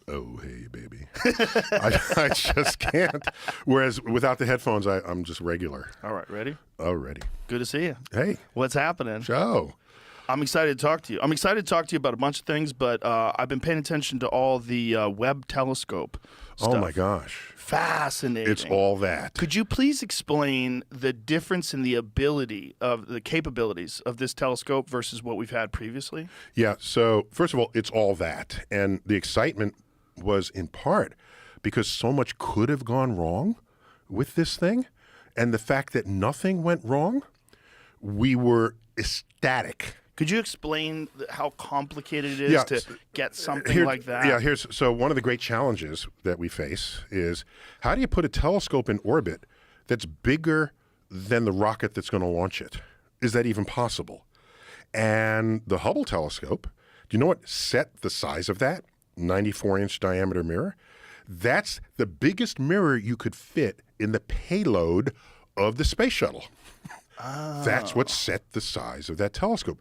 oh, hey, baby. I just can't. Whereas without the headphones, I'm just regular. All right, ready? Already. Good to see you. Hey. What's happening? Joe. I'm excited to talk to you. I'm excited to talk to you about a bunch of things, but I've been paying attention to all the Webb telescope stuff. Oh, my gosh. Fascinating. It's all that. Could you please explain the difference in the ability of the capabilities of this telescope versus what we've had previously? Yeah, so first of all, it's all that. And the excitement was in part because so much could have gone wrong with this thing. And the fact that nothing went wrong, we were ecstatic. Could you explain how complicated it is to get something like that? Yeah, so one of the great challenges that we face is how do you put a telescope in orbit that's bigger than the rocket that's going to launch it? Is that even possible? And the Hubble telescope, do you know what set the size of that? 94-inch diameter mirror. That's the biggest mirror you could fit in the payload of the space shuttle. Oh. That's what set the size of that telescope.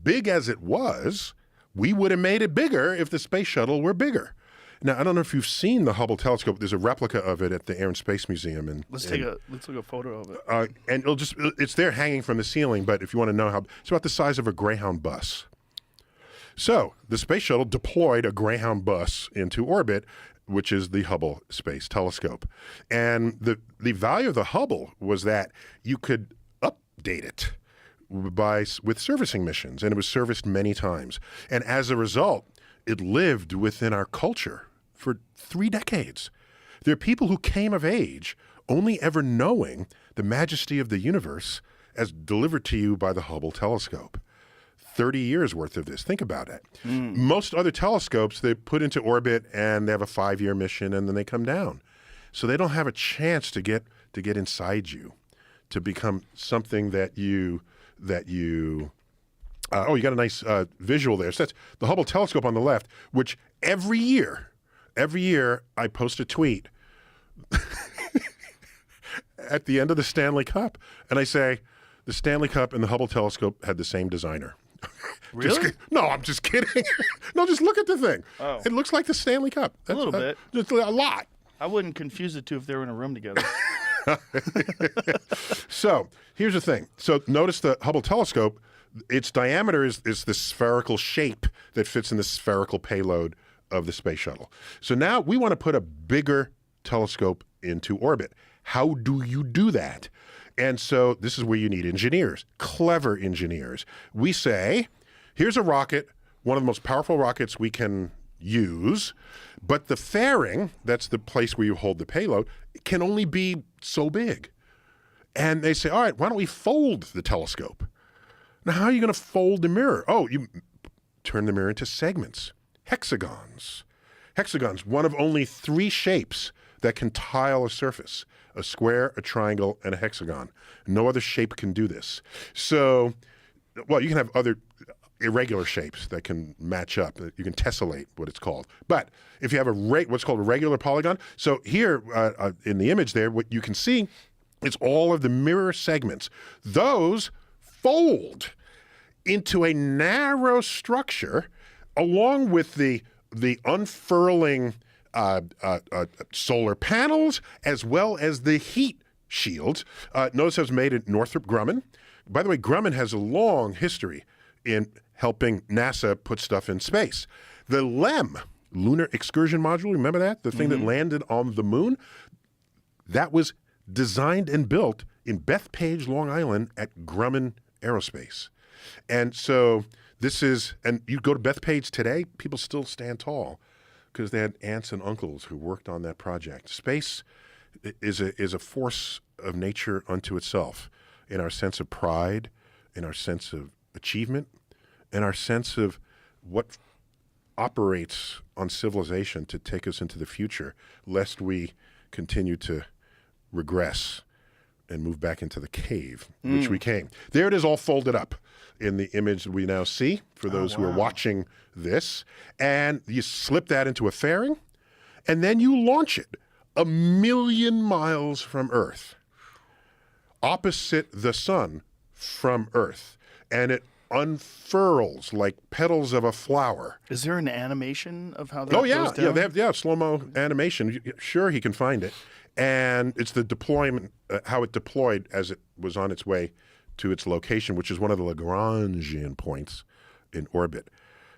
Big as it was, we would have made it bigger if the space shuttle were bigger. Now, I don't know if you've seen the Hubble telescope. There's a replica of it at the Air and Space Museum. Let's look at a photo of it. And it's there hanging from the ceiling, but if you want to know how, it's about the size of a Greyhound bus. So the space shuttle deployed a Greyhound bus into orbit, which is the Hubble Space Telescope. And the value of the Hubble was that you could update it with servicing missions, and it was serviced many times. And as a result, it lived within our culture for 3 decades. There are people who came of age only ever knowing the majesty of the universe as delivered to you by the Hubble telescope. 30 years worth of this. Think about it. Most other telescopes, they put into orbit and they have a 5-year mission and then they come down. So they don't have a chance to get inside you, to become something that you you got a nice visual there. So that's the Hubble telescope on the left, which every year I post a tweet at the end of the Stanley Cup, and I say, the Stanley Cup and the Hubble telescope had the same designer. Really? No, I'm just kidding. No, just look at the thing. Oh. It looks like the Stanley Cup. A little bit. Just a lot. I wouldn't confuse the two if they were in a room together. So here's the thing. So notice the Hubble telescope, its diameter is the spherical shape that fits in the spherical payload of the space shuttle. So now we want to put a bigger telescope into orbit. How do you do that? And so this is where you need engineers, clever engineers. We say, here's a rocket, one of the most powerful rockets we can use, but the fairing, that's the place where you hold the payload, can only be so big. And they say, all right, why don't we fold the telescope? Now, how are you going to fold the mirror? Oh, you turn the mirror into segments, hexagons. Hexagons, one of only 3 shapes that can tile a surface: a square, a triangle, and a hexagon. No other shape can do this. So, well, you can have other irregular shapes that can match up. You can tessellate, what it's called. But if you have what's called a regular polygon, so here in the image there, what you can see is all of the mirror segments. Those fold into a narrow structure along with the unfurling solar panels as well as the heat shields. Notice it was made at Northrop Grumman. By the way, Grumman has a long history in helping NASA put stuff in space. The LEM, Lunar Excursion Module, remember that? The thing that landed on the moon? That was designed and built in Bethpage, Long Island at Grumman Aerospace. And so this is, and you go to Bethpage today, people still stand tall because they had aunts and uncles who worked on that project. Space is a force of nature unto itself in our sense of pride, in our sense of achievement, and our sense of what operates on civilization to take us into the future, lest we continue to regress and move back into the cave, which we came. There it is, all folded up in the image that we now see for those who are watching this. And you slip that into a fairing, and then you launch it 1,000,000 miles from Earth, opposite the sun from Earth. And it unfurls like petals of a flower. Is there an animation of how that Oh, yeah. goes down? Yeah, they have slow-mo animation. Sure, he can find it. And it's the deployment, how it deployed as it was on its way to its location, which is one of the Lagrangian points in orbit.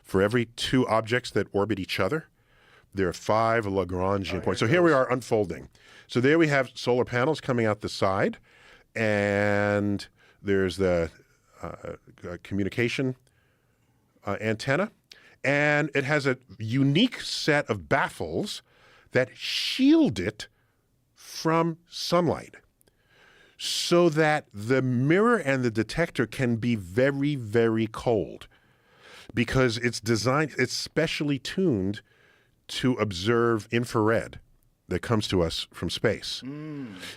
For every 2 objects that orbit each other, there are 5 Lagrangian points. So here we are unfolding. So there we have solar panels coming out the side, and there's the communication antenna, and it has a unique set of baffles that shield it from sunlight so that the mirror and the detector can be very, very cold because it's specially tuned to observe infrared that comes to us from space.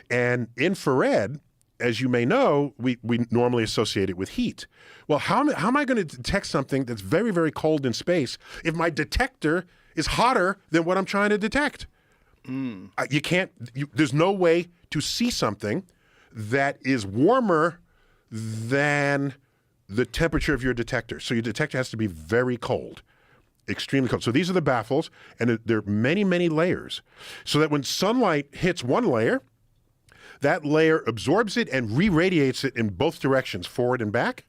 And infrared, as you may know, we normally associate it with heat. Well, how am I going to detect something that's very, very cold in space if my detector is hotter than what I'm trying to detect? You can't, there's no way to see something that is warmer than the temperature of your detector. So your detector has to be very cold, extremely cold. So these are the baffles, and there are many, many layers. So that when sunlight hits one layer, that layer absorbs it and re-radiates it in both directions, forward and back.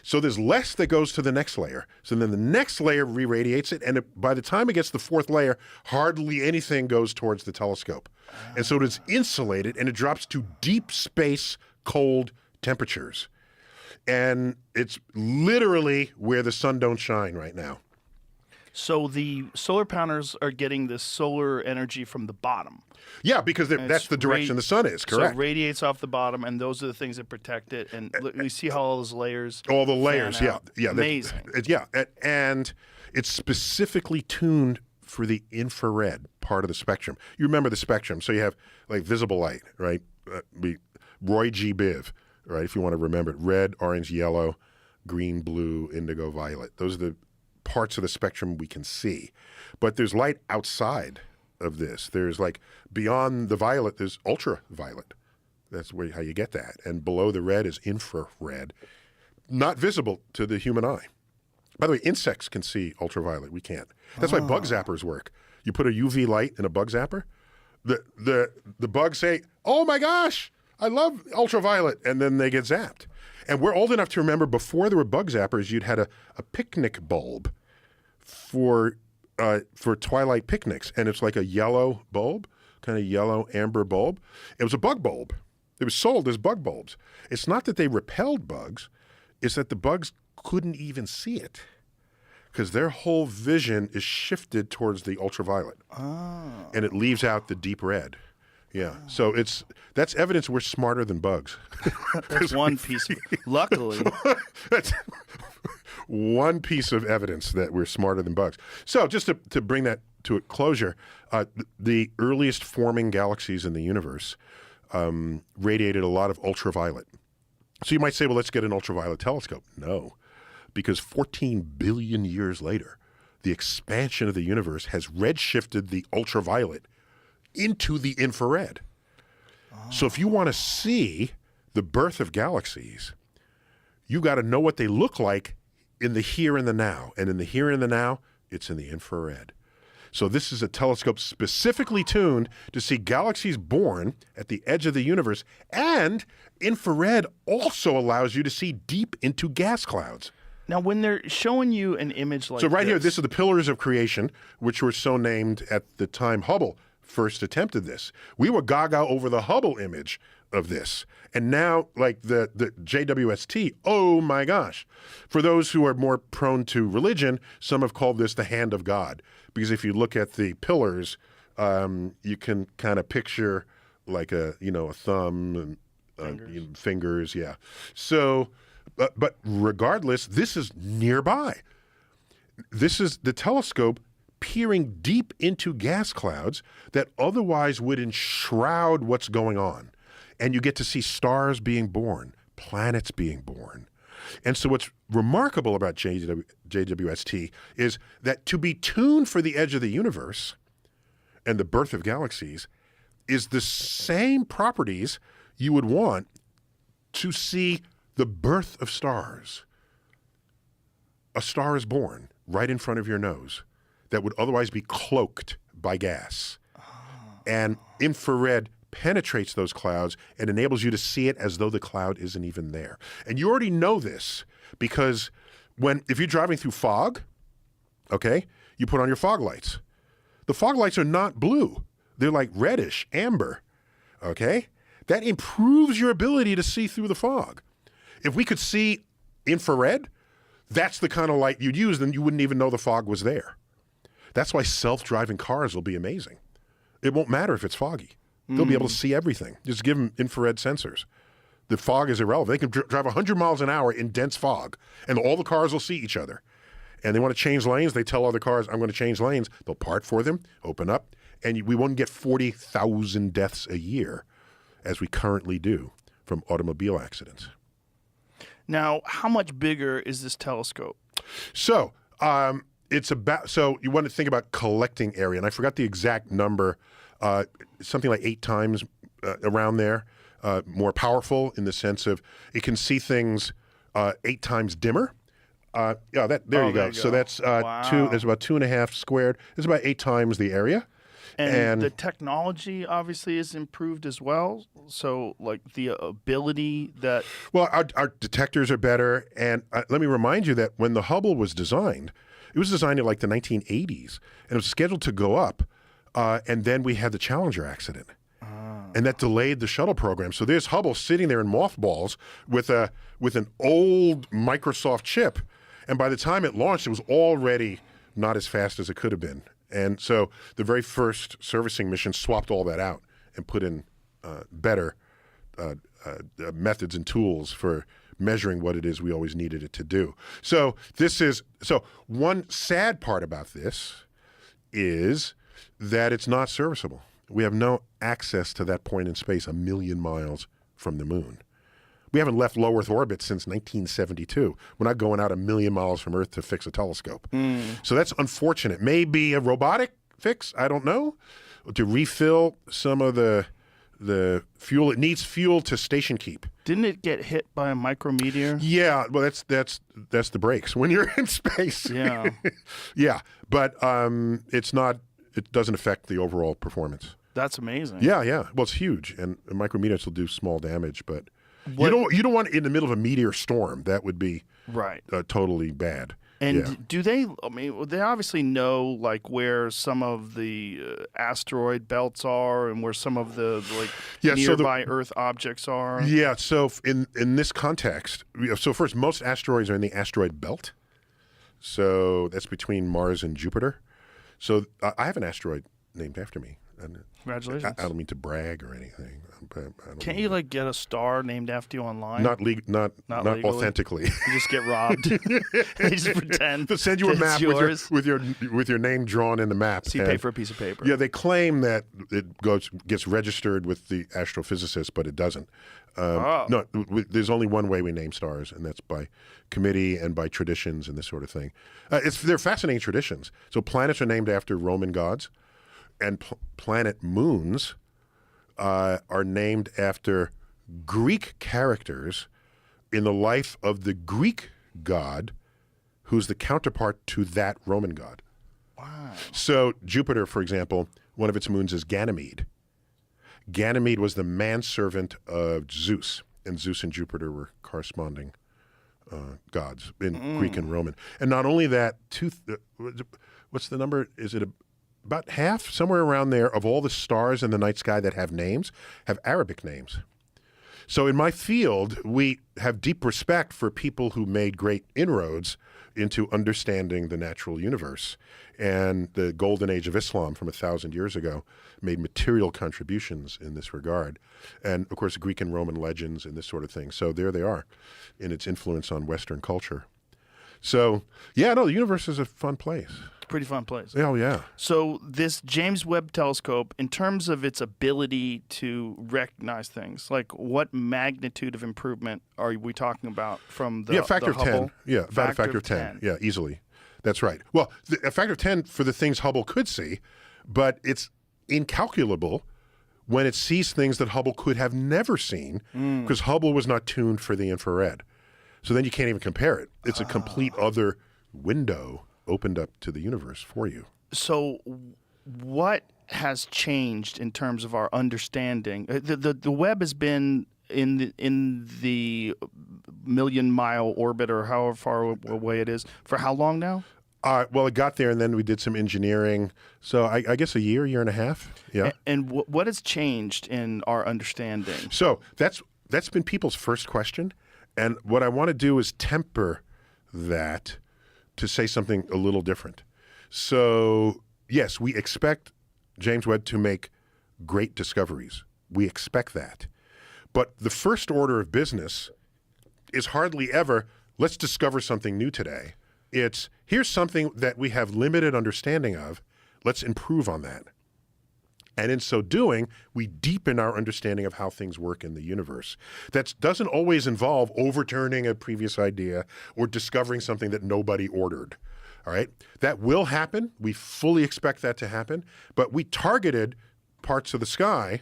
So there's less that goes to the next layer. So then the next layer re-radiates it, and by the time it gets to the 4th layer, hardly anything goes towards the telescope. And so it's insulated, and it drops to deep space cold temperatures. And it's literally where the sun don't shine right now. So the solar panels are getting this solar energy from the bottom. Yeah, because that's the direction the sun is, correct? So it radiates off the bottom, and those are the things that protect it. And you see how all those layers all the layers, fan out. yeah. Amazing. And it's specifically tuned for the infrared part of the spectrum. You remember the spectrum. So you have like visible light, right? Roy G. Biv, right? If you want to remember it. Red, orange, yellow, green, blue, indigo, violet. Those are the parts of the spectrum we can see. But there's light outside of this. There's like beyond the violet, there's ultraviolet. That's how you get that. And below the red is infrared, not visible to the human eye. By the way, insects can see ultraviolet. We can't. That's why bug zappers work. You put a UV light in a bug zapper, the bugs say, "Oh my gosh, I love ultraviolet," and then they get zapped. And we're old enough to remember before there were bug zappers, you'd had a picnic bulb for twilight picnics, and it's like a yellow bulb, kind of yellow amber bulb. It was a bug bulb. It was sold as bug bulbs. It's not that they repelled bugs, it's that the bugs couldn't even see it because their whole vision is shifted towards the ultraviolet, and it leaves out the deep red. Yeah, so that's evidence we're smarter than bugs. That's one piece. Luckily, that's one piece of evidence that we're smarter than bugs. So just to bring that to a closure, the earliest forming galaxies in the universe radiated a lot of ultraviolet. So you might say, well, let's get an ultraviolet telescope. No, because 14 billion years later, the expansion of the universe has redshifted the ultraviolet into the infrared. So if you want to see the birth of galaxies, you got to know what they look like in the here and the now. And in the here and the now, it's in the infrared. So this is a telescope specifically tuned to see galaxies born at the edge of the universe. And infrared also allows you to see deep into gas clouds. now when they're showing you an image like So right here, this is the pillars of creation, which were so named at the time Hubble first attempted this. We were gaga over the Hubble image of this. And now, like the JWST, oh my gosh. For those who are more prone to religion, some have called this the hand of God. Because if you look at the pillars, you can kind of picture like a thumb and fingers, yeah. So, but regardless, this is nearby. This is the telescope peering deep into gas clouds that otherwise would enshroud what's going on. And you get to see stars being born, planets being born. And so what's remarkable about JWST is that to be tuned for the edge of the universe and the birth of galaxies is the same properties you would want to see the birth of stars. a star is born right in front of your nose that would otherwise be cloaked by gas. And infrared penetrates those clouds and enables you to see it as though the cloud isn't even there. And you already know this because if you're driving through fog, okay, you put on your fog lights. The fog lights are not blue. They're like reddish, amber, okay? That improves your ability to see through the fog. If we could see infrared, that's the kind of light you'd use, then you wouldn't even know the fog was there. That's why self-driving cars will be amazing. It won't matter if it's foggy. They'll be able to see everything. Just give them infrared sensors. The fog is irrelevant. They can drive 100 miles an hour in dense fog, and all the cars will see each other. And they want to change lanes. They tell other cars, I'm going to change lanes. They'll part for them, open up, and we won't get 40,000 deaths a year, as we currently do, from automobile accidents. Now, how much bigger is this telescope? So, so you want to think about collecting area, and I forgot the exact number, something like 8 times around there, more powerful in the sense of it can see things 8 times dimmer. There you go. So that's wow. It's about 2.5 squared. It's about 8 times the area. And the technology obviously is improved as well. So, like the ability that... Well, our detectors are better. And let me remind you that when the Hubble was designed, it was designed in like the 1980s. And it was scheduled to go up. And then we had the Challenger accident. And that delayed the shuttle program. So there's Hubble sitting there in mothballs with an old Microsoft chip. And by the time it launched, it was already not as fast as it could have been. And so the very first servicing mission swapped all that out and put in better methods and tools for measuring what it is we always needed it to do. So one sad part about this is that it's not serviceable. We have no access to that point in space 1 million miles from the moon. We haven't left low Earth orbit since 1972. We're not going out 1 million miles from Earth to fix a telescope. So that's unfortunate. Maybe a robotic fix, I don't know, to refill some of the fuel. It needs fuel to station keep. Didn't it get hit by a micrometeor? Yeah, well, that's the brakes when you're in space. Yeah. Yeah, but it's not. It doesn't affect the overall performance. That's amazing. Yeah. Well, it's huge, and micrometeors will do small damage, but you don't want it in the middle of a meteor storm. That would be right. Totally bad. And do they? I mean, they obviously know like where some of the asteroid belts are and where some of the nearby Earth objects are. Yeah. So in this context, so first, most asteroids are in the asteroid belt. So that's between Mars and Jupiter. So I have an asteroid named after me. Congratulations. I don't mean to brag or anything. Can't you like get a star named after you online? Not authentically. You just get robbed. They just pretend. They'll send you a map with your name drawn in the map. So you pay for a piece of paper. Yeah, they claim that it gets registered with the astrophysicist, but it doesn't. No, there's only one way we name stars, and that's by committee and by traditions and this sort of thing. They're fascinating traditions. So planets are named after Roman gods, and planet moons are named after Greek characters in the life of the Greek god, who's the counterpart to that Roman god. Wow. So Jupiter, for example, one of its moons is Ganymede. Ganymede was the manservant of Zeus, and Zeus and Jupiter were corresponding gods in Greek and Roman. And not only that, what's the number? Is it about half, somewhere around there, of all the stars in the night sky that have names have Arabic names. So in my field, we have deep respect for people who made great inroads into understanding the natural universe. And the golden age of Islam from 1,000 years ago made material contributions in this regard. And, of course, Greek and Roman legends and this sort of thing. So there they are in its influence on Western culture. So, yeah, no, the universe is a fun place. Pretty fun place. Oh, yeah. So this James Webb Telescope, in terms of its ability to recognize things, like what magnitude of improvement are we talking about from the factor of 10. Hubble? Yeah, about a factor of 10. Yeah, easily. That's right. Well, a factor of 10 for the things Hubble could see, but it's incalculable when it sees things that Hubble could have never seen because Hubble was not tuned for the infrared. So then you can't even compare it. It's a complete other window opened up to the universe for you. So what has changed in terms of our understanding? The web has been in the million-mile orbit, or however far away it is, for how long now? Well, it got there, and then we did some engineering. So I guess a year and a half. Yeah. And what has changed in our understanding? So that's been people's first question. And what I want to do is temper that to say something a little different. So, yes, we expect James Webb to make great discoveries. We expect that. But the first order of business is hardly ever, let's discover something new today. It's, here's something that we have limited understanding of. Let's improve on that. And in so doing, we deepen our understanding of how things work in the universe. That doesn't always involve overturning a previous idea or discovering something that nobody ordered. All right? That will happen. We fully expect that to happen. But we targeted parts of the sky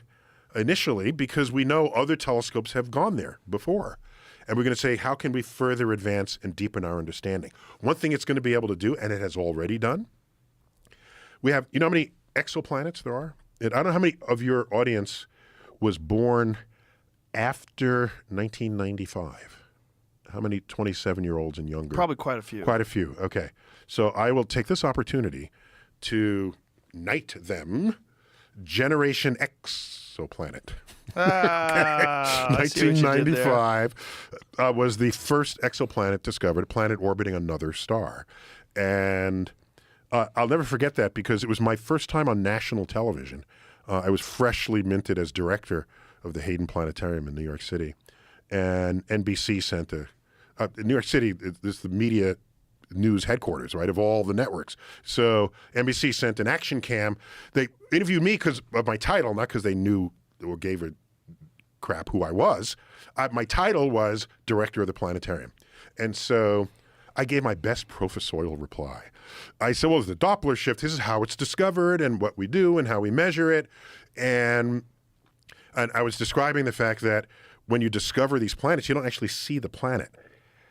initially because we know other telescopes have gone there before. And we're going to say, how can we further advance and deepen our understanding? One thing it's going to be able to do, and it has already done, we have, you know how many exoplanets there are? And I don't know how many of your audience was born after 1995. How many 27-year-olds and younger? Probably quite a few. Quite a few. Okay. So I will take this opportunity to knight them Generation Exoplanet. Ah, okay. 1995 was the first exoplanet discovered, a planet orbiting another star. And I'll never forget that because it was my first time on national television. I was freshly minted as director of the Hayden Planetarium in New York City. And NBC sent New York City is the media news headquarters, right, of all the networks. So NBC sent an action cam. They interviewed me because of my title, not because they knew or gave a crap who I was. My title was director of the planetarium. And so I gave my best professorial reply. I said, well, the Doppler shift, this is how it's discovered and what we do and how we measure it. And I was describing the fact that when you discover these planets, you don't actually see the planet.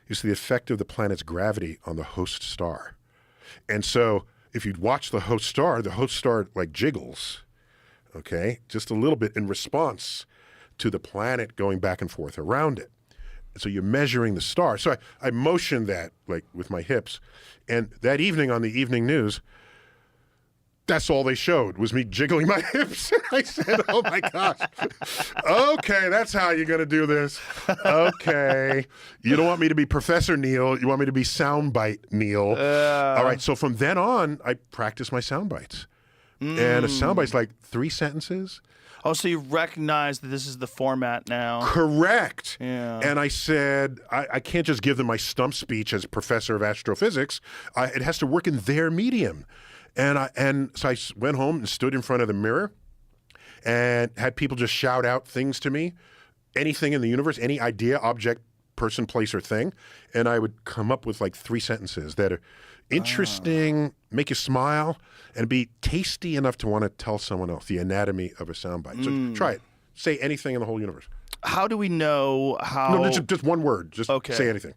You see the effect of the planet's gravity on the host star. And so if you'd watch the host star like jiggles, okay, just a little bit in response to the planet going back and forth around it. So you're measuring the star. So I motioned that like with my hips. And that evening on the evening news, that's all they showed was me jiggling my hips. And I said, oh my gosh, okay, that's how you're going to do this. Okay. You don't want me to be Professor Neil. You want me to be Soundbite Neil. All right. So from then on, I practiced my sound bites. And a soundbite's like 3 sentences. Oh, so you recognize that this is the format now. Correct. Yeah. And I said, I can't just give them my stump speech as professor of astrophysics. It has to work in their medium. And so I went home and stood in front of the mirror and had people just shout out things to me, anything in the universe, any idea, object, person, place, or thing. And I would come up with like 3 sentences that are interesting, make you smile, and be tasty enough to want to tell someone else the anatomy of a soundbite. So try it. Say anything in the whole universe. How do we know how... No, just one word. Just say anything.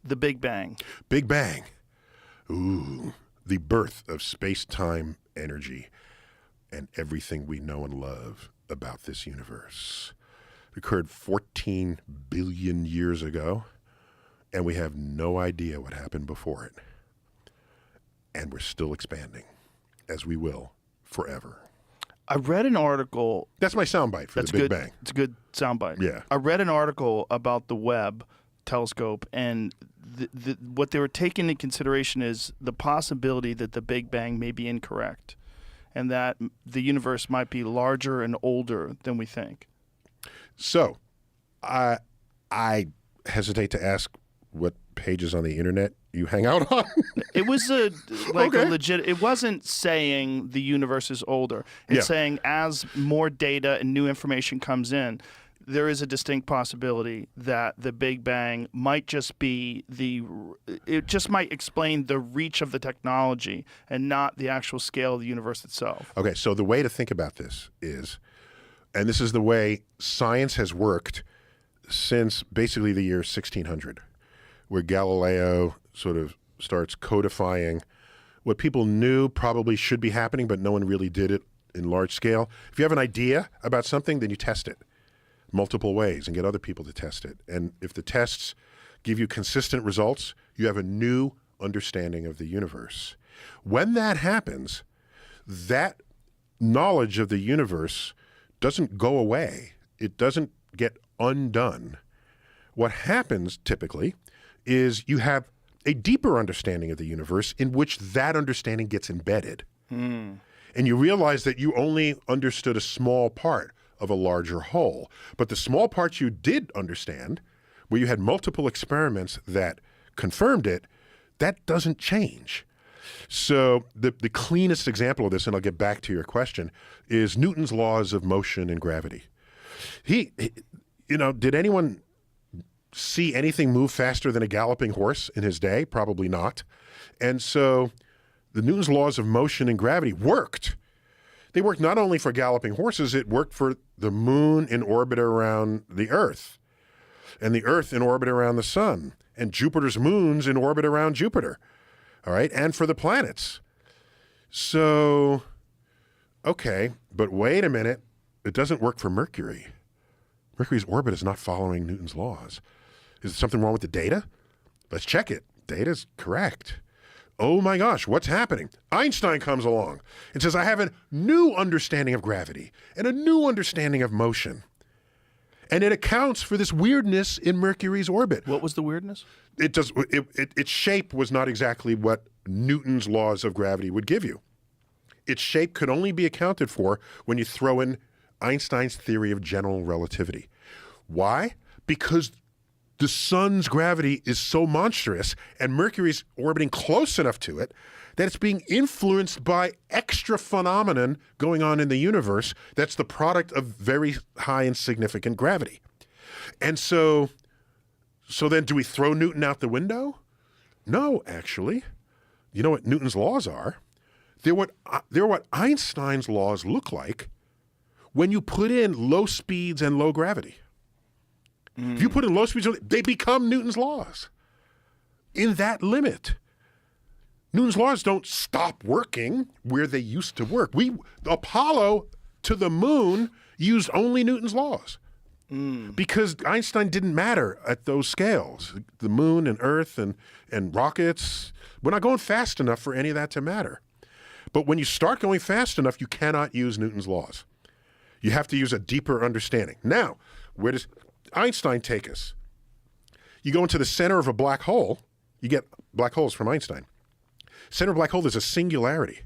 The Big Bang. Big Bang. Ooh, the birth of space-time energy and everything we know and love about this universe. It occurred 14 billion years ago, and we have no idea what happened before it. And we're still expanding, as we will forever. I read an article. That's my soundbite for the Big Bang. It's a good soundbite. Yeah. I read an article about the Webb telescope, and what they were taking into consideration is the possibility that the Big Bang may be incorrect, and that the universe might be larger and older than we think. So, I hesitate to ask what pages on the internet you hang out on. It was a legit. It wasn't saying the universe is older. It's saying as more data and new information comes in, there is a distinct possibility that the Big Bang might just be it just might explain the reach of the technology and not the actual scale of the universe itself. Okay, so the way to think about this is, and this is the way science has worked since basically the year 1600, where Galileo sort of starts codifying what people knew probably should be happening, but no one really did it in large scale. If you have an idea about something, then you test it multiple ways and get other people to test it. And if the tests give you consistent results, you have a new understanding of the universe. When that happens, that knowledge of the universe doesn't go away. It doesn't get undone. What happens typically is you have a deeper understanding of the universe in which that understanding gets embedded. And you realize that you only understood a small part of a larger whole. But the small parts you did understand, where you had multiple experiments that confirmed it, that doesn't change. So the cleanest example of this, and I'll get back to your question, is Newton's laws of motion and gravity. Did anyone see anything move faster than a galloping horse in his day? Probably not. And so the Newton's laws of motion and gravity worked. They worked not only for galloping horses, it worked for the moon in orbit around the Earth, and the Earth in orbit around the sun, and Jupiter's moons in orbit around Jupiter, all right, and for the planets. So, okay, but wait a minute, it doesn't work for Mercury. Mercury's orbit is not following Newton's laws. Is there something wrong with the data? Let's check it. Data's correct. Oh my gosh, what's happening? Einstein comes along and says, I have a new understanding of gravity and a new understanding of motion. And it accounts for this weirdness in Mercury's orbit. What was the weirdness? Its shape was not exactly what Newton's laws of gravity would give you. Its shape could only be accounted for when you throw in Einstein's theory of general relativity. Why? Because the sun's gravity is so monstrous and Mercury's orbiting close enough to it that it's being influenced by extra phenomenon going on in the universe that's the product of very high and significant gravity. And so then do we throw Newton out the window? No, actually. You know what Newton's laws are? They're what Einstein's laws look like when you put in low speeds and low gravity. If you put in low speeds, they become Newton's laws in that limit. Newton's laws don't stop working where they used to work. Apollo to the moon used only Newton's laws because Einstein didn't matter at those scales. The moon and Earth and rockets, we're not going fast enough for any of that to matter. But when you start going fast enough, you cannot use Newton's laws. You have to use a deeper understanding. Now, where does Einstein take us? You go into the center of a black hole, you get black holes from Einstein. Center of black hole is a singularity.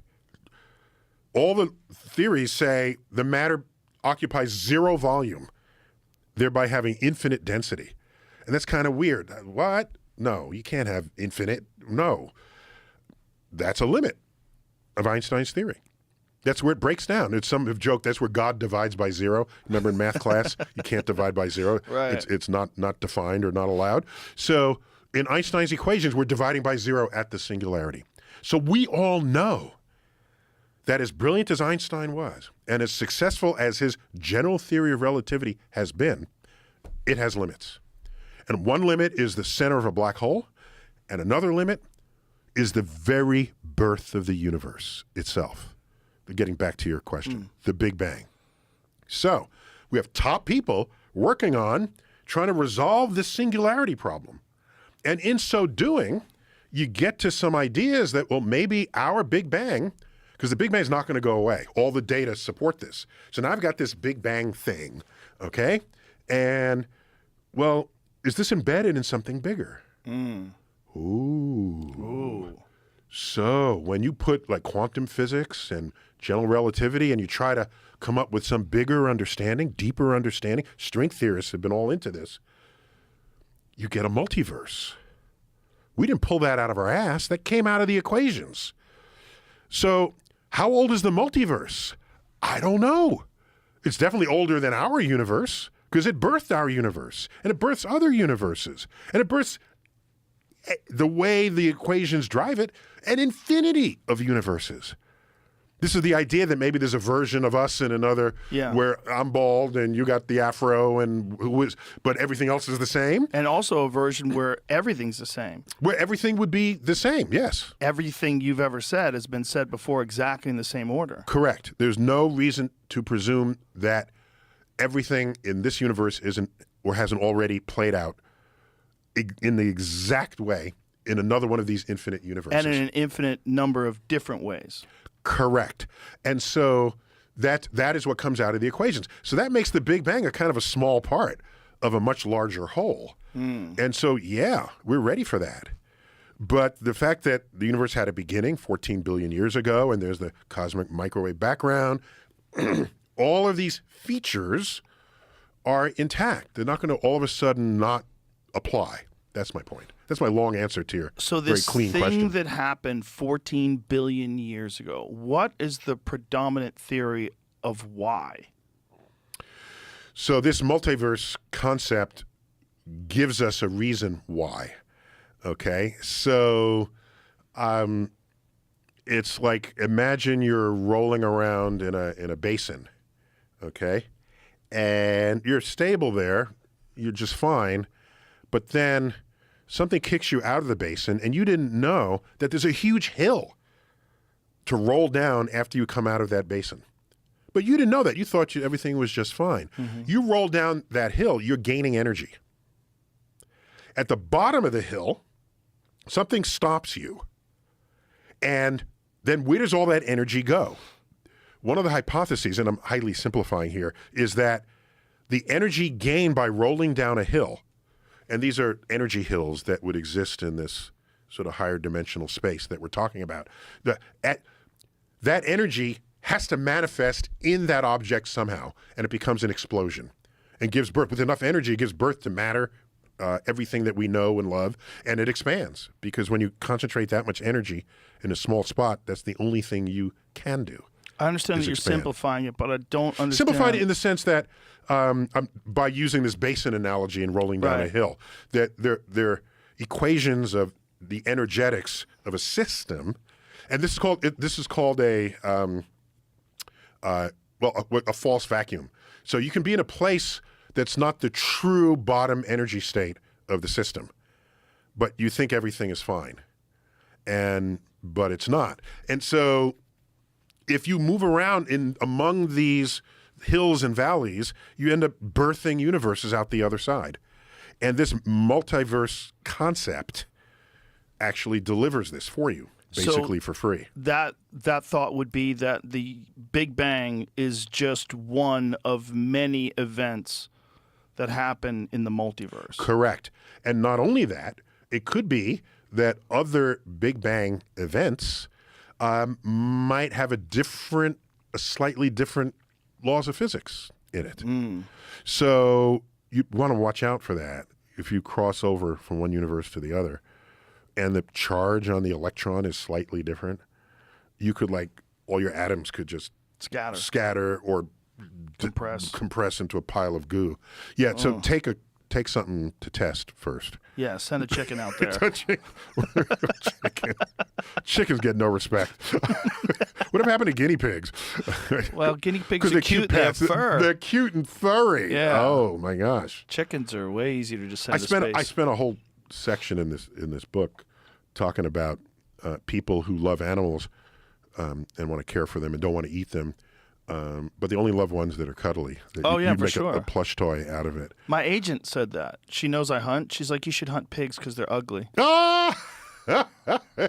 All the theories say the matter occupies zero volume, thereby having infinite density. And that's kind of weird. What? No, you can't have infinite. No. That's a limit of Einstein's theory. That's where it breaks down. Some have joked that's where God divides by zero. Remember in math class, you can't divide by zero. Right. It's not defined or not allowed. So in Einstein's equations, we're dividing by zero at the singularity. So we all know that as brilliant as Einstein was and as successful as his general theory of relativity has been, it has limits. And one limit is the center of a black hole, and another limit is the very birth of the universe itself. Getting back to your question, the Big Bang. So we have top people working on trying to resolve this singularity problem. And in so doing, you get to some ideas that, well, maybe our Big Bang, because the Big Bang is not going to go away. All the data support this. So now I've got this Big Bang thing, okay? And, well, is this embedded in something bigger? Ooh. So when you put like quantum physics and general relativity and you try to come up with some bigger understanding, deeper understanding, string theorists have been all into this, you get a multiverse. We didn't pull that out of our ass. That came out of the equations. So how old is the multiverse? I don't know. It's definitely older than our universe because it birthed our universe and it births other universes and it births, the way the equations drive it, an infinity of universes. This is the idea that maybe there's a version of us in another Yeah. where I'm bald and you got the afro but everything else is the same. And also a version where everything's the same. Where everything would be the same, yes. Everything you've ever said has been said before exactly in the same order. Correct. There's no reason to presume that everything in this universe isn't or hasn't already played out in the exact way in another one of these infinite universes. And in an infinite number of different ways. Correct. And so that is what comes out of the equations. So that makes the Big Bang a kind of a small part of a much larger whole. And so, yeah, we're ready for that. But the fact that the universe had a beginning 14 billion years ago, and there's the cosmic microwave background, all of these features are intact. They're not going to all of a sudden not apply. That's my point. That's my long answer to your very clean thing question. that happened 14 billion years ago, what is the predominant theory of why? So this multiverse concept gives us a reason why. Okay? So it's like, imagine you're rolling around in a basin, okay? And you're stable there, you're just fine, but then something kicks you out of the basin and you didn't know that there's a huge hill to roll down after you come out of that basin. But you didn't know that. You thought everything was just fine. You roll down that hill, you're gaining energy. At the bottom of the hill, something stops you. And then where does all that energy go? One of the hypotheses, and I'm highly simplifying here, is that the energy gained by rolling down a hill, and these are energy hills that would exist in this sort of higher dimensional space that we're talking about, that energy has to manifest in that object somehow, and it becomes an explosion and gives birth. With enough energy, it gives birth to matter, everything that we know and love, and it expands. Because when you concentrate that much energy in a small spot, that's the only thing you can do. I understand that you're expand. simplifying it, but I don't understand. Simplified it in the sense that by using this basin analogy and rolling down a hill, that they're equations of the energetics of a system, and this is called a false vacuum. So you can be in a place that's not the true bottom energy state of the system, but you think everything is fine, but it's not. And so if you move around among these hills and valleys, you end up birthing universes out the other side. And this multiverse concept actually delivers this for you, basically for free. That thought would be that the Big Bang is just one of many events that happen in the multiverse. Correct. And not only that, it could be that other Big Bang events might have a slightly different laws of physics in it. So you want to watch out for that if you cross over from one universe to the other and the charge on the electron is slightly different. You could all your atoms could just scatter or compress into a pile of goo. Yeah, so take something to test first. Yeah, send a chicken out there. Chickens get no respect. Whatever happened to guinea pigs? Well, guinea pigs are cute. They have fur. They're cute and furry. Yeah. Oh my gosh. Chickens are way easier to just send to space. I spent a whole section in this book talking about people who love animals and want to care for them and don't want to eat them. But they only love ones that are cuddly. You for make sure. a plush toy out of it. My agent said that. She knows I hunt. She's like, you should hunt pigs because they're ugly. Ah!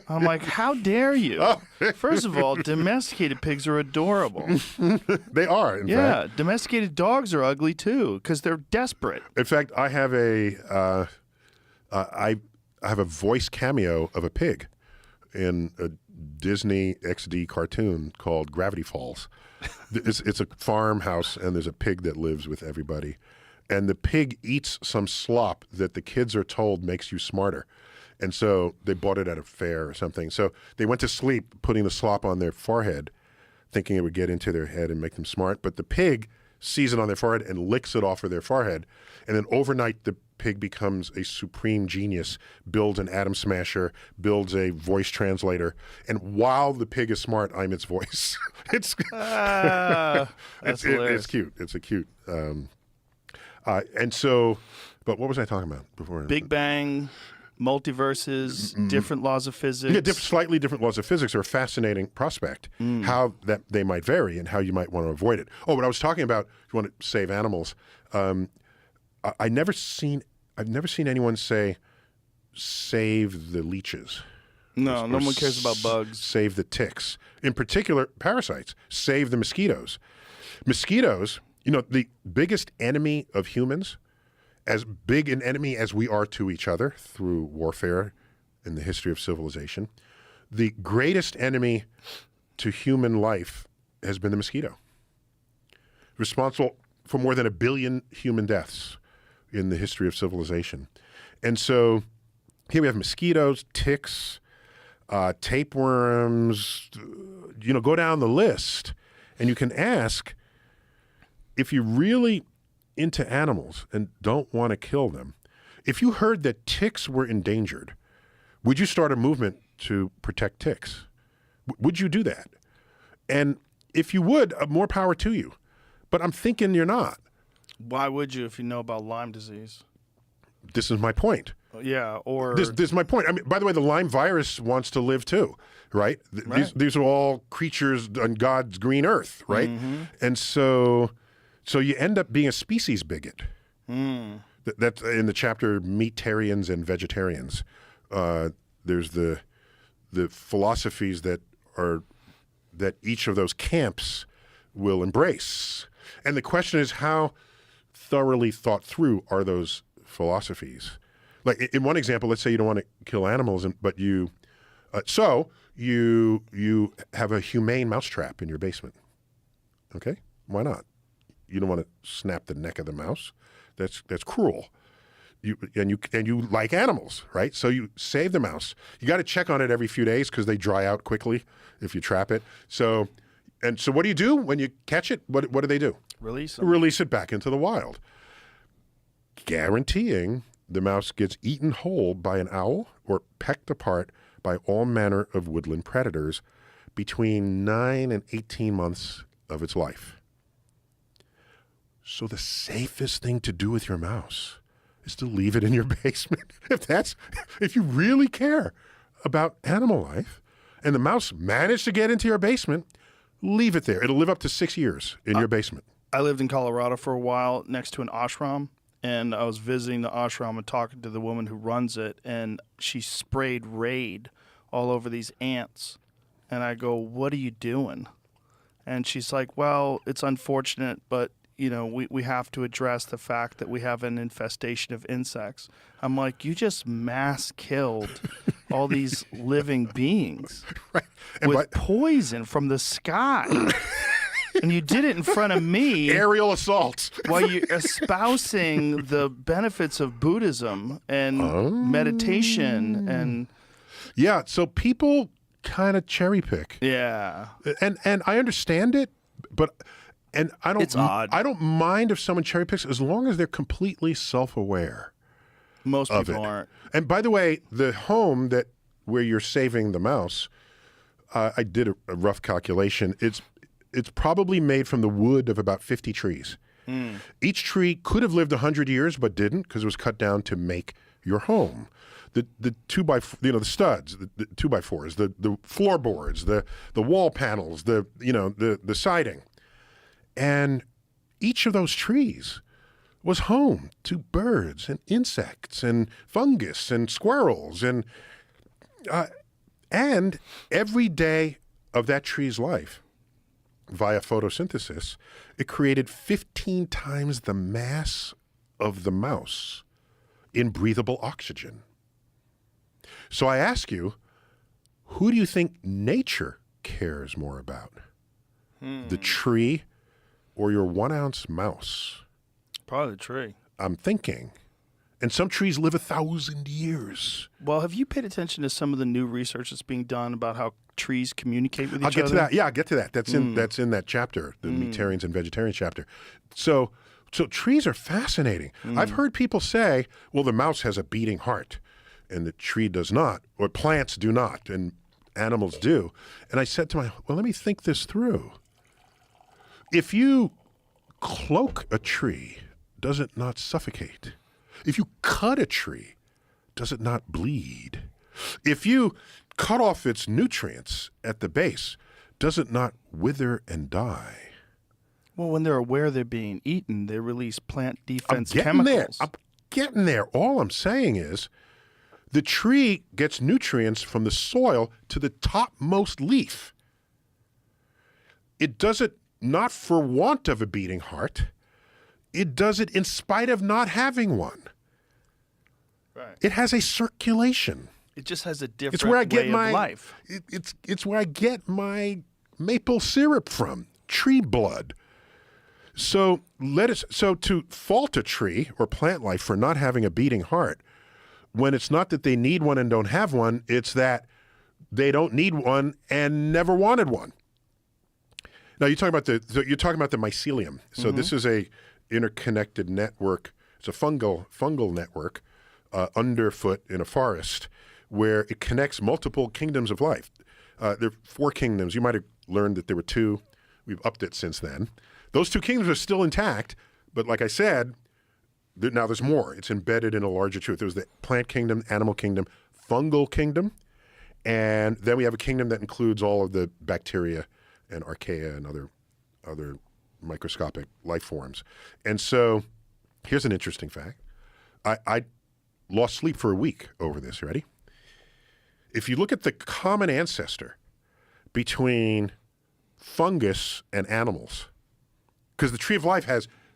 I'm like, how dare you? First of all, domesticated pigs are adorable. They are, in fact. Yeah, domesticated dogs are ugly too because they're desperate. In fact, I have I have a voice cameo of a pig in a Disney XD cartoon called Gravity Falls. It's a farmhouse, and there's a pig that lives with everybody. And the pig eats some slop that the kids are told makes you smarter. And so they bought it at a fair or something. So they went to sleep putting the slop on their forehead, thinking it would get into their head and make them smart. But the pig sees it on their forehead and licks it off of their forehead. And then overnight, the pig becomes a supreme genius, builds an atom smasher, builds a voice translator, and while the pig is smart, I'm its voice. It's that's hilarious. it's cute. It's a cute. And so, but what was I talking about before? Big Bang, multiverses, different laws of physics. Yeah, slightly different laws of physics are a fascinating prospect. How that they might vary and how you might want to avoid it. Oh, what I was talking about, if you want to save animals, I've never seen anyone say, save the leeches. No, no one cares about bugs. Save the ticks. In particular, parasites. Save the mosquitoes. Mosquitoes, the biggest enemy of humans, as big an enemy as we are to each other through warfare in the history of civilization, the greatest enemy to human life has been the mosquito. Responsible for more than 1 billion human deaths in the history of civilization. And so here we have mosquitoes, ticks, tapeworms, go down the list. And you can ask, if you're really into animals and don't want to kill them, if you heard that ticks were endangered, would you start a movement to protect ticks? Would you do that? And if you would, more power to you. But I'm thinking you're not. Why would you if you know about Lyme disease? This is my point. Yeah, or... This is my point. I mean, by the way, the Lyme virus wants to live too, right? These are all creatures on God's green earth, right? And so you end up being a species bigot. That's in the chapter Meatarians and Vegetarians. There's the philosophies that each of those camps will embrace. And the question is, how thoroughly thought through are those philosophies? Like in one example, let's say you don't want to kill animals, but you have a humane mousetrap in your basement. Okay, why not? You don't want to snap the neck of the mouse. That's cruel. You like animals, right? So you save the mouse. You got to check on it every few days because they dry out quickly if you trap it. So what do you do when you catch it? What do they do? Release it back into the wild, guaranteeing the mouse gets eaten whole by an owl or pecked apart by all manner of woodland predators between 9 and 18 months of its life. So the safest thing to do with your mouse is to leave it in your basement. If you really care about animal life and the mouse managed to get into your basement, leave it there. It'll live up to 6 years in your basement. I lived in Colorado for a while next to an ashram, and I was visiting the ashram and talking to the woman who runs it, and she sprayed Raid all over these ants. And I go, "What are you doing?" And she's like, "Well, it's unfortunate, but we have to address the fact that we have an infestation of insects." I'm like, you just mass killed all these living beings with poison from the sky. And you did it in front of me. Aerial assault. While you're espousing the benefits of Buddhism and meditation and... Yeah, so people kind of cherry pick. Yeah. And I understand it, but... And it's odd. I don't mind if someone cherry picks as long as they're completely self-aware. Most people aren't. And by the way, the home where you're saving the mouse, I did a rough calculation. It's probably made from the wood of about 50 trees. Each tree could have lived 100 years, but didn't because it was cut down to make your home. The 2x, the studs, the 2x4s, the floorboards, the wall panels, the siding. And each of those trees was home to birds and insects and fungus and squirrels and every day of that tree's life, via photosynthesis, it created 15 times the mass of the mouse in breathable oxygen. So I ask you, who do you think nature cares more about? The tree or your 1-ounce mouse? Probably the tree. I'm thinking. And some trees live 1,000 years. Well, have you paid attention to some of the new research that's being done about how trees communicate with each other? I'll get to that. Yeah, I'll get to that. That's in that chapter, the Meatarians and Vegetarians chapter. So So trees are fascinating. I've heard people say, well, the mouse has a beating heart and the tree does not, or plants do not, and animals do. And I said to myself, well, let me think this through. If you cloak a tree, does it not suffocate? If you cut a tree, does it not bleed? If you cut off its nutrients at the base, does it not wither and die? Well, when they're aware they're being eaten, they release plant defense I'm chemicals. getting there. All I'm saying is the tree gets nutrients from the soil to the topmost leaf. It does it not for want of a beating heart. It does it in spite of not having one. Right. It has a circulation. It just has a different It's where I get way my of life. It's where I get my maple syrup from, tree blood. So to fault a tree or plant life for not having a beating heart, when it's not that they need one and don't have one, it's that they don't need one and never wanted one. Now you're talking about the mycelium. So this is a interconnected network. It's a fungal network underfoot in a forest where it connects multiple kingdoms of life. There are 4 kingdoms. You might have learned that there were 2. We've upped it since then. Those 2 kingdoms are still intact, but like I said, now there's more. It's embedded in a larger truth. There's the plant kingdom, animal kingdom, fungal kingdom, and then we have a kingdom that includes all of the bacteria and archaea and other microscopic life forms. And so here's an interesting fact. I lost sleep for a week over this. Ready? If you look at the common ancestor between fungus and animals, because the tree of life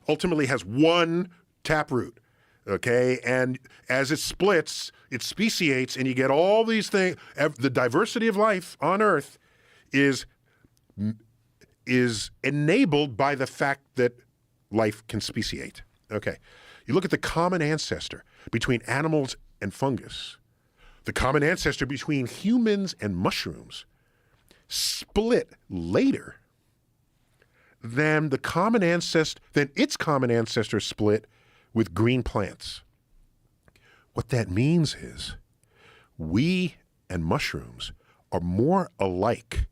ultimately has one taproot, okay? And as it splits, it speciates, and you get all these things. The diversity of life on Earth is enabled by the fact that life can speciate. Okay. You look at the common ancestor between animals and fungus, the common ancestor between humans and mushrooms split later than its common ancestor split with green plants. What that means is we and mushrooms are more alike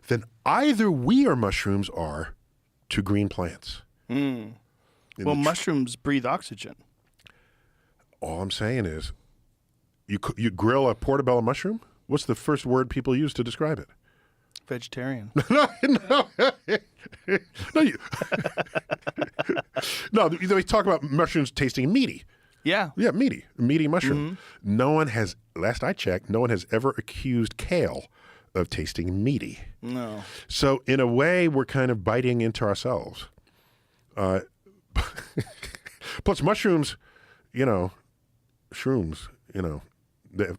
than either we or mushrooms are to green plants. Well, mushrooms breathe oxygen. All I'm saying is you grill a portobello mushroom, what's the first word people use to describe it? Vegetarian. No, they talk about mushrooms tasting meaty. Yeah. Yeah, meaty mushroom. No one has, last I checked, no one has ever accused kale of tasting meaty. No. So in a way, we're kind of biting into ourselves. Plus mushrooms, shrooms,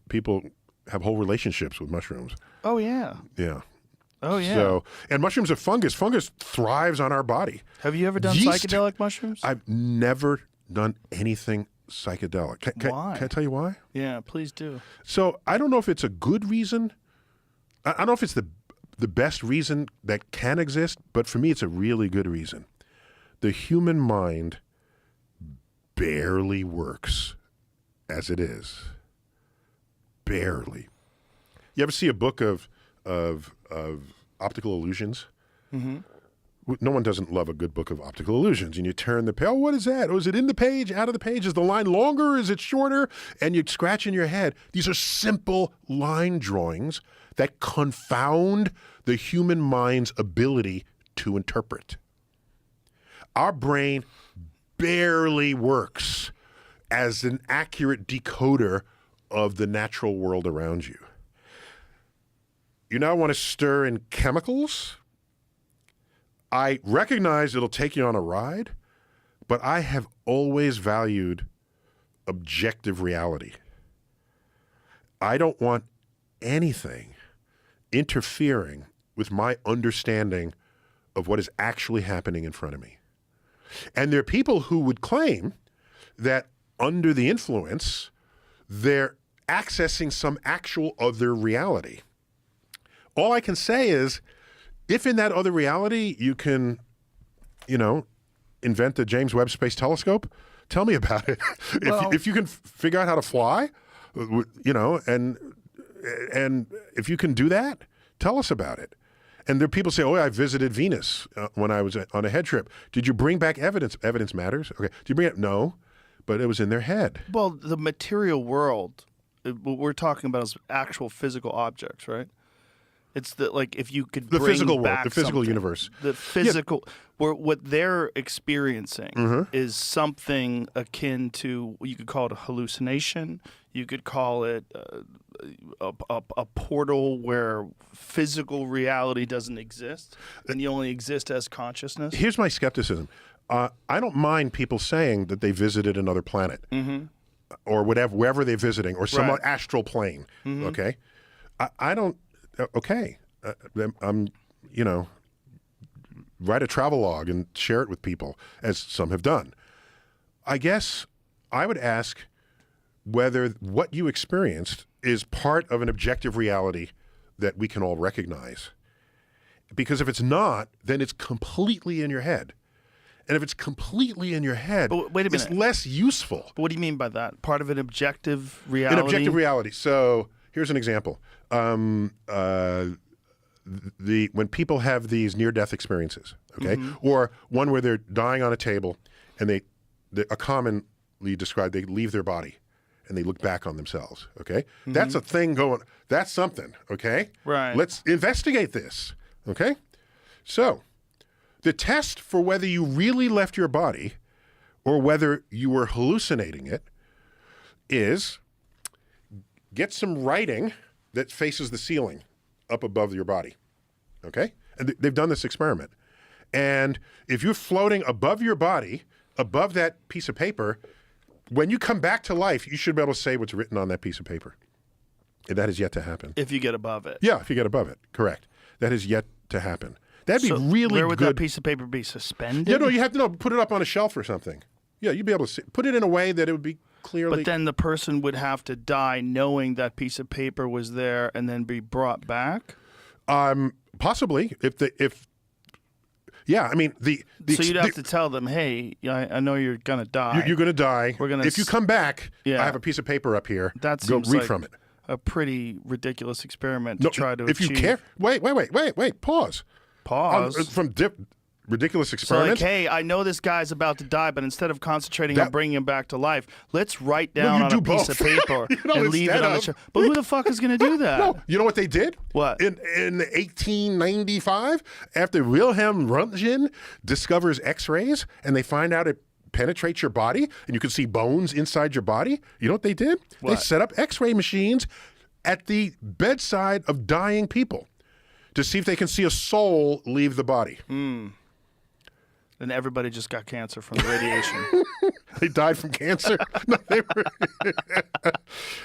people have whole relationships with mushrooms. Oh, yeah. Yeah. Oh, yeah. So, and mushrooms are fungus. Fungus thrives on our body. Have you ever done Yeast. psychedelic mushrooms? I've never done anything psychedelic. Why? Can I tell you why? Yeah, please do. So I don't know if it's a good reason. I don't know if it's the best reason that can exist, but for me, it's a really good reason. The human mind barely works as it is. Barely. You ever see a book of optical illusions? Mm-hmm. No one doesn't love a good book of optical illusions. And you turn the page, what is that? Oh, is it in the page, out of the page? Is the line longer? Is it shorter? And you scratch in your head. These are simple line drawings that confound the human mind's ability to interpret. Our brain barely works as an accurate decoder of the natural world around you. You now want to stir in chemicals? I recognize it'll take you on a ride, but I have always valued objective reality. I don't want anything interfering with my understanding of what is actually happening in front of me. And there are people who would claim that under the influence, they're accessing some actual other reality. All I can say is, if in that other reality you can, invent the James Webb Space Telescope? Tell me about it. Well, if you can figure out how to fly, you know, and if you can do that, tell us about it. And there are people say, oh, I visited Venus when I was on a head trip. Did you bring back evidence? Evidence matters. Okay. Did you bring it? No, but it was in their head. Well, the material world, what we're talking about is actual physical objects, right? It's like if you could The bring physical world, back the physical something, universe. the physical, where what they're experiencing is something akin to, you could call it a hallucination. You could call it a portal where physical reality doesn't exist, and you only exist as consciousness. Here's my skepticism. I don't mind people saying that they visited another planet or whatever, wherever they're visiting, or some astral plane. Okay, I don't. Okay, I'm. You know, write a travelogue and share it with people, as some have done. I guess I would ask whether what you experienced is part of an objective reality that we can all recognize. Because if it's not, then it's completely in your head. And if it's completely in your head, But wait a minute. it's less useful. What do you mean by that? Part of an objective reality? An objective reality. So here's an example. When people have these near-death experiences, okay, or one where they're dying on a table, and they are commonly described, they leave their body, and they look back on themselves. Okay, that's a thing going. That's something. Okay, Right. Let's investigate this. Okay, so the test for whether you really left your body or whether you were hallucinating it is get some writing that faces the ceiling up above your body. Okay, and they've done this experiment. And if you're floating above your body, above that piece of paper, when you come back to life, you should be able to say what's written on that piece of paper. And that is yet to happen. If you get above it. Yeah, if you get above it, correct. That is yet to happen. That'd be So really where would good. that piece of paper be suspended? Yeah, no, you have to put it up on a shelf or something. Yeah, you'd be able to put it in a way that it would be clearly. But then the person would have to die knowing that piece of paper was there and then be brought back? Possibly, yeah, I mean So you'd have to tell them, hey, I know you're going to die. You're going to die. We're gonna if you come back, Yeah. I have a piece of paper up here. That Go seems read like from it. a pretty ridiculous experiment to try to if achieve. you care, wait, pause. Pause. From ridiculous So like, experiments. hey, I know this guy's about to die, but instead of concentrating That- on bringing him back to life, let's write you down on do a piece of both. paper You know, and leave it instead on the of- shelf. But who the fuck is going to do that? No, you know what they did? What? In 1895, after Wilhelm Röntgen discovers X-rays and they find out it penetrates your body and you can see bones inside your body, you know what they did? They What? set up X-ray machines at the bedside of dying people to see if they can see a soul leave the body. And everybody just got cancer from the radiation. They died from cancer. No,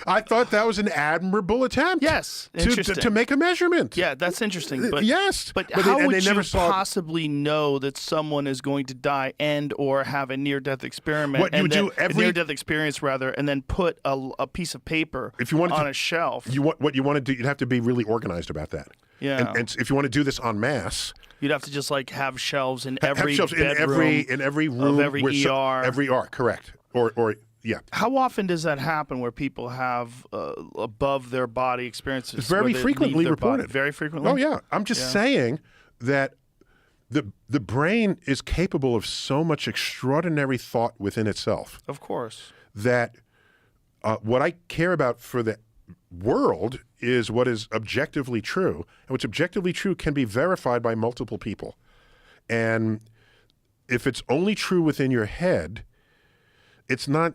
I thought that was an admirable attempt. Yes, to interesting. make a measurement. Yeah, that's interesting. But Yes, But they- how and would they never you saw- possibly know that someone is going to die and or have a near-death experiment? What you and do then, every- a near-death experience rather, and then put a piece of paper If you wanted on to- a shelf. What you want to do, you'd have to be really organized about that. Yeah. And if you want to do this en masse, You'd have to just like have shelves in have every shelves bedroom. in every room every where ER. every ER, correct? Or yeah. How often does that happen where people have above their body experiences? It's very where they frequently leave their body? reported. Very frequently? Oh yeah. I'm just saying that the brain is capable of so much extraordinary thought within itself Of course. that what I care about for the world is what is objectively true. And what's objectively true can be verified by multiple people. And if it's only true within your head, it's not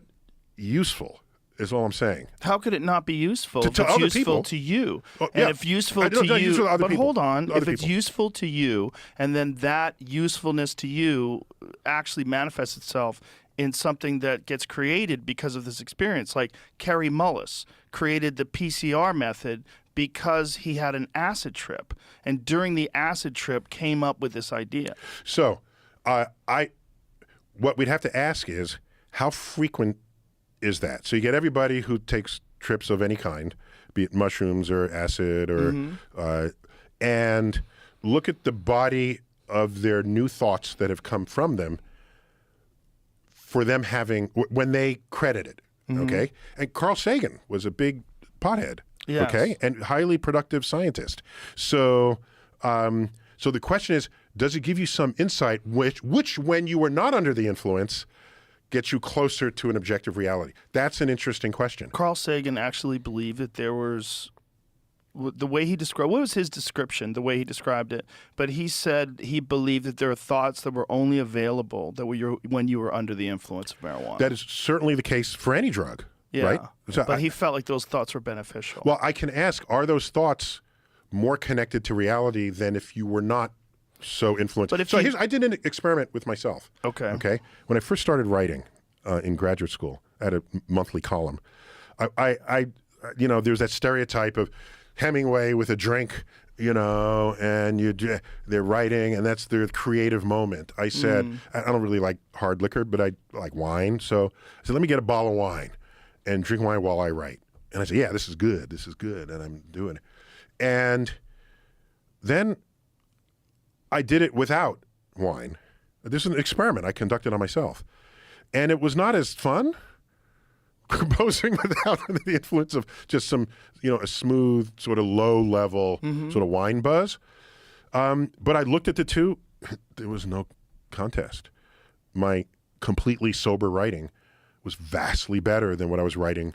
useful, is all I'm saying. How could it not be useful if To it's other useful people. to you? Oh, And yeah. if useful I don't- to not you, useful to other but people. hold on, Other if it's people. useful to you, and then that usefulness to you actually manifests itself in something that gets created because of this experience, like Kerry Mullis created the PCR method because he had an acid trip, and during the acid trip came up with this idea. So what we'd have to ask is, how frequent is that? So you get everybody who takes trips of any kind, be it mushrooms or acid, or and look at the body of their new thoughts that have come from them. for them having, when they credit it, okay? And Carl Sagan was a big pothead, Yes. okay? And highly productive scientist. So, so the question is, does it give you some insight which when you were not under the influence, gets you closer to an objective reality? That's an interesting question. Carl Sagan actually believed that there was, the way he described, what was his description, the way he described it? But he said he believed that there are thoughts that were only available that were when you were under the influence of marijuana. That is certainly the case for any drug, right? So but he felt like those thoughts were beneficial. well, I can ask, are those thoughts more connected to reality than if you were not so influenced? But if so you- here's, I did an experiment with myself. Okay. Okay. When I first started writing in graduate school, I had a monthly column. I you know, there's that stereotype of Hemingway with a drink, you know, and they're writing, and that's their creative moment. I said, I don't really like hard liquor, but I like wine. So I said, let me get a bottle of wine and drink wine while I write. And I said, yeah, this is good. This is good. And I'm doing it. And then I did it without wine. This is an experiment I conducted on myself. And it was not as fun composing without the influence of just some, you know, a smooth, sort of low level sort of wine buzz. But I looked at the two, there was no contest. My completely sober writing was vastly better than what I was writing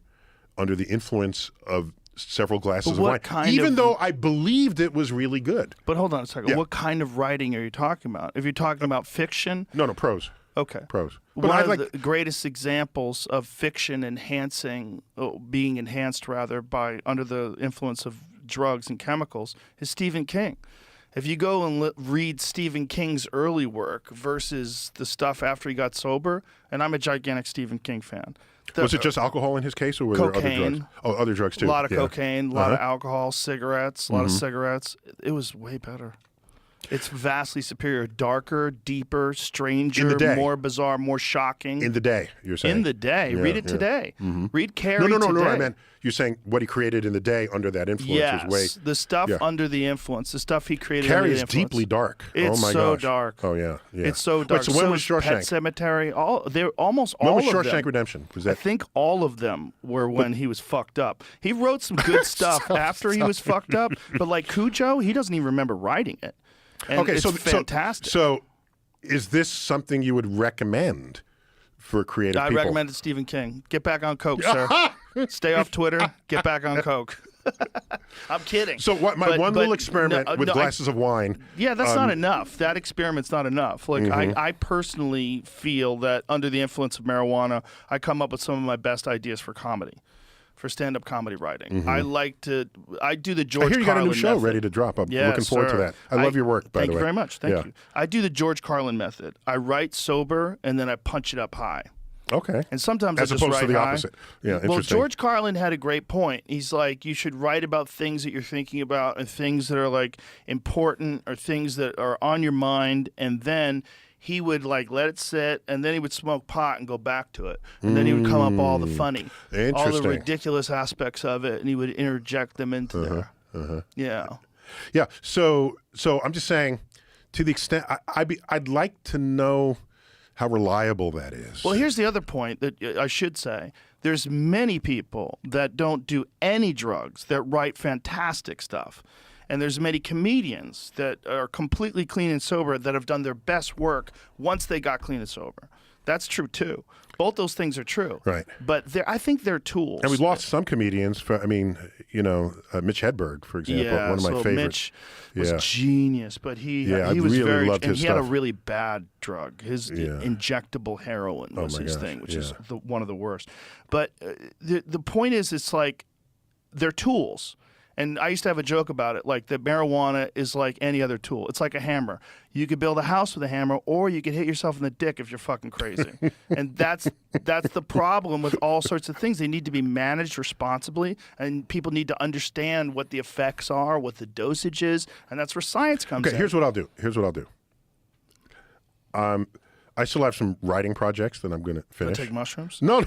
under the influence of several glasses of what wine, kind even of- though I believed it was really good. But hold on a second. Yeah. What kind of writing are you talking about? If you're talking about fiction, No, prose. okay. Prose. But One I of like the greatest examples of fiction being enhanced rather by under the influence of drugs and chemicals is Stephen King. If you go and read Stephen King's early work versus the stuff after he got sober, and I'm a gigantic Stephen King fan. was it just alcohol in his case, or were there other Cocaine. drugs? Oh, other drugs too. A lot of Yeah. cocaine, a lot of alcohol, cigarettes, a lot of cigarettes. It was way better. It's vastly superior, darker, deeper, stranger, day. more bizarre, more shocking. In the day, you're saying. In the day. Read it yeah. today. Read Carrie No, today. I meant you're saying what he created in the day under that influence Yes, was way. the stuff yeah. under the influence, the stuff he created Carrie under the is influence. deeply dark. It's oh my so gosh. dark. Oh yeah, yeah. It's so dark. Wait, so when was is Shawshank? Pet Cemetery. They're almost When all was of Shawshank them. Redemption? Was I that? think all of them were when he was fucked up. He wrote some good stuff after he was fucked up, but like Cujo, he doesn't even remember writing it. And Okay, it's so fantastic. So, is this something you would recommend for creative I people? recommended Stephen King. Get back on coke, sir. Stay off Twitter. Get back on coke. I'm kidding. So what? My But- one but little experiment no, with no, glasses of wine. Yeah, that's not enough. That experiment's not enough. Like Mm-hmm. I personally feel that under the influence of marijuana, I come up with some of my best ideas for comedy, for stand-up comedy writing. I do the George Mm-hmm. I hear you got a Carlin new show method. ready to drop. I'm Yes, looking forward to sir. that. I love your work, by the way. Thank you very much. Thank Yeah. you. I do the George Carlin method. I write sober and then I punch it up high. Okay. And sometimes As I just opposed write to the high. opposite. Yeah, Well, interesting. George Carlin had a great point. He's like, you should write about things that you're thinking about and things that are like important or things that are on your mind, and then he would like let it sit, and then he would smoke pot and go back to it, and then he would come up all the funny, all the Interesting. ridiculous aspects of it, and he would interject them into there. Yeah. Yeah. So I'm just saying, to the extent I'd like to know how reliable that is. Well, here's the other point that I should say. There's many people that don't do any drugs that write fantastic stuff. And there's many comedians that are completely clean and sober that have done their best work once they got clean and sober. That's true too. Both those things are true. Right. But I think they're tools. And we lost some comedians. I mean, you know, Mitch Hedberg, for example, Yeah, one of my so favorites. Mitch was Yeah. genius, but he Yeah, I was really very loved and his he had a stuff. really bad drug. His Yeah. injectable heroin was my his gosh, thing, which is yeah. one of the worst. But the point is, it's like they're tools. And I used to have a joke about it, like that marijuana is like any other tool. It's like a hammer. You could build a house with a hammer, or you could hit yourself in the dick if you're fucking crazy. And that's the problem with all sorts of things. They need to be managed responsibly, and people need to understand what the effects are, what the dosage is, and that's where science comes Okay, in. here's what I'll do. I still have some writing projects that I'm going to finish. Take mushrooms? No.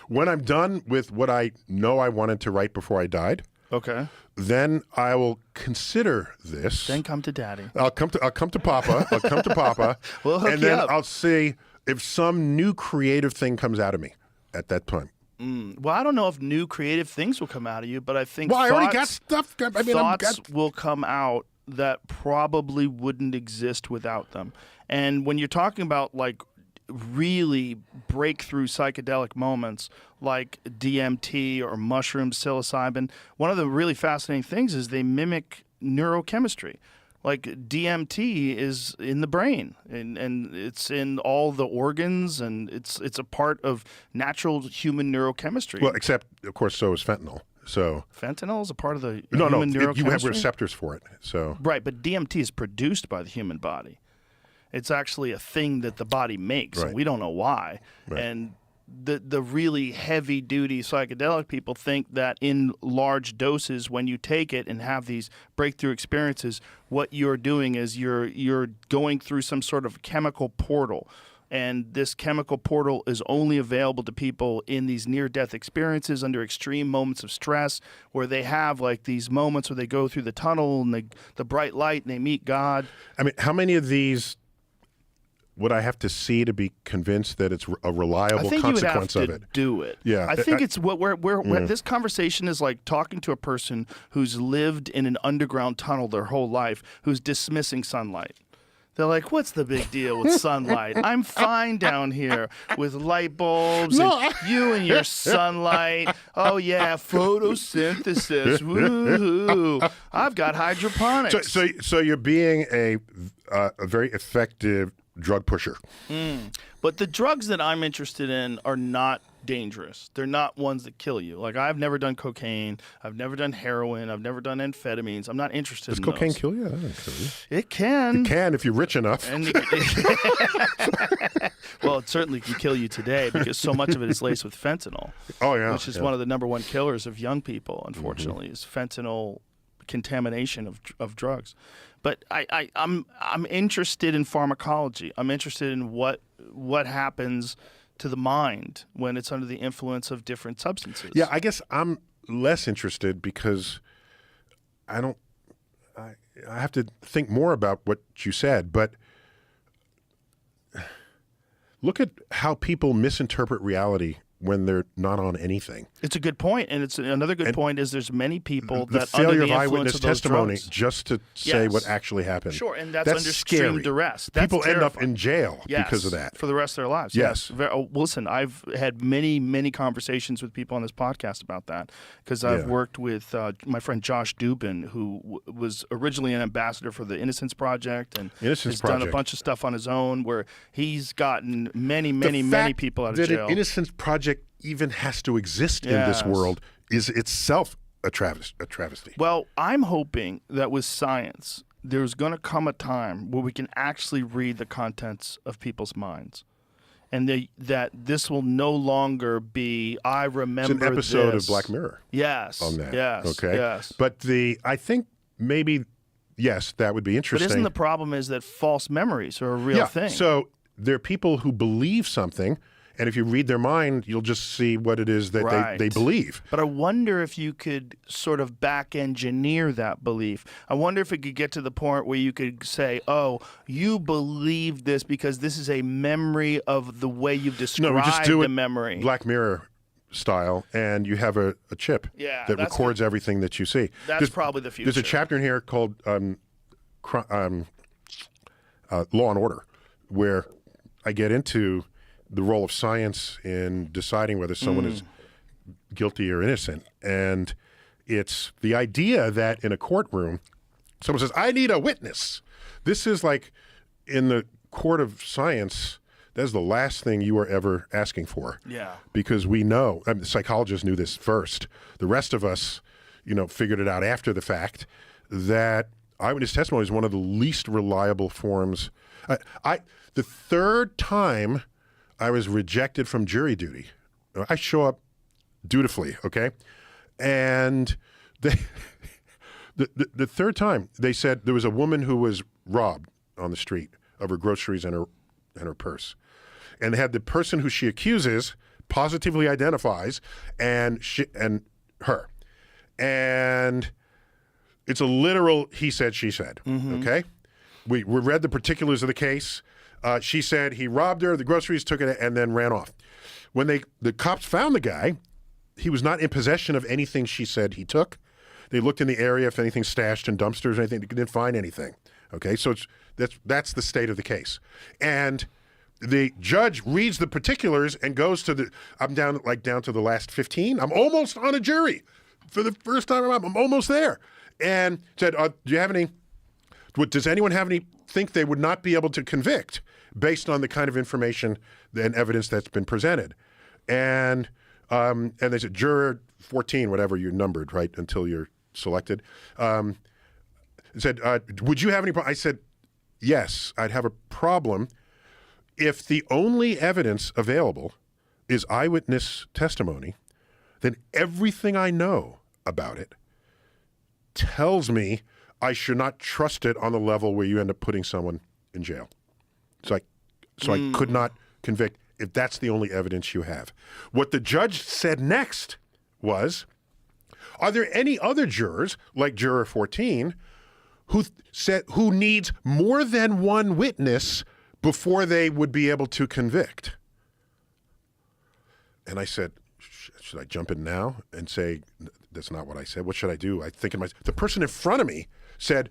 When I'm done with what I know I wanted to write before I died, Okay. then I will consider this. Then come to daddy. I'll come to Papa. I'll come to Papa. We'll hook and you then up. I'll see if some new creative thing comes out of me at that time. Well, I don't know if new creative things will come out of you, but I think Well, I already got stuff. I mean, thoughts will come out that probably wouldn't exist without them. And when you're talking about like really breakthrough psychedelic moments like DMT or mushrooms, psilocybin, one of the really fascinating things is they mimic neurochemistry. Like DMT is in the brain and it's in all the organs and it's a part of natural human neurochemistry. Well, except of course, so is fentanyl. So fentanyl is a part of the no, human neurochemistry. You have receptors for it. So right, but DMT is produced by the human body. It's actually a thing that the body makes, and we don't know why. Right. And the really heavy-duty psychedelic people think that in large doses, when you take it and have these breakthrough experiences, what you're doing is you're going through some sort of chemical portal. And this chemical portal is only available to people in these near-death experiences under extreme moments of stress where they have like these moments where they go through the tunnel and the bright light and they meet God. I mean, how many of these would I have to see to be convinced that it's a reliable consequence of it? Do it. Yeah, I think it's what this conversation is like talking to a person who's lived in an underground tunnel their whole life, who's dismissing sunlight. They're like, what's the big deal with sunlight? I'm fine down here with light bulbs and you and your sunlight. Oh, yeah, photosynthesis. Woo-hoo. I've got hydroponics. So you're being a very effective drug pusher. But the drugs that I'm interested in are not dangerous. They're not ones that kill you. Like, I've never done cocaine. I've never done heroin. I've never done amphetamines. I'm not interested in those. Does cocaine kill you? That doesn't kill you. It can. It can if you're rich enough. And well, it certainly can kill you today because so much of it is laced with fentanyl. Oh, yeah. Which is one of the number one killers of young people, unfortunately, is fentanyl contamination of drugs. But I'm interested in pharmacology. I'm interested in what happens to the mind when it's under the influence of different substances. Yeah, I guess I'm less interested because I have to think more about what you said, but look at how people misinterpret reality when they're not on anything. It's a good point, and it's another good point is there's many people that failure under the of influence eyewitness of those testimony drugs, just to say what actually happened. Sure, and that's under scary. extreme duress. That's people end up terrifying. in jail because of that for the rest of their lives. Yes. Listen, I've had many conversations with people on this podcast about that because I've worked with my friend Josh Dubin, who was originally an ambassador for the Innocence Project and has done a bunch of stuff on his own where he's gotten many people out of jail. An Innocence Project even has to exist in this world is itself a travesty. Well, I'm hoping that with science, there's going to come a time where we can actually read the contents of people's minds. And that this will no longer be, I remember it's an episode this. of Black Mirror. Yes. On that. Yes. Okay. Yes. But I think maybe, yes, that would be interesting. But isn't the problem is that false memories are a real thing? So there are people who believe something, and if you read their mind, you'll just see what it is that they believe. But I wonder if you could sort of back engineer that belief. I wonder if it could get to the point where you could say, oh, you believe this because this is a memory of the way you've described we just do the it memory. Black Mirror style, and you have a chip that records everything that you see. That's probably the future. There's a chapter in here called Law and Order, where I get into the role of science in deciding whether someone is guilty or innocent. And it's the idea that in a courtroom, someone says, I need a witness. This is like in the court of science, that's the last thing you are ever asking for. Yeah. Because we know, the psychologists knew this first. The rest of us, figured it out after the fact that eyewitness testimony is one of the least reliable forms. The third time I was rejected from jury duty. I show up dutifully, okay? And the third time, they said there was a woman who was robbed on the street of her groceries and her purse. And they had the person who she accuses positively identifies and her. And it's a literal he said, she said, okay? we read the particulars of the case. She said he robbed her, the groceries, took it, and then ran off. When the cops found the guy, he was not in possession of anything she said he took. They looked in the area if anything stashed in dumpsters or anything. They didn't find anything. Okay, so that's the state of the case. And the judge reads the particulars and goes to I'm down to the last 15. I'm almost on a jury for the first time. I'm almost there. And said, do you have any? Does anyone have any? Think they would not be able to convict based on the kind of information and evidence that's been presented? And they said, juror 14, whatever you're numbered, right, until you're selected. Said, would you have any problem? I said, yes, I'd have a problem if the only evidence available is eyewitness testimony. Then everything I know about it tells me I should not trust it on the level where you end up putting someone in jail. So I could not convict if that's the only evidence you have. What the judge said next was, are there any other jurors, like juror 14, who needs more than one witness before they would be able to convict? And I said, should I jump in now and say, that's not what I said? What should I do? I think the person in front of me said,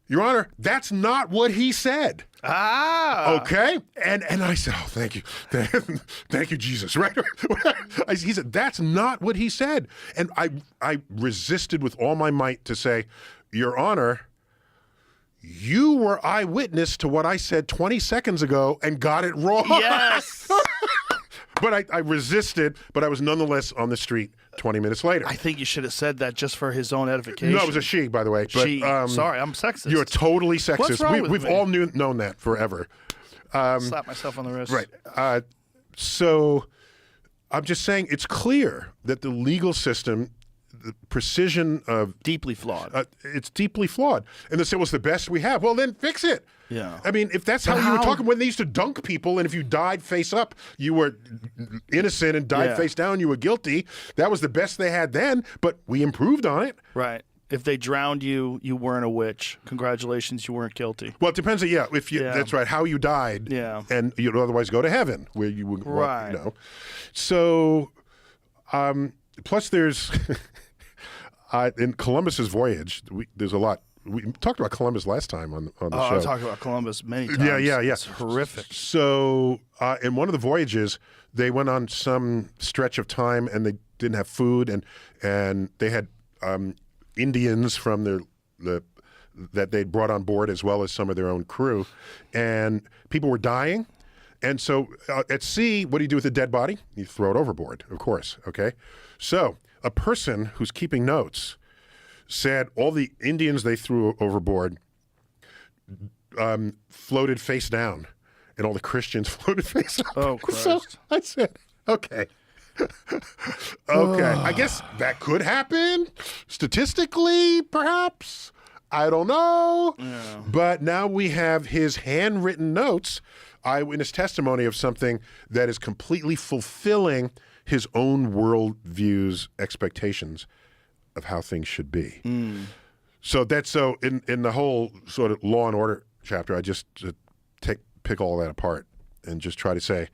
Your Honor, that's not what he said. Okay? And I said, oh, thank you. Thank you, Jesus. Right? He said, that's not what he said. And I resisted with all my might to say, Your Honor, you were eyewitness to what I said 20 seconds ago and got it wrong. Yes. But I resisted, but I was nonetheless on the street 20 minutes later. I think you should have said that just for his own edification. No, it was a she, by the way. But, she. Sorry, I'm sexist. You're totally sexist. What's wrong with We've me? all known that forever. Slap myself on the wrist. Right. So I'm just saying it's clear that the legal system, the precision of... Deeply flawed. It's deeply flawed. And they say, well, it's the best we have. Well, then fix it. Yeah. I mean, if that's how you were talking when they used to dunk people, and if you died face up, you were innocent, and died face down, you were guilty. That was the best they had then, but we improved on it. Right. If they drowned you, you weren't a witch. Congratulations, you weren't guilty. Well, it depends. If you, that's right. How you died. Yeah. And you'd otherwise go to heaven, where you would. Right. So, plus there's in Columbus's voyage. There's a lot. We talked about Columbus last time on the show. I talked about Columbus many times. Yeah. It's horrific. So in one of the voyages, they went on some stretch of time and they didn't have food, and they had Indians from that they'd brought on board, as well as some of their own crew, and people were dying. And so at sea, what do you do with a dead body? You throw it overboard, of course. Okay, so a person who's keeping notes said all the Indians they threw overboard floated face down, and all the Christians floated face up. Oh, Christ. So I said, okay. I guess that could happen. Statistically, perhaps. I don't know. Yeah. But now we have his handwritten notes, eyewitness testimony of something that is completely fulfilling his own worldview's expectations of how things should be. So in the whole sort of law and order chapter, I just pick all that apart and just try to say,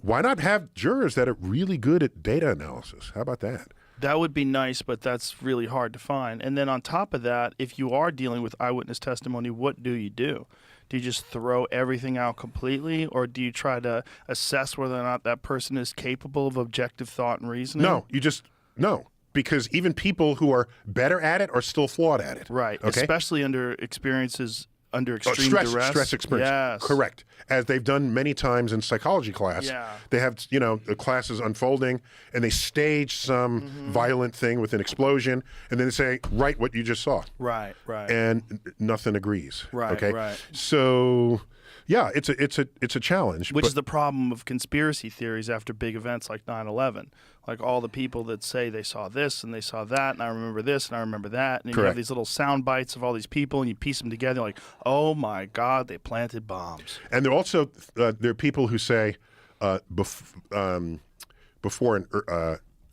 why not have jurors that are really good at data analysis? How about that? That would be nice, but that's really hard to find. And then on top of that, if you are dealing with eyewitness testimony, what do you do? Do you just throw everything out completely, or do you try to assess whether or not that person is capable of objective thought and reasoning? No. Because even people who are better at it are still flawed at it. Right. Okay? Especially under experiences under extreme duress. Stress experience. Yes. Correct. As they've done many times in psychology class. Yeah. They have, the class is unfolding, and they stage some violent thing with an explosion, and then they say, write what you just saw. Right. And nothing agrees. Right. Okay. Right. So, yeah, it's a challenge. Which is the problem of conspiracy theories after big events like 9/11. Like all the people that say they saw this and they saw that, and I remember this and I remember that, and you have these little sound bites of all these people, and you piece them together, like, oh my God, they planted bombs. And there are also there are people who say before an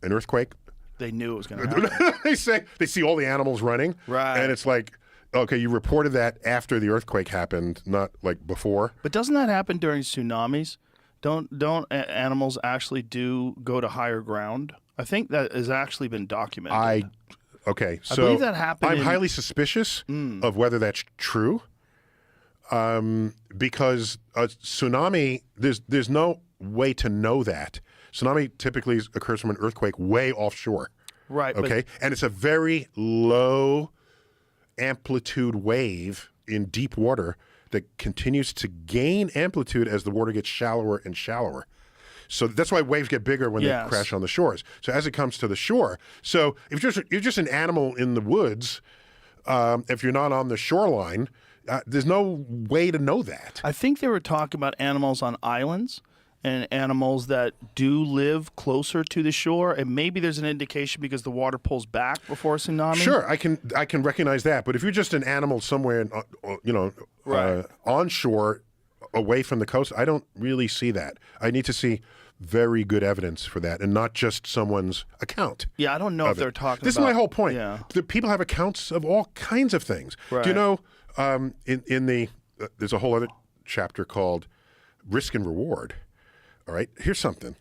earthquake, they knew it was going to happen. they see all the animals running, right? And it's like, Okay, you reported that after the earthquake happened, not like before. But doesn't that happen during tsunamis? Don't animals actually do go to higher ground? I think that has actually been documented. Okay, so I believe that happened. I'm highly suspicious of whether that's true, because a tsunami, there's no way to know that. Tsunami typically occurs from an earthquake way offshore. Right. Okay, and it's a very low amplitude wave in deep water that continues to gain amplitude as the water gets shallower and shallower. So that's why waves get bigger when they crash on the shores. So as it comes to the shore, so if you're just an animal in the woods, if you're not on the shoreline, there's no way to know that. I think they were talking about animals on islands and animals that do live closer to the shore, and maybe there's an indication because the water pulls back before a tsunami. Sure, I can recognize that. But if you're just an animal somewhere, onshore, away from the coast, I don't really see that. I need to see very good evidence for that, and not just someone's account. Yeah, I don't know if they're talking. This about... is my whole point. Yeah. People have accounts of all kinds of things. Right. Do you know? There's a whole other chapter called Risk and Reward. All right, here's something.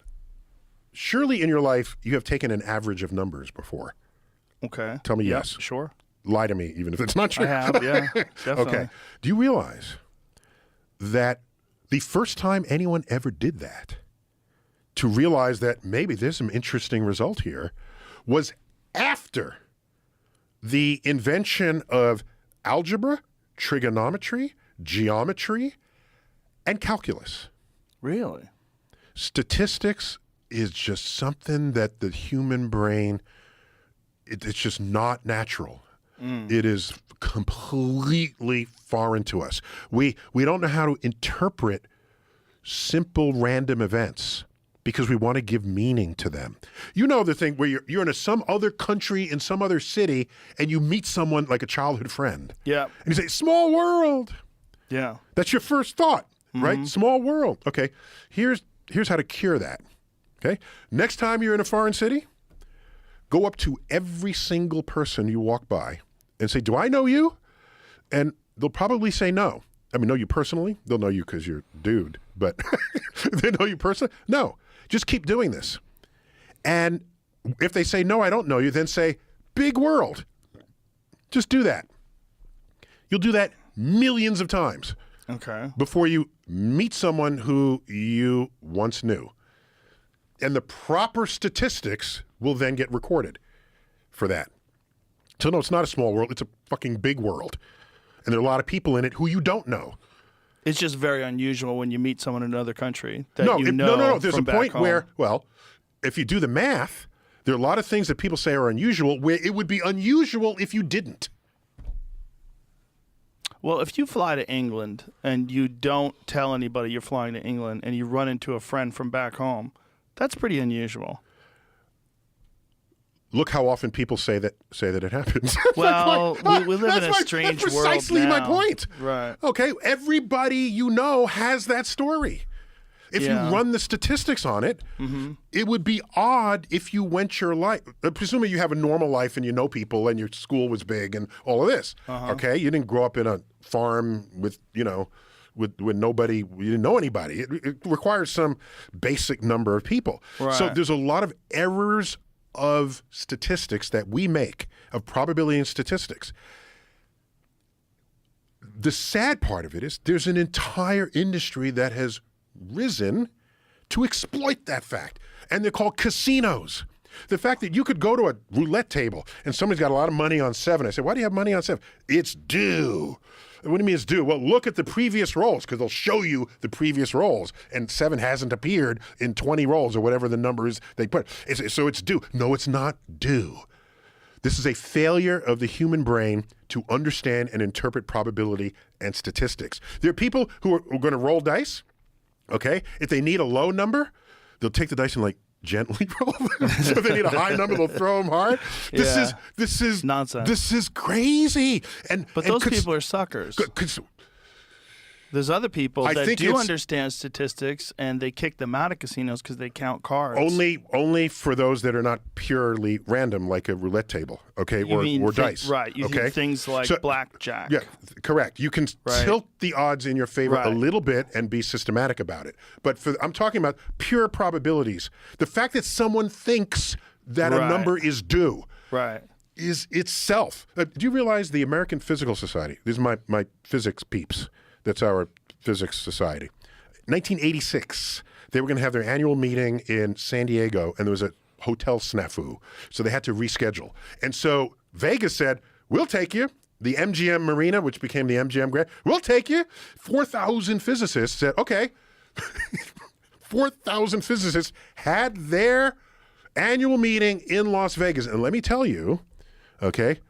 Surely in your life you have taken an average of numbers before. Okay. Tell me yes. Sure. Lie to me, even if it's not true. I have, yeah. Definitely. Okay. Do you realize that the first time anyone ever did that, to realize that maybe there's some interesting result here, was after the invention of algebra, trigonometry, geometry, and calculus? Really? Statistics is just something that the human brain, it's just not natural. It is completely foreign to us. We don't know how to interpret simple random events because we want to give meaning to them. You know the thing where you're in some other country, in some other city, and you meet someone like a childhood friend. Yeah. And you say, small world. Yeah. That's your first thought, right? Small world. Okay, here's how to cure that. Okay, next time you're in a foreign city, go up to every single person you walk by and say, do I know you? And they'll probably say no. I mean, know you personally? They'll know you because you're a dude, but they know you personally? No, just keep doing this. And if they say, no, I don't know you, then say, big world. Just do that. You'll do that millions of times. Okay. Before you meet someone who you once knew. And the proper statistics will then get recorded for that. So no, it's not a small world, it's a fucking big world. And there are a lot of people in it who you don't know. It's just very unusual when you meet someone in another country that No, you know. no. There's a from back point home. where, well, if you do the math, there are a lot of things that people say are unusual where it would be unusual if you didn't. Well, if you fly to England and you don't tell anybody you're flying to England and you run into a friend from back home, that's pretty unusual. Look how often people say that it happens. Well, we live in a strange world now. That's precisely my point. Right. Okay, everybody you know has that story. If you run the statistics on it, it would be odd if you went your life. Presumably you have a normal life and you know people and your school was big and all of this. Okay, you didn't grow up in a farm with nobody. You didn't know anybody. It requires some basic number of people. Right. So there's a lot of errors of statistics that we make, of probability and statistics. The sad part of it is there's an entire industry that has risen to exploit that fact. And they're called casinos. The fact that you could go to a roulette table and somebody's got a lot of money on 7. I said, why do you have money on 7? It's due. What do you mean it's due? Well, look at the previous rolls because they'll show you the previous rolls. And 7 hasn't appeared in 20 rolls or whatever the number is they put. So it's due. No, it's not due. This is a failure of the human brain to understand and interpret probability and statistics. There are people who are going to roll dice. Okay, if they need a low number, they'll take the dice and gently roll them. So if they need a high number, they'll throw them hard. This is nonsense. This is crazy. But those people are suckers. There's other people I that think do it's- understand statistics, and they kick them out of casinos because they count cards. Only for those that are not purely random, like a roulette table, okay, or dice. Right. You okay? think things like So- blackjack. Yeah, correct. You can tilt the odds in your favor a Right. little bit and be systematic about it. But I'm talking about pure probabilities. The fact that someone thinks that a Right. number is due Right. is itself. Do you realize the American Physical Society? These are my physics peeps. That's our physics society. 1986, they were going to have their annual meeting in San Diego, and there was a hotel snafu. So they had to reschedule. And so Vegas said, we'll take you. The MGM Marina, which became the MGM Grand, we'll take you. 4,000 physicists said, okay. 4,000 physicists had their annual meeting in Las Vegas. And let me tell you, okay,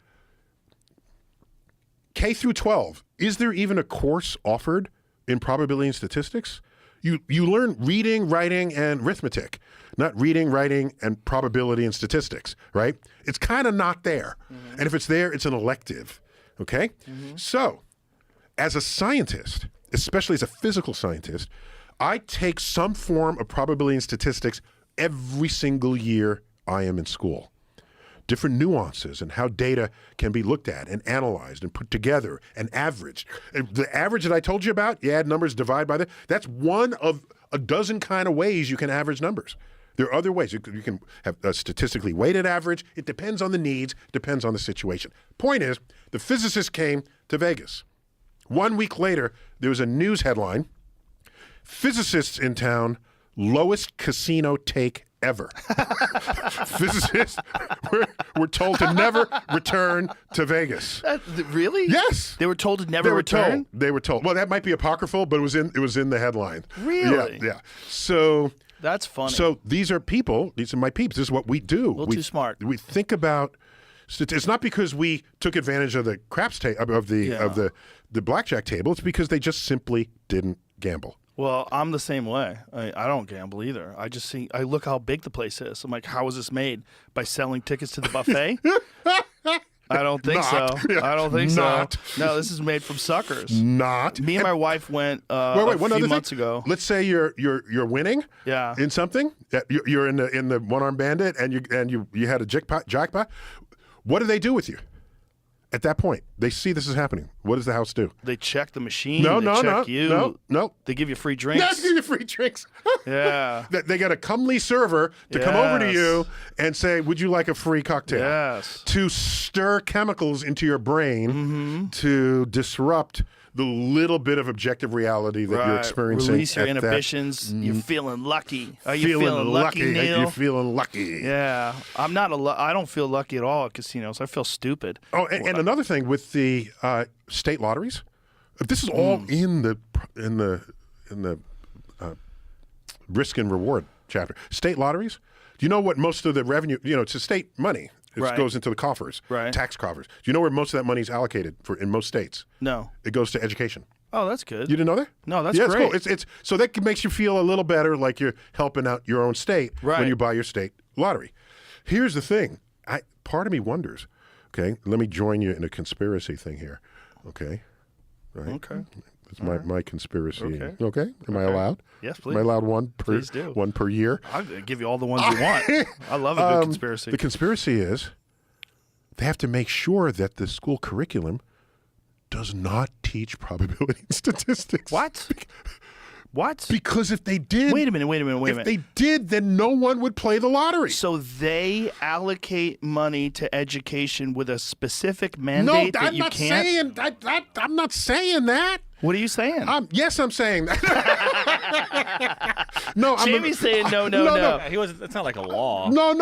K through 12, is there even a course offered in probability and statistics? You learn reading, writing, and arithmetic, not reading, writing, and probability and statistics, right? It's kind of not there. And if it's there, it's an elective, okay? So, as a scientist, especially as a physical scientist, I take some form of probability and statistics every single year I am in school. Different nuances and how data can be looked at and analyzed and put together and averaged. And the average that I told you about, you add numbers, divide by that, that's one of a dozen kind of ways you can average numbers. There are other ways. You can have a statistically weighted average. It depends on the needs, depends on the situation. Point is, the physicists came to Vegas. 1 week later, there was a news headline, physicists in town, lowest casino take ever. Physicists were told to never return to Vegas. Really? Yes. They were told to never They were return? told. They were told. Well, that might be apocryphal, but it was in the headline. Really? Yeah. So That's funny. So these are people. These are my peeps. This is what we do. A little too smart. We think about. It's not because we took advantage of the craps of the blackjack table. It's because they just simply didn't gamble. Well, I'm the same way. I don't gamble either. I look how big the place is. I'm like, how was this made? By selling tickets to the buffet? I don't think so. Yeah. I don't think Not. so. No, this is made from suckers. Not. Me and my wife went Wait, a one few other months thing. ago. Let's say you're winning. Yeah. In something. You're in the one-armed bandit, and you had a jackpot. What do they do with you? At that point, they see this is happening. What does the house do? They check the machine. No. They check you. No. They give you free drinks. They give you free drinks. Yeah. They got a comely server to come over to Yes. you and say, would you like a free cocktail? Yes. To stir chemicals into your brain Mm-hmm. to disrupt the little bit of objective reality that you're experiencing. Release your at that- inhibitions. You're feeling lucky. Are you feeling lucky, Neil? You're feeling lucky. Yeah. I'm not I don't feel lucky at all at casinos. I feel stupid. Oh, and another thing with the state lotteries, this is all in the risk and reward chapter. State lotteries. Do you know what most of the revenue? It's a state money. It Right. goes into the coffers, Right. tax coffers. Do you know where most of that money is allocated for in most states? No. It goes to education. Oh, that's good. You didn't know that? No, that's yeah, great. It's cool. It's so that makes you feel a little better, like you're helping out your own state Right. when you buy your state lottery. Here's the thing. Part of me wonders. Okay, let me join you in a conspiracy thing here. Okay, right. Okay. It's my conspiracy. Okay. Am I allowed? Yes, Am I please. allowed one per Please do. one per year? I'll give you all the ones you want. I love a good conspiracy. The conspiracy is they have to make sure that the school curriculum does not teach probability and statistics. What? What? Because if they did, Wait a minute. if they did, then no one would play the lottery. So they allocate money to education with a specific No, mandate that I'm you not can't. saying that. I'm not saying that. What are you saying? Yes, I'm saying that. No, Jamie's saying no. He was. It's not like a law. No,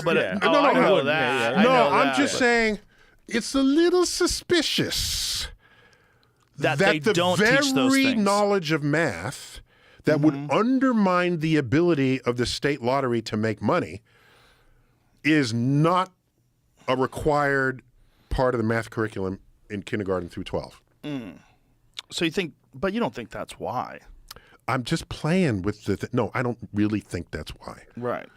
but Yeah. I know that. I No, know I'm that, just but saying it's a little suspicious that they the don't very teach those things. knowledge of math that would undermine the ability of the state lottery to make money is not a required part of the math curriculum in kindergarten through 12. So you think, but you don't think that's why, I'm just playing with no, I don't really think that's why. right?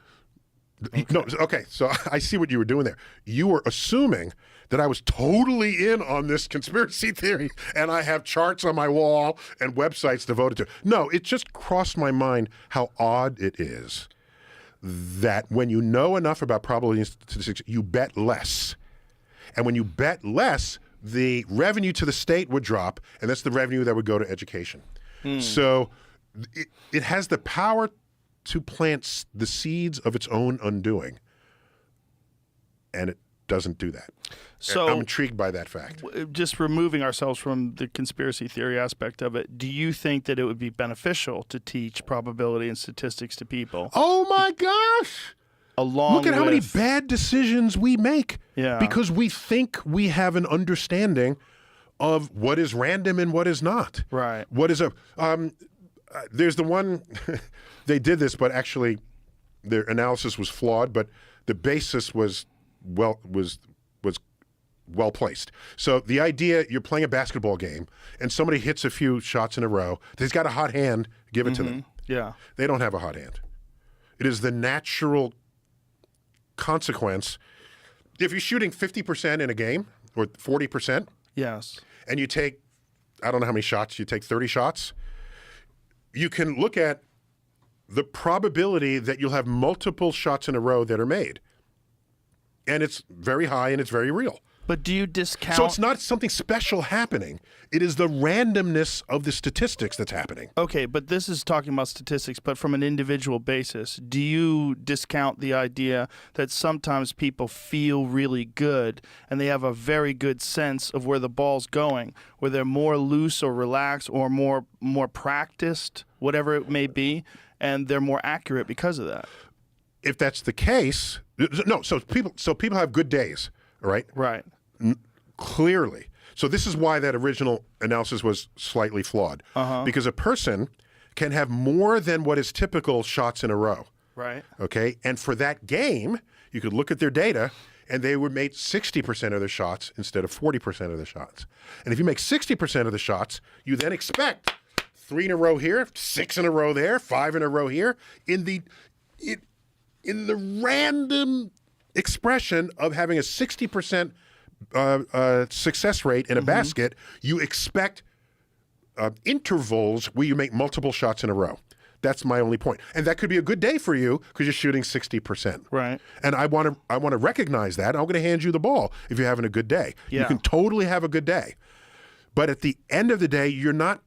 No, okay, so I see what you were doing there. You were assuming that I was totally in on this conspiracy theory and I have charts on my wall and websites devoted to it. No, it just crossed my mind how odd it is that when you know enough about probability and statistics, you bet less. And when you bet less, the revenue to the state would drop, and that's the revenue that would go to education. So it has the power to plant the seeds of its own undoing, and it doesn't do that. So I'm intrigued by that fact. Just removing ourselves from the conspiracy theory aspect of it, do you think that it would be beneficial to teach probability and statistics to people? Oh my gosh! Look at how many bad decisions we make because we think we have an understanding of what is random and what is not. Right. What is a there's the one they did this, but actually their analysis was flawed, but the basis was well placed. So the idea, you're playing a basketball game and somebody hits a few shots in a row, they've got a hot hand, give it to them. Yeah. They don't have a hot hand. It is the natural consequence. If you're shooting 50% in a game or 40%, yes, and you take, I don't know how many shots, you take 30 shots, you can look at the probability that you'll have multiple shots in a row that are made. And it's very high and it's very real. But do you discount? So it's not something special happening. It is the randomness of the statistics that's happening. Okay, but this is talking about statistics, but from an individual basis. Do you discount the idea that sometimes people feel really good and they have a very good sense of where the ball's going, where they're more loose or relaxed or more practiced, whatever it may be, and they're more accurate because of that? If that's the case, no. So people have good days, all right? Right. Clearly. So this is why that original analysis was slightly flawed. Because a person can have more than what is typical shots in a row. Right. Okay? And for that game, you could look at their data and they would make 60% of the shots instead of 40% of the shots. And if you make 60% of the shots, you then expect 3 in a row here, 6 in a row there, 5 in a row here. In the random expression of having a 60% success rate in a basket, you expect intervals where you make multiple shots in a row. That's my only point. And that could be a good day for you because you're shooting 60%. Right. And I want to recognize that. I'm going to hand you the ball if you're having a good day. Yeah. You can totally have a good day. But at the end of the day, you're not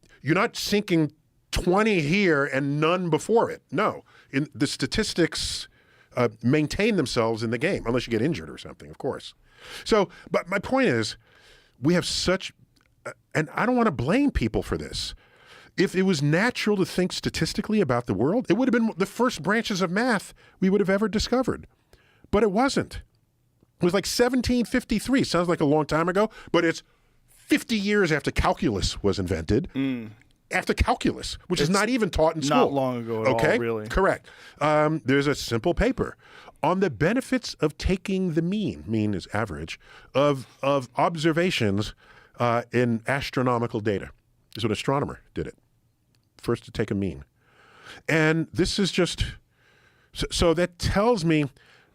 sinking 20 here and none before it. No. In the statistics maintain themselves in the game, unless you get injured or something, of course. So, but my point is, we have such, and I don't want to blame people for this. If it was natural to think statistically about the world, it would have been the first branches of math we would have ever discovered. But it wasn't. It was like 1753. Sounds like a long time ago, but it's 50 years after calculus was invented. After calculus, which is not even taught in school. Not long ago at all, really. Correct. There's a simple paper on the benefits of taking the mean is average, of observations in astronomical data. This is an astronomer did it. First to take a mean. And this is just, so that tells me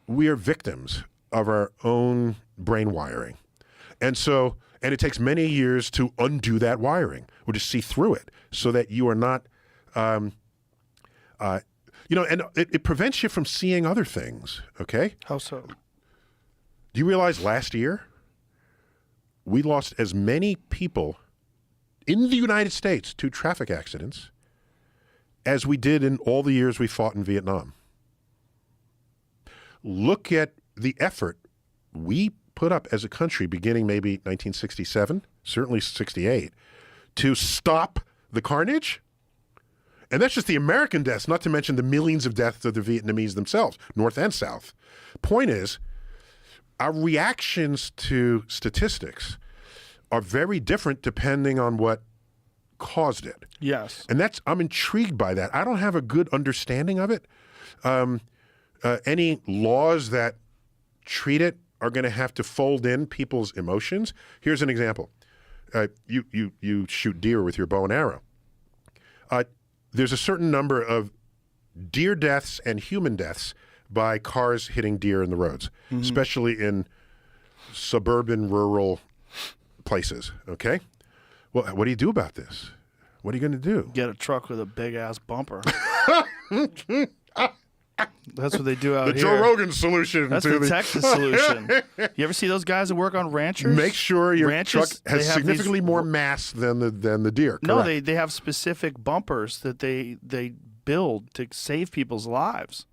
we are victims of our own brain wiring. And it takes many years to undo that wiring or to see through it so that you are not, and it prevents you from seeing other things, okay? How so? Do you realize last year we lost as many people in the United States to traffic accidents as we did in all the years we fought in Vietnam? Look at the effort we put up as a country beginning maybe 1967, certainly 68, to stop the carnage. And that's just the American deaths, not to mention the millions of deaths of the Vietnamese themselves, North and South. Point is, our reactions to statistics are very different depending on what caused it. Yes. And I'm intrigued by that. I don't have a good understanding of it. Any laws that treat it are going to have to fold in people's emotions. Here's an example. You shoot deer with your bow and arrow. There's a certain number of deer deaths and human deaths by cars hitting deer in the roads, especially in suburban, rural places. Okay? Well, what do you do about this? What are you going to do? Get a truck with a big ass bumper. That's what they do out The here. Joe Rogan solution. That's the Texas solution. You ever see those guys that work on ranchers? Make sure your Ranchers, truck they has have significantly these- more mass than the deer. No, Correct. they have specific bumpers that they build to save people's lives.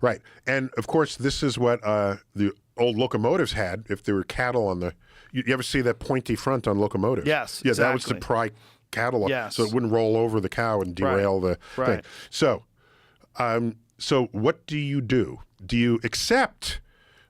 Right. And, of course, this is what the old locomotives had if there were cattle on the... You ever see that pointy front on locomotives? Yes, Yeah, that was to exactly. pry cattle up Yes. so it wouldn't roll over the cow and derail the thing. Right. So what do? Do you accept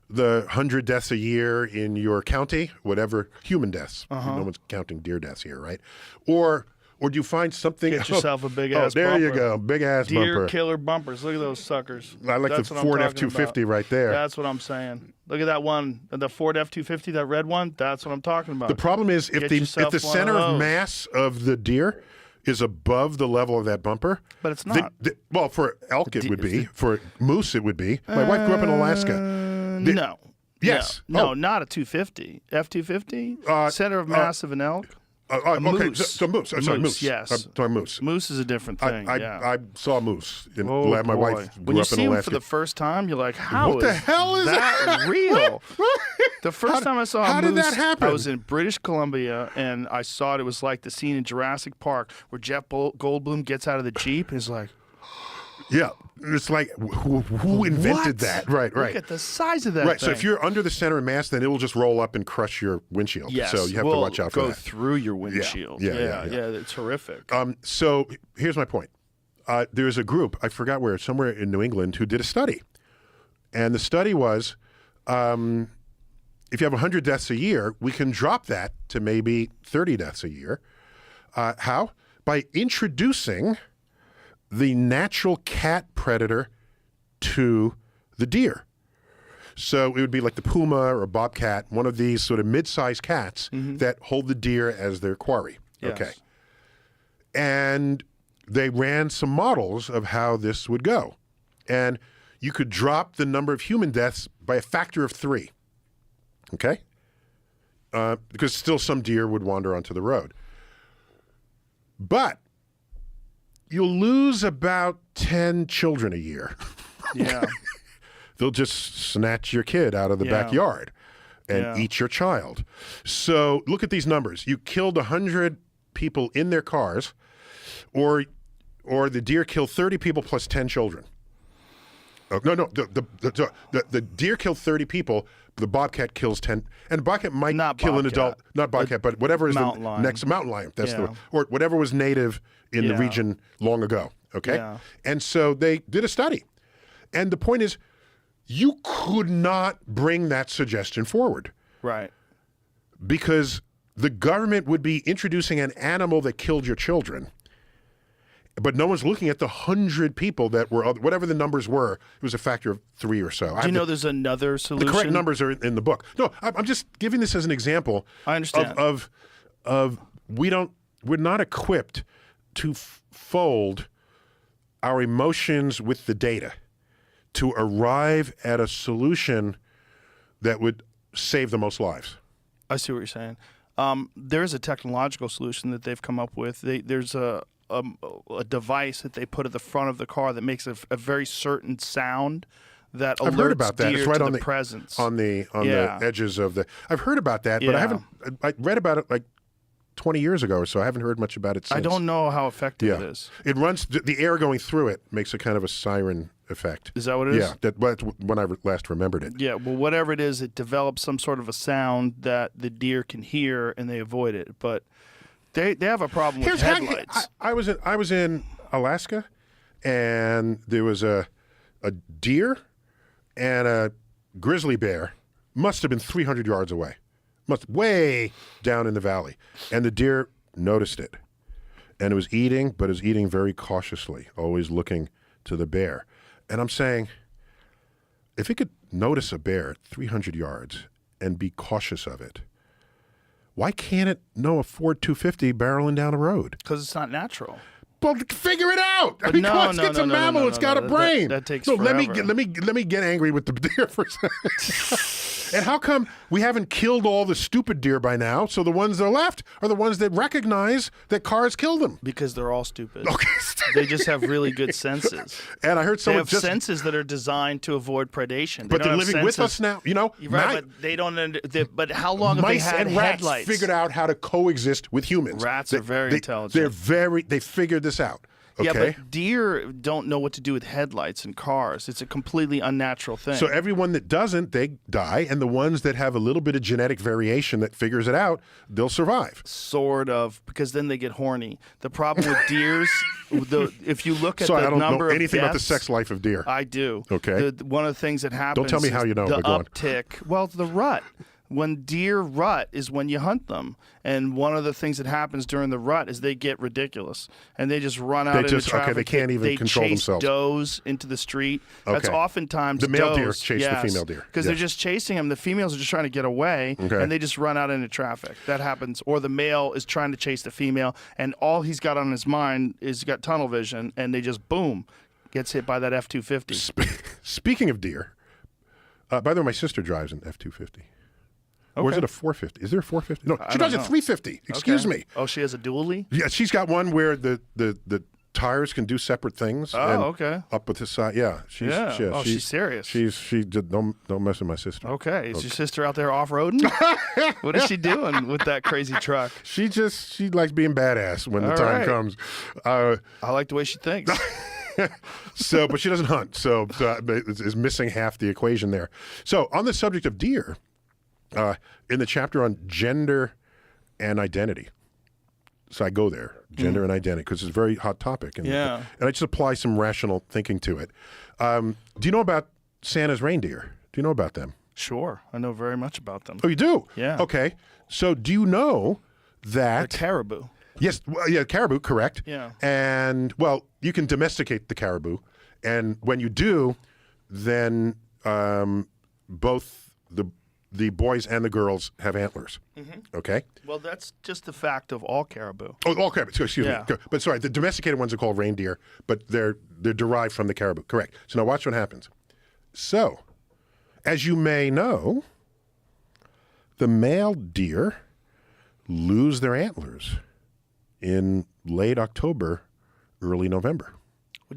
the 100 deaths a year in your county, whatever, human deaths? No one's counting deer deaths here, right? Or do you find something... Get yourself a big Oh, ass there you bumper. go, big ass Deer bumper. killer bumpers. Look at those suckers. I like That's the what I'm Ford talking F-250 about. right there. That's what I'm saying. Look at that one, the Ford F-250, that red one. That's what I'm talking about. The problem is if Get the yourself one center of of those. mass of the deer is above the level of that bumper, But it's not. well, for elk it would be. For moose it would be. My wife grew up in Alaska. No. Yes. No, Oh. not a 250. F-250? Center of mass of an elk? Okay, moose. so moose. I'm sorry, Moose, moose. yes. I'm sorry, moose. Moose is a different thing. I saw moose. Oh, My boy. wife When grew you up in see them Alaska. for the first time, you're like, how What the is hell is that real? The first time I saw how a did moose, that happen? I was in British Columbia, and I saw it. It was like the scene in Jurassic Park where Jeff Goldblum gets out of the Jeep and is like, Yeah, it's like who invented what? that? Right. Look at the size of that Right. thing. So if you're under the center of mass, then it will just roll up and crush your windshield. Yes, So you have to will watch out for go that. through your windshield. Yeah. It's horrific. So here's my point. There's a group, I forgot where, somewhere in New England, who did a study. And the study was, if you have 100 deaths a year, we can drop that to maybe 30 deaths a year. How? By introducing the natural cat predator to the deer. So it would be like the puma or a bobcat, one of these sort of mid-sized cats that hold the deer as their quarry. Yes. Okay. And they ran some models of how this would go. And you could drop the number of human deaths by a factor of 3. Okay? Because still some deer would wander onto the road. But you'll lose about 10 children a year. Yeah. They'll just snatch your kid out of the Yeah. backyard and eat your child. So look at these numbers. You killed 100 people in their cars, or the deer killed 30 people plus 10 children. Oh, no. The deer killed 30 people. The bobcat kills 10, and the bobcat might Not kill an bobcat. adult. Not bobcat, but whatever is Mountain the lion. next mountain lion. That's Yeah. or whatever was native in the Yeah. region long ago. Okay, Yeah. and so they did a study, and the point is, you could not bring that suggestion forward Right. because the government would be introducing an animal that killed your children. But no one's looking at the 100 people that were, whatever the numbers were, it was a factor of 3 or so. Do you know there's another solution? The correct numbers are in the book. No, I'm just giving this as an example. I understand. Of we're not equipped to fold our emotions with the data to arrive at a solution that would save the most lives. I see what you're saying. There's a technological solution that they've come up with. There's a device that they put at the front of the car that makes a very certain sound that alerts I've heard about that. deer It's right to on the the presence. on the Yeah. edges of the. I've heard about that, but I Yeah. haven't. I read about it like 20 years ago or so. I haven't heard much about it since. I don't know how effective Yeah, it is. it runs. The air going through it makes a kind of a siren effect. Is that what it is? Yeah, that's when I last remembered it. Yeah, well, whatever it is, it develops some sort of a sound that the deer can hear and they avoid it. But they have a problem with headlights. I was in Alaska, and there was a deer and a grizzly bear. Must have been 300 yards away. Way down in the valley, and the deer noticed it, and it was eating, but it was eating very cautiously, always looking to the bear. And I'm saying, if it could notice a bear at 300 yards and be cautious of it, why can't it know a Ford 250 barreling down a road? Because it's not natural. Well, figure it out. I But mean, no, come on, no, it's no, a no, no, mammal. no, It's no, got a that- brain. that takes no. Let me forever. get angry with the deer for a second. And how come we haven't killed all the stupid deer by now? So the ones that are left are the ones that recognize that cars kill them. Because they're all stupid. Okay. They just have really good senses. And I heard They someone have just. senses that are designed to avoid predation. But They they're don't have living with us senses- now. You know, You're right, mi- but they don't. But how long have they mice had and rats headlights? figured out how to coexist with humans. Rats are very intelligent. They figured this out. Okay. Yeah, but deer don't know what to do with headlights in cars. It's a completely unnatural thing. So everyone that doesn't, they die, and the ones that have a little bit of genetic variation that figures it out, they'll survive. Sort of, because then they get horny. The problem with deers, if you look at So the I don't number know of anything about the deaths- sex life of deer. I do. Okay. One of the things that happens. tell me how is you know, The but go on. uptick. Well, the rut. When deer rut is when you hunt them, and one of the things that happens during the rut is they get ridiculous and they just run out into traffic. they can't even control chase themselves. does into the street. That's Okay. oftentimes The male deer does, chase the female deer. because they're just chasing them. The females are just trying to get away, Okay. and they just run out into traffic. That happens. Or the male is trying to chase the female, and all he's got on his mind is got tunnel vision, and they just boom, gets hit by that F-250. Speaking of deer, by the way, my sister drives an F-250. Or is it a 450? Is there a 450? No, she drives a know. 350. Excuse Okay. me. Oh, she has a dually? Yeah, she's got one where the tires can do separate things. Oh, and okay. Up at the side. Yeah. She's serious. She did don't mess with my sister. Okay. Is your sister out there off-roading? What is she doing with that crazy truck? She likes being badass when the All time right. comes. I like the way she thinks. But she doesn't hunt, so is missing half the equation there. So on the subject of deer, in the chapter on gender and identity, so I go there, gender and identity, because it's a very hot topic, and Yeah. and I just apply some rational thinking to it. Do you know about Santa's reindeer? Do you know about them? Sure. I know very much about them. Oh, you do? Yeah. Okay. So do you know that? Caribou. Yes, yeah, caribou, correct. Yeah. And, well, you can domesticate the caribou. And when you do, then both the boys and the girls have antlers. Okay? Well, that's just the fact of all caribou. Oh, all caribou. Excuse Yeah. me. But sorry, the domesticated ones are called reindeer, but they're derived from the caribou. Correct. So now watch what happens. So, as you may know, the male deer lose their antlers in late October, early November.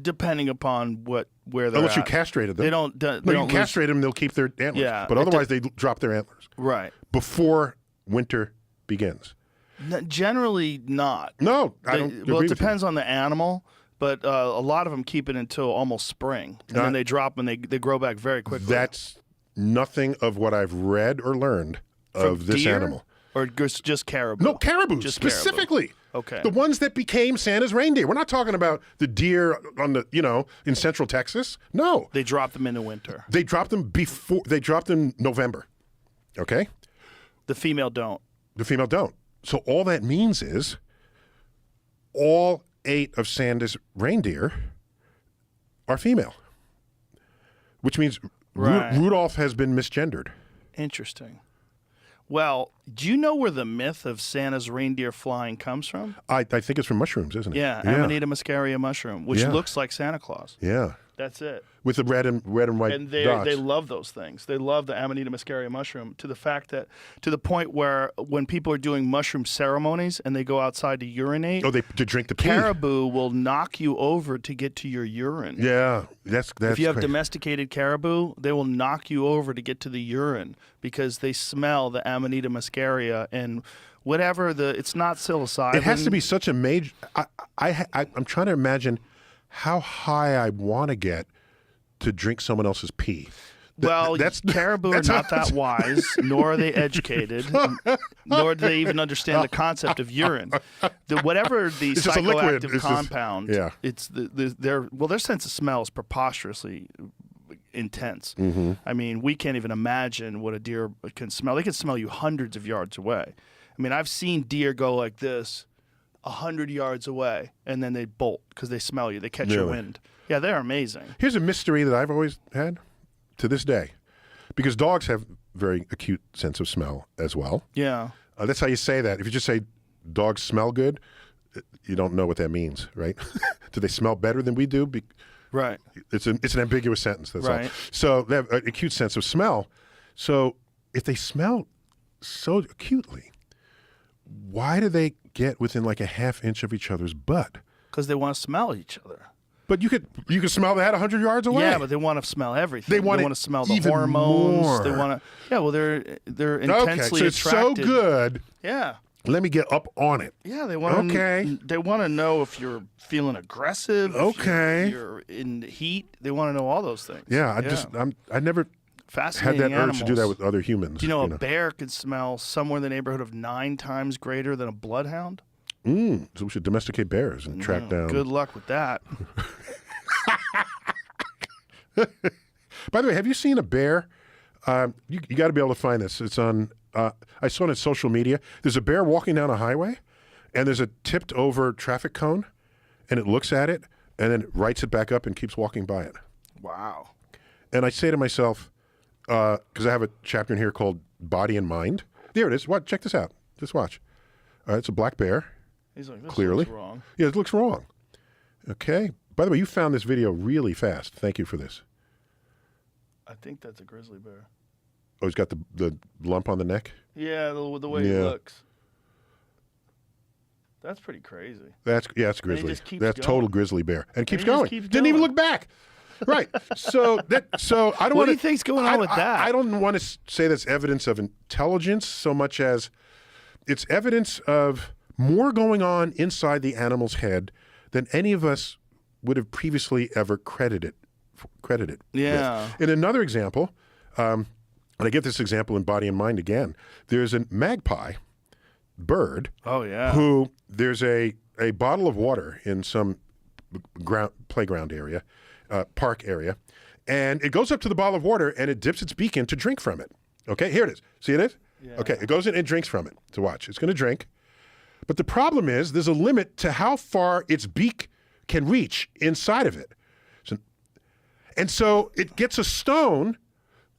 Depending upon where they're Unless you at. castrated them. They don't. They No, you don't lose- castrate them, they'll keep their antlers. Yeah, But it otherwise, they drop their antlers Right. before winter begins. Generally not. No, I They- don't well, agree it with you. depends on the animal, but a lot of them keep it until almost spring, and then they drop and they grow back very quickly. That's nothing of what I've read or learned of this Deer? animal. Or just caribou? No, caribou, Just caribou. specifically. Okay. The ones that became Santa's reindeer. We're not talking about the deer on the, in central Texas. No. They drop them in the winter. They dropped them November. Okay? The female don't. The female don't. So all that means is all 8 of Santa's reindeer are female, which means Right. Rudolph has been misgendered. Interesting. Well, do you know where the myth of Santa's reindeer flying comes from? I think it's from mushrooms, isn't it? Yeah, Amanita muscaria mushroom, which Yeah. looks like Santa Claus. Yeah. That's it. With the red and white And dots. they love those things. They love the Amanita muscaria mushroom to the point where when people are doing mushroom ceremonies and they go outside to urinate, to drink the pee. caribou will knock you over to get to your urine. Yeah, that's If you have crazy. domesticated caribou, they will knock you over to get to the urine because they smell the Amanita muscaria and whatever it's not psilocybin. It has to be such a major. I'm trying to imagine how high I want to get to drink someone else's pee. Well, caribou are not that wise, nor are they educated, nor do they even understand the concept of urine. Whatever the It's just a liquid. psychoactive It's just- compound, yeah. it's their sense of smell is preposterously intense. Mm-hmm. I mean, we can't even imagine what a deer can smell. They can smell you hundreds of yards away. I mean, I've seen deer go like this 100 yards away, and then they bolt because they smell you. They catch your Really? wind. Yeah, they're amazing. Here's a mystery that I've always had to this day, because dogs have very acute sense of smell as well. Yeah. That's how you say that. If you just say dogs smell good, you don't know what that means, right? Do they smell better than we do? Right. It's an ambiguous sentence. That's all. Right. So they have an acute sense of smell. So if they smell so acutely, why do they get within like a half inch of each other's butt? Because they want to smell each other. But you could smell that 100 yards away. Yeah, but they want to smell everything. They want to smell the even hormones. more. They want to. Yeah, well, they're Okay, intensely so it's so attracted. good. Yeah. Let me get up on it. Yeah, they want to. Okay. They want to know if you're feeling aggressive. Okay. If you're in heat. They want to know all those things. Yeah, I never had Fascinating that urge to do that animals. with other humans. Do you know a bear could smell somewhere in the neighborhood of 9 times greater than a bloodhound? So we should domesticate bears and track down. Good luck with that. By the way, have you seen a bear? You got to be able to find this. It's on. I saw it on social media. There's a bear walking down a highway, and there's a tipped over traffic cone, and it looks at it, and then it rights it back up and keeps walking by it. Wow. And I say to myself, because I have a chapter in here called Body and Mind. There it is. What? Check this out. Just watch. It's a black bear. He's like, this Clearly. looks wrong. Yeah, it looks wrong. Okay. By the way, you found this video really fast. Thank you for this. I think that's a grizzly bear. Oh, he's got the lump on the neck? Yeah, the way he Yeah. looks. That's pretty crazy. That's grizzly. just keeps That's going. total grizzly bear. And it keeps he just going. keeps Didn't even going. look back. Right. So I don't What want do you think's going on with that? I don't want to say that's evidence of intelligence so much as it's evidence of more going on inside the animal's head than any of us would have previously ever credited Yeah. with. In another example, and I get this example in Body and Mind again, there's a magpie bird Oh, yeah. who there's a bottle of water in some playground area, park area, and it goes up to the bottle of water and it dips its beak in to drink from it. Okay, here it is. See it? Yeah. Okay, it goes in and drinks from it. To watch. It's going to drink. But the problem is there's a limit to how far its beak can reach inside of it. So it gets a stone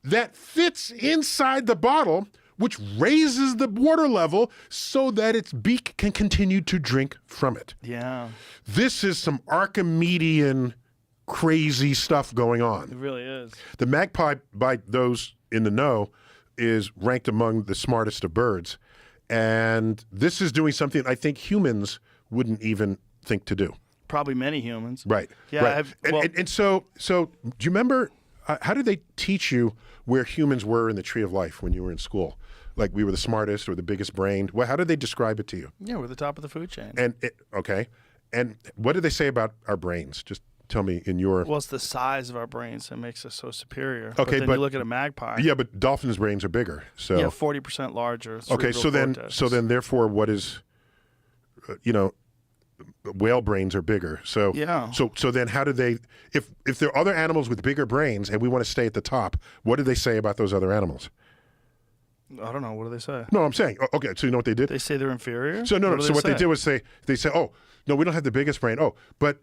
that fits inside the bottle, which raises the water level so that its beak can continue to drink from it. Yeah. This is some Archimedean crazy stuff going It on. really is. The magpie, by those in the know, is ranked among the smartest of birds. And this is doing something I think humans wouldn't even think to do. Probably many humans. Right. Yeah. Right. And so do you remember, how did they teach you where humans were in the tree of life when you were in school? Like we were the smartest or the biggest brained? Well, how did they describe it to you? Yeah, we're the top of the food chain. Okay. And what did they say about our brains? Just tell me in your... Well, it's the size of our brains that makes us so superior. Okay, then but you look at a magpie. Yeah, but dolphins' brains are bigger. So Yeah, 40% larger. okay, cerebral so cortex. then therefore what is whale brains are bigger. So Yeah. So then how do they if there are other animals with bigger brains and we want to stay at the top, what do they say about those other animals? I don't know. What do they say? No, I'm saying okay, so you know what they did? They say they're inferior? So no, What do so what they say? did was they say, "Oh, no, we don't have the biggest brain." Oh, but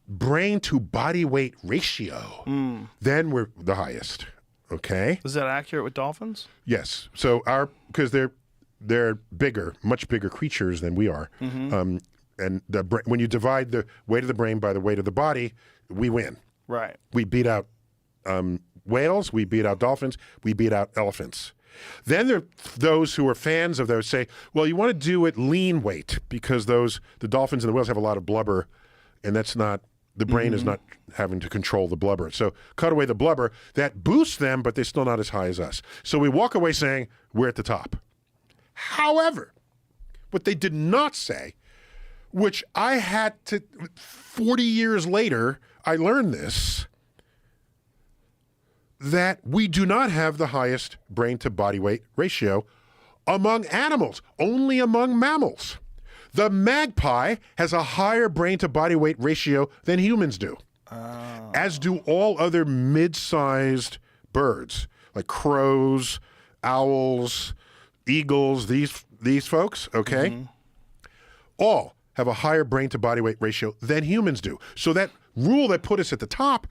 brain to body weight ratio. Then we're the highest. Okay? Is that accurate with dolphins? Yes. So because they're bigger, much bigger creatures than we are. Mm-hmm. And when you divide the weight of the brain by the weight of the body, we win. Right. We beat out whales, we beat out dolphins, we beat out elephants. Then there are those who are fans of those say, well, you want to do it lean weight because the dolphins and the whales have a lot of blubber, and that's not, the brain is not having to control the blubber. So cut away the blubber, that boosts them, but they're still not as high as us. So we walk away saying, we're at the top. However, what they did not say, which I had to, 40 years later, I learned this, that we do not have the highest brain to body weight ratio among animals, only among mammals. The magpie has a higher brain to body weight ratio than humans do, as do all other mid-sized birds, like crows, owls, eagles, these folks, okay? All have a higher brain to body weight ratio than humans do. So that rule that put us at the top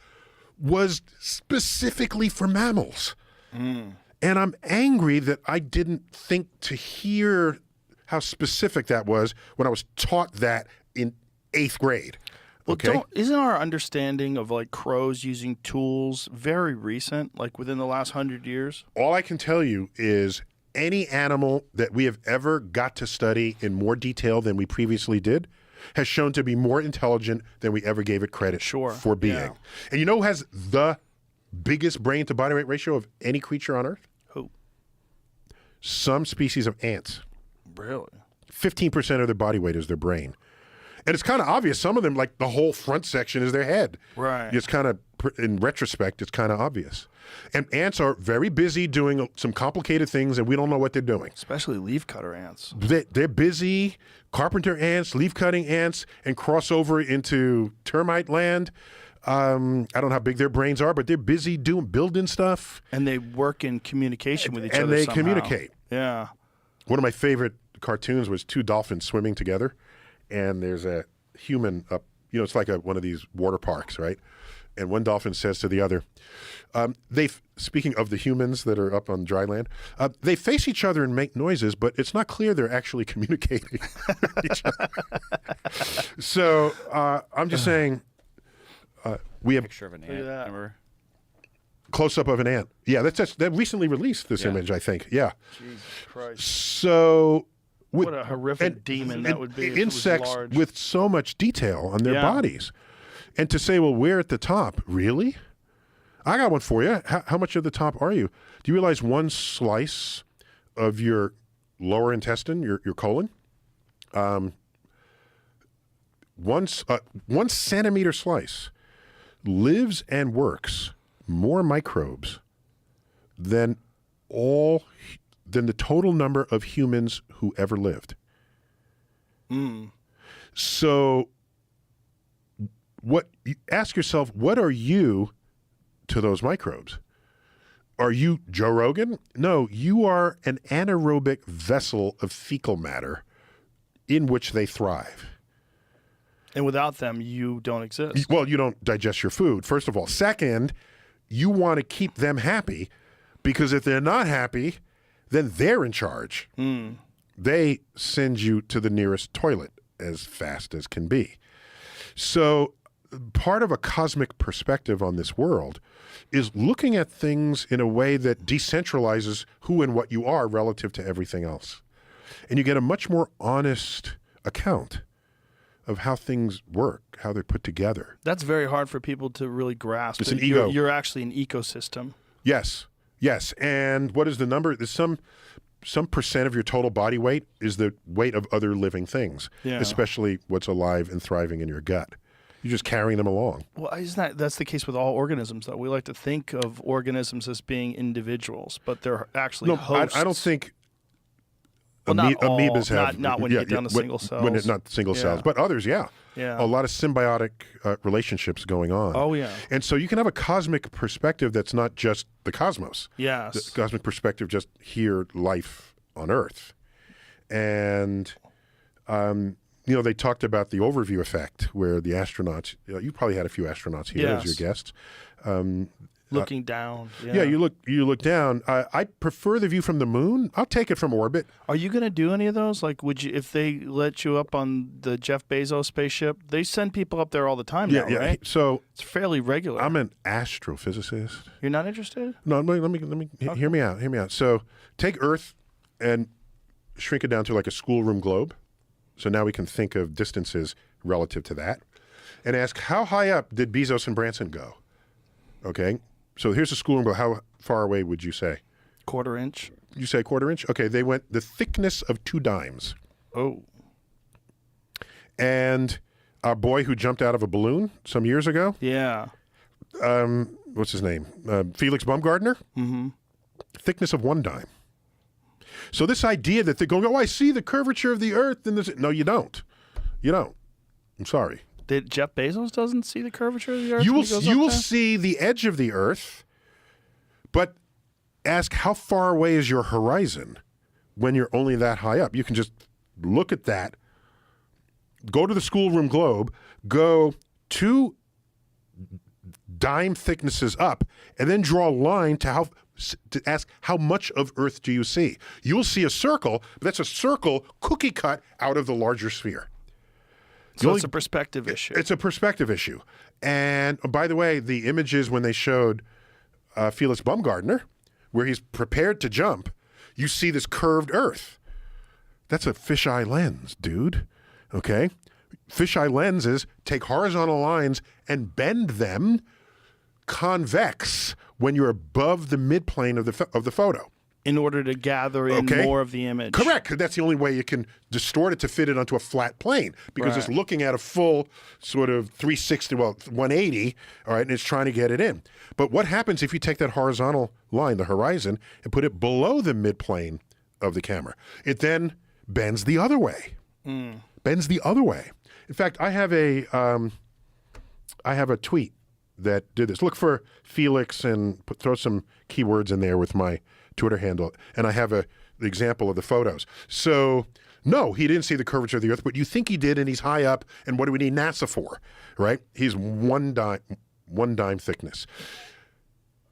was specifically for mammals. And I'm angry that I didn't think to hear how specific that was when I was taught that in 8th grade. Well, Okay. isn't our understanding of like crows using tools very recent, like within the last 100 years? All I can tell you is any animal that we have ever got to study in more detail than we previously did has shown to be more intelligent than we ever gave it credit for being. Yeah. And you know who has the biggest brain to body weight ratio of any creature on Earth? Who? Some species of ants. Really? 15% of their body weight is their brain. And it's kind of obvious. Some of them, like the whole front section is their head. Right. It's kind of, in retrospect, it's kind of obvious. And ants are very busy doing some complicated things, and we don't know what they're doing. Especially leafcutter ants. They're busy, carpenter ants, leaf-cutting ants, and cross over into termite land. I don't know how big their brains are, but they're busy building stuff. And they work in communication with each other And they somehow. communicate. Yeah. One of my favorite cartoons was 2 dolphins swimming together, and there's a human up, it's like one of these water parks, right? And one dolphin says to the other, speaking of the humans that are up on dry land, they face each other and make noises, but it's not clear they're actually communicating with each other. So I'm just saying, we have Picture of an at ant. that. Remember? close-up of an ant. Yeah, that recently released this image, I think. Yeah. Jesus Christ. So... What a horrific demon that would be. If it was insects large. with so much detail on their bodies. And to say, well, we're at the top. Really? I got one for you. How much at the top are you? Do you realize one slice of your lower intestine, your colon, one centimeter slice lives and works more microbes than the total number of humans who ever lived. So ask yourself, what are you to those microbes? Are you Joe Rogan? No, you are an anaerobic vessel of fecal matter in which they thrive. And without them, you don't exist. Well, you don't digest your food, first of all. Second, you want to keep them happy, because if they're not happy, then they're in charge. They send you to the nearest toilet as fast as can be. So part of a cosmic perspective on this world is looking at things in a way that decentralizes who and what you are relative to everything else. And you get a much more honest account of how things work, how they're put together. That's very hard for people to really grasp. It's an You're- ego. You're actually an ecosystem. Yes. And what is the number? There's some percent of your total body weight is the weight of other living things, especially what's alive and thriving in your gut. You're just carrying them along. Well, that's the case with all organisms, though. We like to think of organisms as being individuals, but they're actually hosts. I don't think not all, amoebas have... not when you get down to single cells. When it's not single cells. But others, yeah. Yeah. A lot of symbiotic relationships going on. Oh, yeah. And so you can have a cosmic perspective that's not just the cosmos. Yes. The cosmic perspective, just here, life on Earth. And, they talked about the overview effect where the astronauts, you probably had a few astronauts here as your guests. Looking down. Yeah, you look down. I prefer the view from the moon. I'll take it from orbit. Are you going to do any of those? Like, would you, if they let you up on the Jeff Bezos spaceship? They send people up there all the time now, right? So It's fairly regular. I'm an astrophysicist. You're not interested? No, let me hear me out. Hear me out. So take Earth and shrink it down to like a schoolroom globe. So now we can think of distances relative to that, and ask how high up did Bezos and Branson go? Okay. So here's a schoolroom globe. How far away would you say? Quarter inch. You say quarter inch? Okay, they went the thickness of 2 dimes. Oh. And our boy who jumped out of a balloon some years ago, Yeah. what's his name? Felix Baumgartner? Mm-hmm. Thickness of 1 dime. So this idea that they're going, I see the curvature of the Earth. And no, you don't. You don't. I'm sorry. Did Jeff Bezos doesn't see the curvature of the Earth? You when he goes up will there? see the edge of the Earth, but ask how far away is your horizon when you're only that high up. You can just look at that, go to the schoolroom globe, go 2 dime thicknesses up, and then draw a line to to ask how much of Earth do you see? You'll see a circle, but that's a circle cookie cut out of the larger sphere. So it's a perspective issue. It's a perspective issue. And by the way, the images when they showed Felix Baumgartner, where he's prepared to jump, you see this curved Earth. That's a fisheye lens, dude. Okay? Fisheye lenses take horizontal lines and bend them convex when you're above the midplane of the photo. In order to gather in more of the image. Correct. That's the only way you can distort it to fit it onto a flat plane, because it's looking at a full sort of 360, 180, all right, and it's trying to get it in. But what happens if you take that horizontal line, the horizon, and put it below the midplane of the camera? It then bends the other way. Bends the other way. In fact, I have a tweet that did this. Look for Felix and throw some keywords in there with my Twitter handle, and I have the example of the photos. So, no, he didn't see the curvature of the Earth, but you think he did, and he's high up, and what do we need NASA for, right? He's one dime thickness.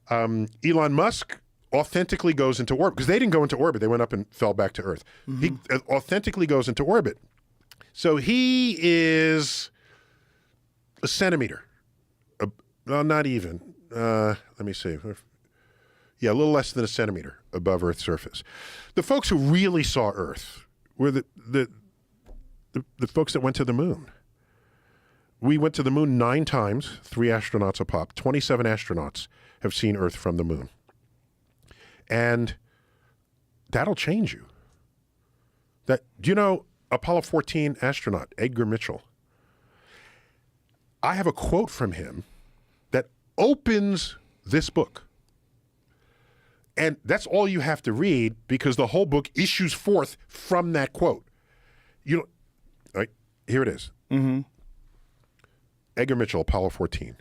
Elon Musk authentically goes into orbit, because they didn't go into orbit. They went up and fell back to Earth. He authentically goes into orbit. So he is a centimeter. Well, not even. Let me see. Yeah, a little less than a centimeter above Earth's surface. The folks who really saw Earth were the folks that went to the moon. We went to the moon 9 times, 3 astronauts a pop. 27 astronauts have seen Earth from the moon. And that'll change you. Do you know Apollo 14 astronaut, Edgar Mitchell? I have a quote from him that opens this book. And that's all you have to read, because the whole book issues forth from that quote. All right, here it is. Edgar Mitchell, Apollo 14.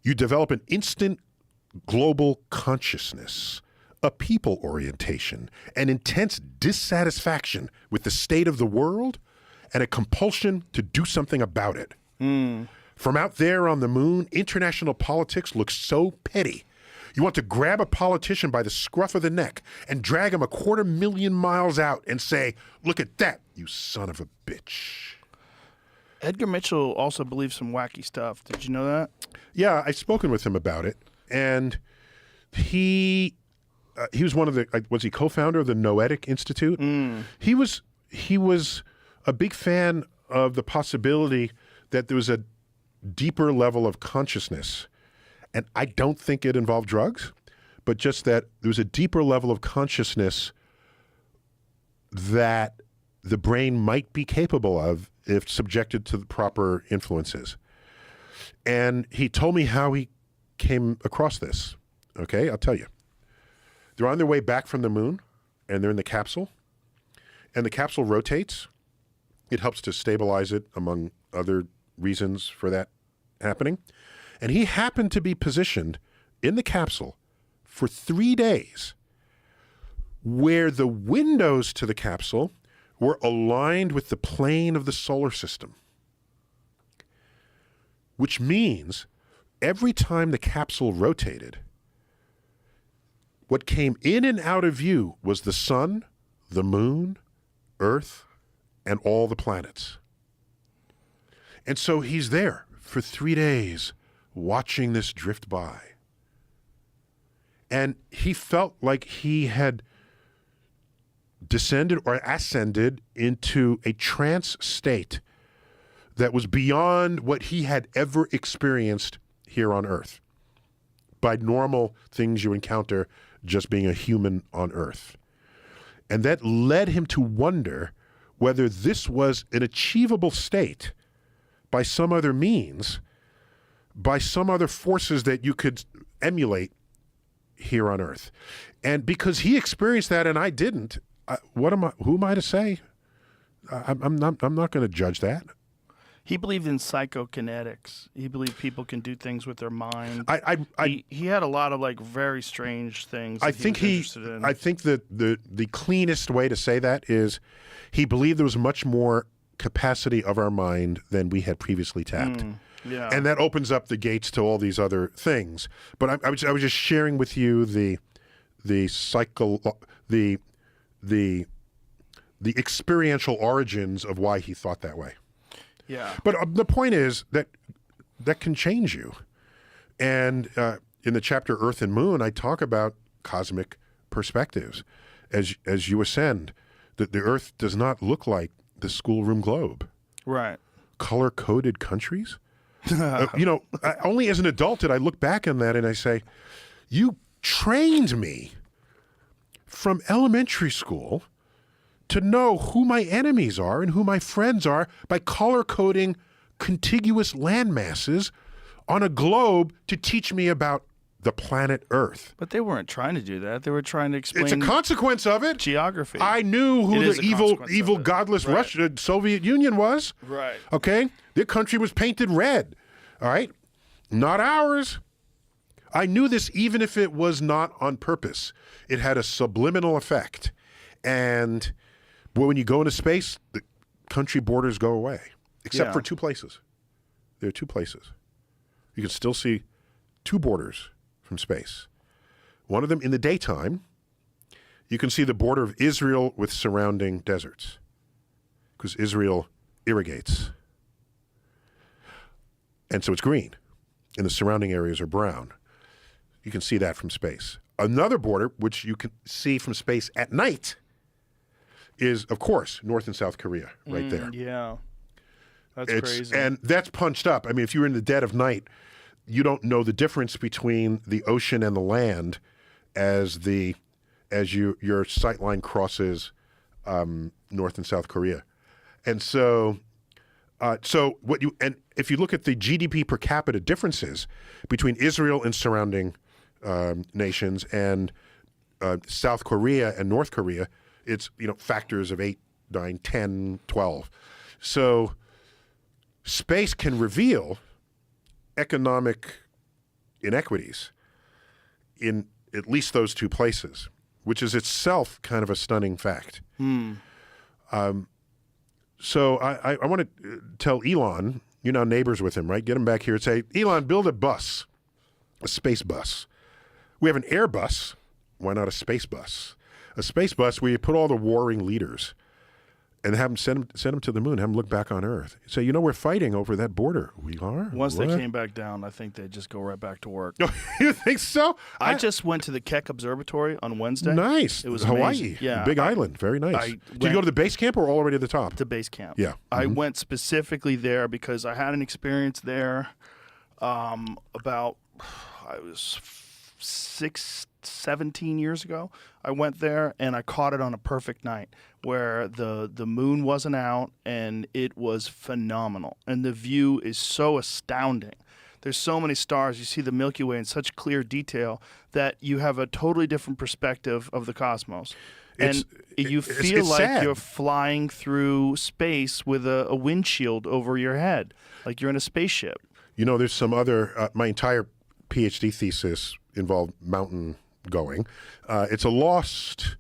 You develop an instant global consciousness, a people orientation, an intense dissatisfaction with the state of the world, and a compulsion to do something about it. From out there on the moon, international politics looks so petty. You want to grab a politician by the scruff of the neck and drag him 250,000 miles out and say, "Look at that, you son of a bitch." Edgar Mitchell also believes some wacky stuff. Did you know that? Yeah, I've spoken with him about it. And he was one of the, was he co-founder of the Noetic Institute? He was a big fan of the possibility that there was a deeper level of consciousness. And I don't think it involved drugs, but just that there was a deeper level of consciousness that the brain might be capable of if subjected to the proper influences. And he told me how he came across this. Okay, I'll tell you. They're on their way back from the moon, and they're in the capsule. And the capsule rotates. It helps to stabilize it, among other reasons for that happening. And he happened to be positioned in the capsule for 3 days, where the windows to the capsule were aligned with the plane of the solar system. Which means every time the capsule rotated, what came in and out of view was the sun, the moon, Earth, and all the planets. And so he's there for 3 days, watching this drift by. And he felt like he had descended or ascended into a trance state that was beyond what he had ever experienced here on Earth by normal things you encounter just being a human on Earth. And that led him to wonder whether this was an achievable state by some other means, by some other forces that you could emulate here on Earth. And because he experienced that and I didn't, who am I to say? I'm not going to judge that. He believed in psychokinetics. He believed people can do things with their mind. He had a lot of very strange things. I think that the cleanest way to say that is he believed there was much more capacity of our mind than we had previously tapped. Yeah. And that opens up the gates to all these other things. But I was just sharing with you the experiential origins of why he thought that way. Yeah. But the point is that can change you. And in the chapter Earth and Moon, I talk about cosmic perspectives. As you ascend, that the Earth does not look like the schoolroom globe. Right. Color-coded countries? Only as an adult did I look back on that and I say, you trained me from elementary school to know who my enemies are and who my friends are by color-coding contiguous land masses on a globe to teach me about the planet Earth. But they weren't trying to do that. They were trying to explain It's a consequence of it. geography. I knew who It is the a consequence evil, of it. godless Right. Russia, Soviet Union was. Right. Okay? Their country was painted red. All right? Not ours. I knew this even if it was not on purpose. It had a subliminal effect. And when you go into space, the country borders go away, except Yeah. for two places. There are two places. You can still see two borders from space. One of them in the daytime, you can see the border of Israel with surrounding deserts, because Israel irrigates. And so it's green, and the surrounding areas are brown. You can see that from space. Another border, which you can see from space at night, is, of course, North and South Korea, right there. Yeah. That's crazy. And that's punched up. I mean, if you're in the dead of night, you don't know the difference between the ocean and the land as your sight line crosses North and South Korea. And so if you look at the GDP per capita differences between Israel and surrounding nations and South Korea and North Korea, it's factors of 8, 9, 10, 12. So space can reveal economic inequities in at least those two places, which is itself kind of a stunning fact. So I want to tell Elon, you're now neighbors with him, right? Get him back here and say, Elon, build a bus, a space bus. We have an air bus. Why not a space bus? A space bus where you put all the warring leaders and have them send them to the moon, have them look back on Earth. Say, we're fighting over that border. We are? Once What? they came back down, I think they'd just go right back to work. You think so? I just went to the Keck Observatory on Wednesday. Nice. It was Hawaii. amazing. Yeah. Big island. Very nice. Did you went- go to the base camp or all the way to the top? To base camp. Yeah. I went specifically there because I had an experience there about, I was 17 years ago. I went there and I caught it on a perfect night where the moon wasn't out and it was phenomenal. And the view is so astounding. There's so many stars. You see the Milky Way in such clear detail that you have a totally different perspective of the cosmos. And you feel like sad. you're flying through space with a windshield over your head, like you're in a spaceship. There's some other, my entire PhD thesis involved mountain going. It's a lost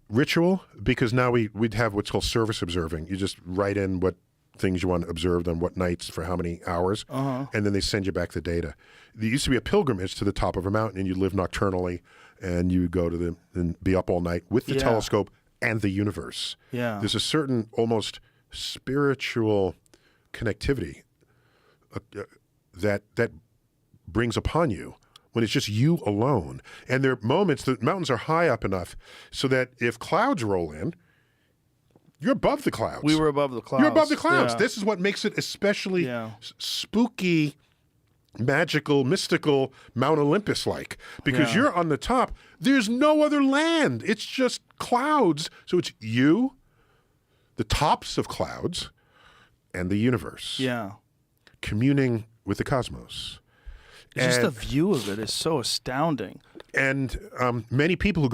ritual because now we'd have what's called service observing. You just write in what things you want observed on what nights for how many hours, and then they send you back the data. There used to be a pilgrimage to the top of a mountain, and you live nocturnally, and you go to and be up all night with the telescope and the universe. Yeah. There's a certain almost spiritual connectivity that brings upon you when it's just you alone. And there are moments, the mountains are high up enough so that if clouds roll in, you're above the clouds. We were above the clouds. You're above the clouds. Yeah. This is what makes it especially Yeah. spooky, magical, mystical, Mount Olympus-like. Because Yeah. you're on the top. There's no other land. It's just clouds. So it's you, the tops of clouds, and the universe. Yeah. Communing with the cosmos. Just the And- view of it is so astounding. And many people who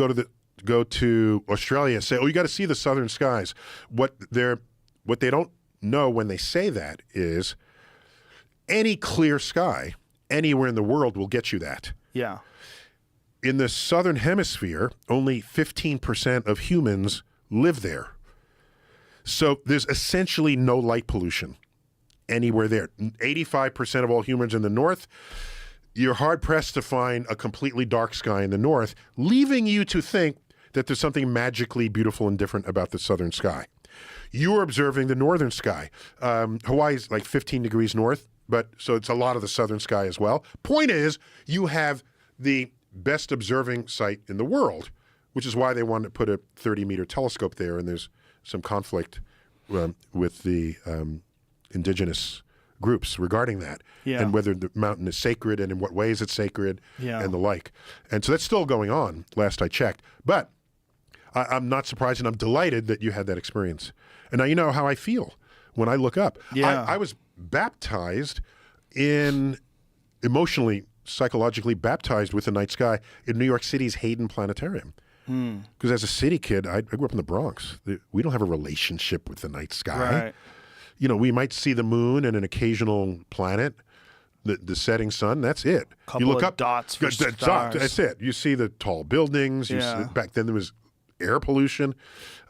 go to Australia say, "Oh, you got to see the southern skies." What they don't know when they say that is any clear sky anywhere in the world will get you that. Yeah. In the southern hemisphere, only 15% of humans live there. So there's essentially no light pollution anywhere there. 85% of all humans in the north, you're hard-pressed to find a completely dark sky in the north, leaving you to think that there's something magically beautiful and different about the southern sky. You're observing the northern sky. Hawaii's like 15 degrees north, but so it's a lot of the southern sky as well. Point is, you have the best observing site in the world, which is why they wanted to put a 30-meter telescope there, and there's some conflict with the indigenous groups regarding that, and whether the mountain is sacred and in what ways it's sacred and the like. And so that's still going on, last I checked. But I'm not surprised, and I'm delighted that you had that experience. And now you know how I feel when I look up. I was baptized emotionally, psychologically baptized with the night sky in New York City's Hayden Planetarium. Because as a city kid, I grew up in the Bronx. We don't have a relationship with the night sky. Right. You know, we might see the moon and an occasional planet, the setting sun. That's it. Couple you look of up, dots for stars. That's it. You see the tall buildings. Back then there was air pollution,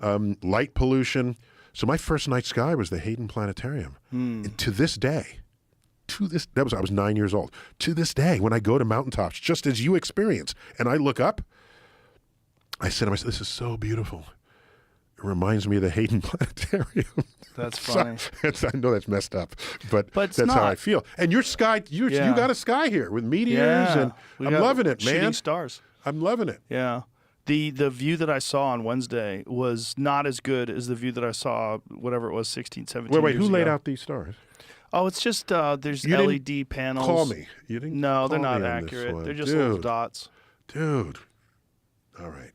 light pollution. So my first night sky was the Hayden Planetarium. And to this day, I was 9 years old. To this day, when I go to mountaintops, just as you experience, and I look up, I said to myself, this is so beautiful. It reminds me of the Hayden Planetarium. That's funny. I know that's messed up, but that's not. how I feel. And your sky, you got a sky here with meteors, and I'm loving it, man. Shooting stars. I'm loving it. Yeah. The view that I saw on Wednesday was not as good as the view that I saw, whatever it was, 16, 17 Wait, years who laid ago. out these stars? Oh, it's just there's You didn't LED panels. Call me. You didn't No, they're call not me on this accurate. one. They're just little dots. Dude. All right.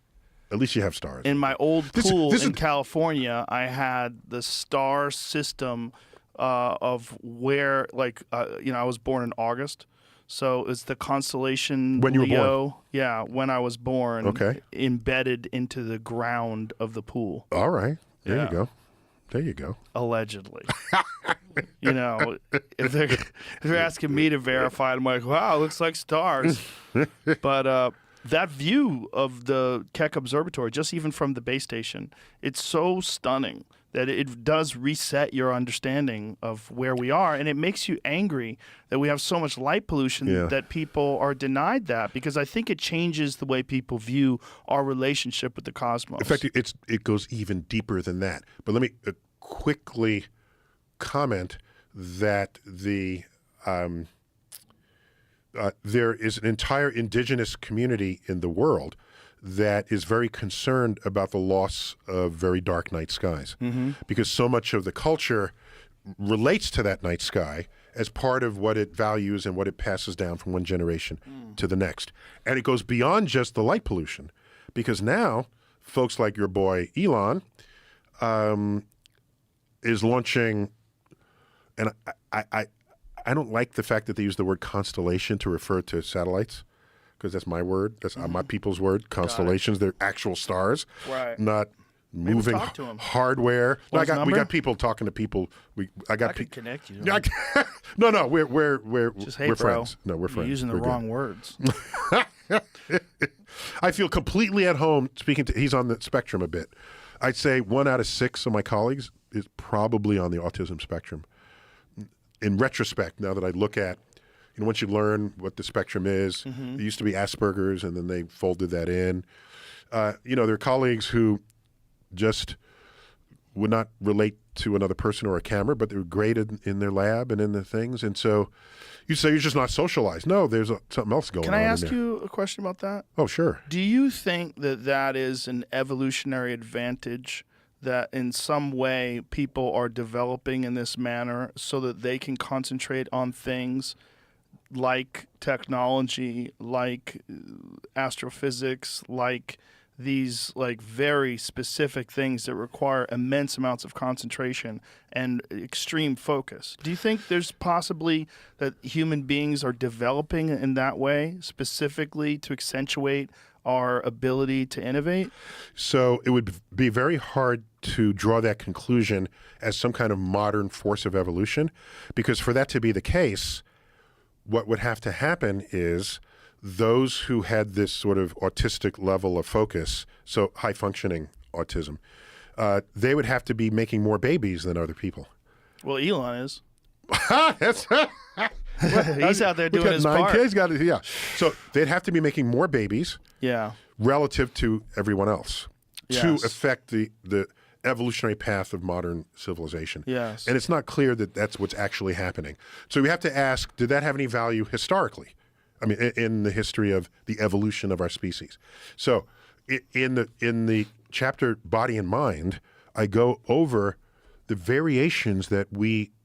At least you have stars. In my old pool this in is- California, I had the star system of where, I was born in August. So it's the constellation When you were Leo. born? Yeah, when I was born. Okay. Embedded into the ground of the pool. All right. There Yeah. you go. There you go. Allegedly. If they're asking me to verify it, I'm like, wow, it looks like stars. But that view of the Keck Observatory, just even from the base station, it's so stunning that it does reset your understanding of where we are, and it makes you angry that we have so much light pollution that people are denied that, because I think it changes the way people view our relationship with the cosmos. In fact, it goes even deeper than that. But let me quickly comment that there is an entire indigenous community in the world that is very concerned about the loss of very dark night skies, because so much of the culture relates to that night sky as part of what it values and what it passes down from one generation to the next. And it goes beyond just the light pollution, because now folks like your boy Elon is launching, and I don't like the fact that they use the word constellation to refer to satellites, because that's my word. That's my people's word. Constellations, they're actual stars, Right. not moving talk to 'em. hardware. No, What's we number? got people talking to people. I could connect you. Yeah, no, we're Just, hey, we're bro, friends. No, we're friends. You're using the We're good. wrong words. I feel completely at home speaking to. He's on the spectrum a bit. I'd say 1 out of 6 of my colleagues is probably on the autism spectrum. In retrospect, now that I look at, once you learn what the spectrum is, it used to be Asperger's, and then they folded that in. There are colleagues who just would not relate to another person or a camera, but they were great in their lab and in the things. And so you say you're just not socialized. No, there's something else going on. Can I ask in there. you a question about that? Oh, sure. Do you think that is an evolutionary advantage, that in some way people are developing in this manner so that they can concentrate on things like technology, like astrophysics, like these very specific things that require immense amounts of concentration and extreme focus? Do you think there's possibly that human beings are developing in that way specifically to accentuate our ability to innovate? So it would be very hard to draw that conclusion as some kind of modern force of evolution, because for that to be the case, what would have to happen is those who had this sort of autistic level of focus, so high-functioning autism, they would have to be making more babies than other people. Well, Elon is. That's He's out there doing his part. Kids, yeah. So they'd have to be making more babies Yeah. relative to everyone else to Yes. affect the evolutionary path of modern civilization. Yes. And it's not clear that that's what's actually happening. So we have to ask, did that have any value historically? I mean, in the history of the evolution of our species. So in the chapter Body and Mind, I go over the variations that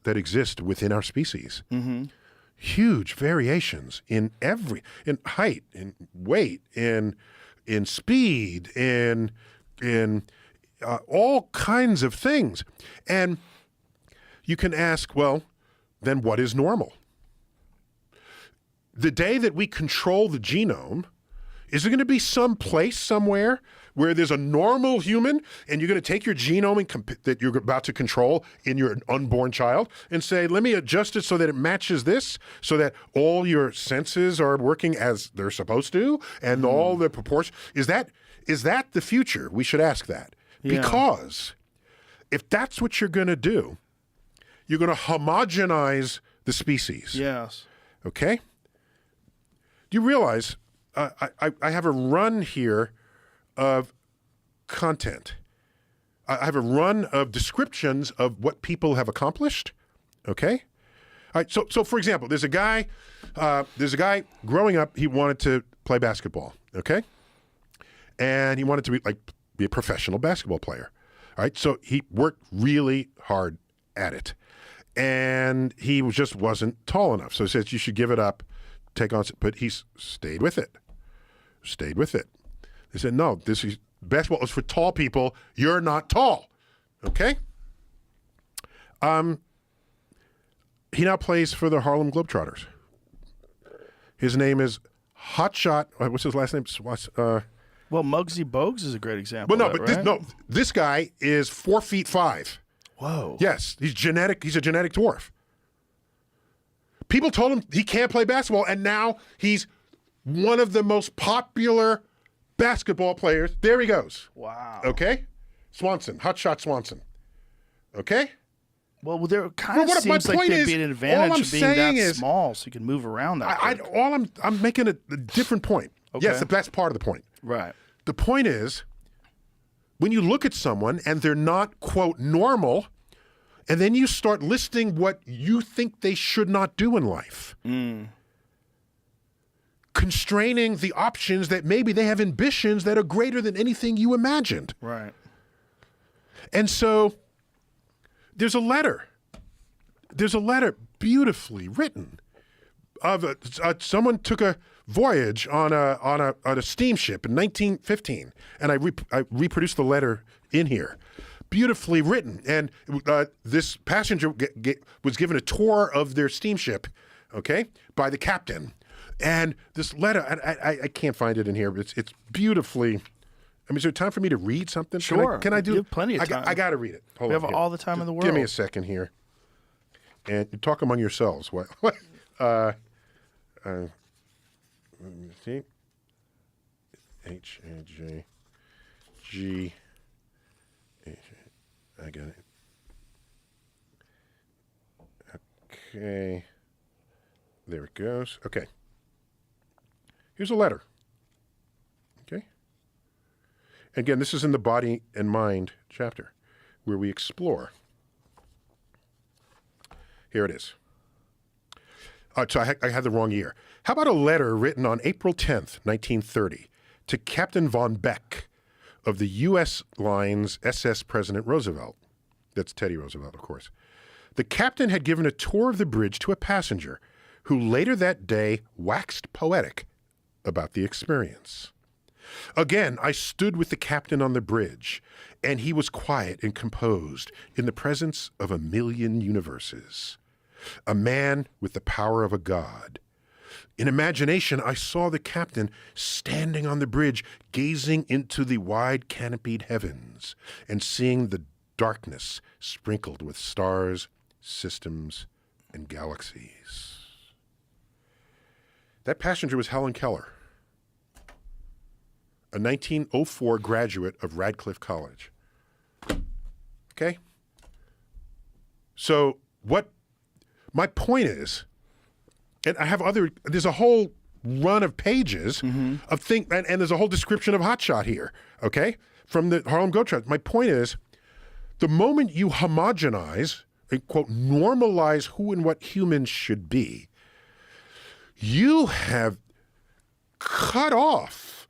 exist within our species. Mm-hmm. Huge variations in height, in weight, in speed, in all kinds of things. And you can ask, well, then what is normal? The day that we control the genome, is there going to be some place somewhere where there's a normal human and you're going to take your genome that you're about to control in your unborn child and say, let me adjust it so that it matches this, so that all your senses are working as they're supposed to and all the proportions? Is that the future? We should ask that. Yeah. Because if that's what you're going to do, you're going to homogenize the species. Yes. Okay? Do you realize I have a run here of content. I have a run of descriptions of what people have accomplished. Okay? All right, so for example, there's a guy growing up, he wanted to play basketball, okay? And he wanted to be a professional basketball player. All right, so he worked really hard at it. And he just wasn't tall enough. So he says, you should give it up, take on, but he's stayed with it. They said, no, basketball is for tall people. You're not tall. Okay? He now plays for the Harlem Globetrotters. His name is Hotshot. What's his last name? Well, Muggsy Bogues is a great example. Well, no, of but that, right? this guy is 4'5". Whoa. Yes, he's genetic. He's a genetic dwarf. People told him he can't play basketball, and now he's one of the most popular basketball players. There he goes. Wow. Okay? Swanson, Hotshot Swanson. Okay? Well, there kind of seems like there'd be an advantage of being that small, so you can move around that quick. I'm making a different point. Okay. Yes, that's part of the point. Right. The point is, when you look at someone and they're not, quote, normal, and then you start listing what you think they should not do in life. Constraining the options that maybe they have ambitions that are greater than anything you imagined. Right. And so there's a letter beautifully written of someone took a voyage on a steamship in 1915, and I reproduced the letter in here. Beautifully written, and this passenger was given a tour of their steamship, okay, by the captain. And this letter, I can't find it in here, but it's beautifully. I mean, is there time for me to read something? Sure. Can I do? You have plenty of time. I got to read it. Hold We on have here. all the time in the world. Give me a second here, and you talk among yourselves. What? Let me see. H-A-J-G. I got it. Okay. There it goes. Okay. Here's a letter. Okay. Again, this is in the Body and Mind chapter where we explore. Here it is. So I had the wrong year. How about a letter written on April 10th, 1930 to Captain von Beck of the U.S. Lines SS President Roosevelt. That's Teddy Roosevelt, of course. The captain had given a tour of the bridge to a passenger who later that day waxed poetic about the experience. Again, I stood with the captain on the bridge, and he was quiet and composed in the presence of a million universes. A man with the power of a god. In imagination, I saw the captain standing on the bridge, gazing into the wide canopied heavens and seeing the darkness sprinkled with stars, systems, and galaxies. That passenger was Helen Keller, a 1904 graduate of Radcliffe College. Okay? So my point is, and I have there's a whole run of pages of things, and there's a whole description of hotshot here, okay? From the Harlem Globetrotters. My point is, the moment you homogenize, and quote, normalize who and what humans should be, you have cut off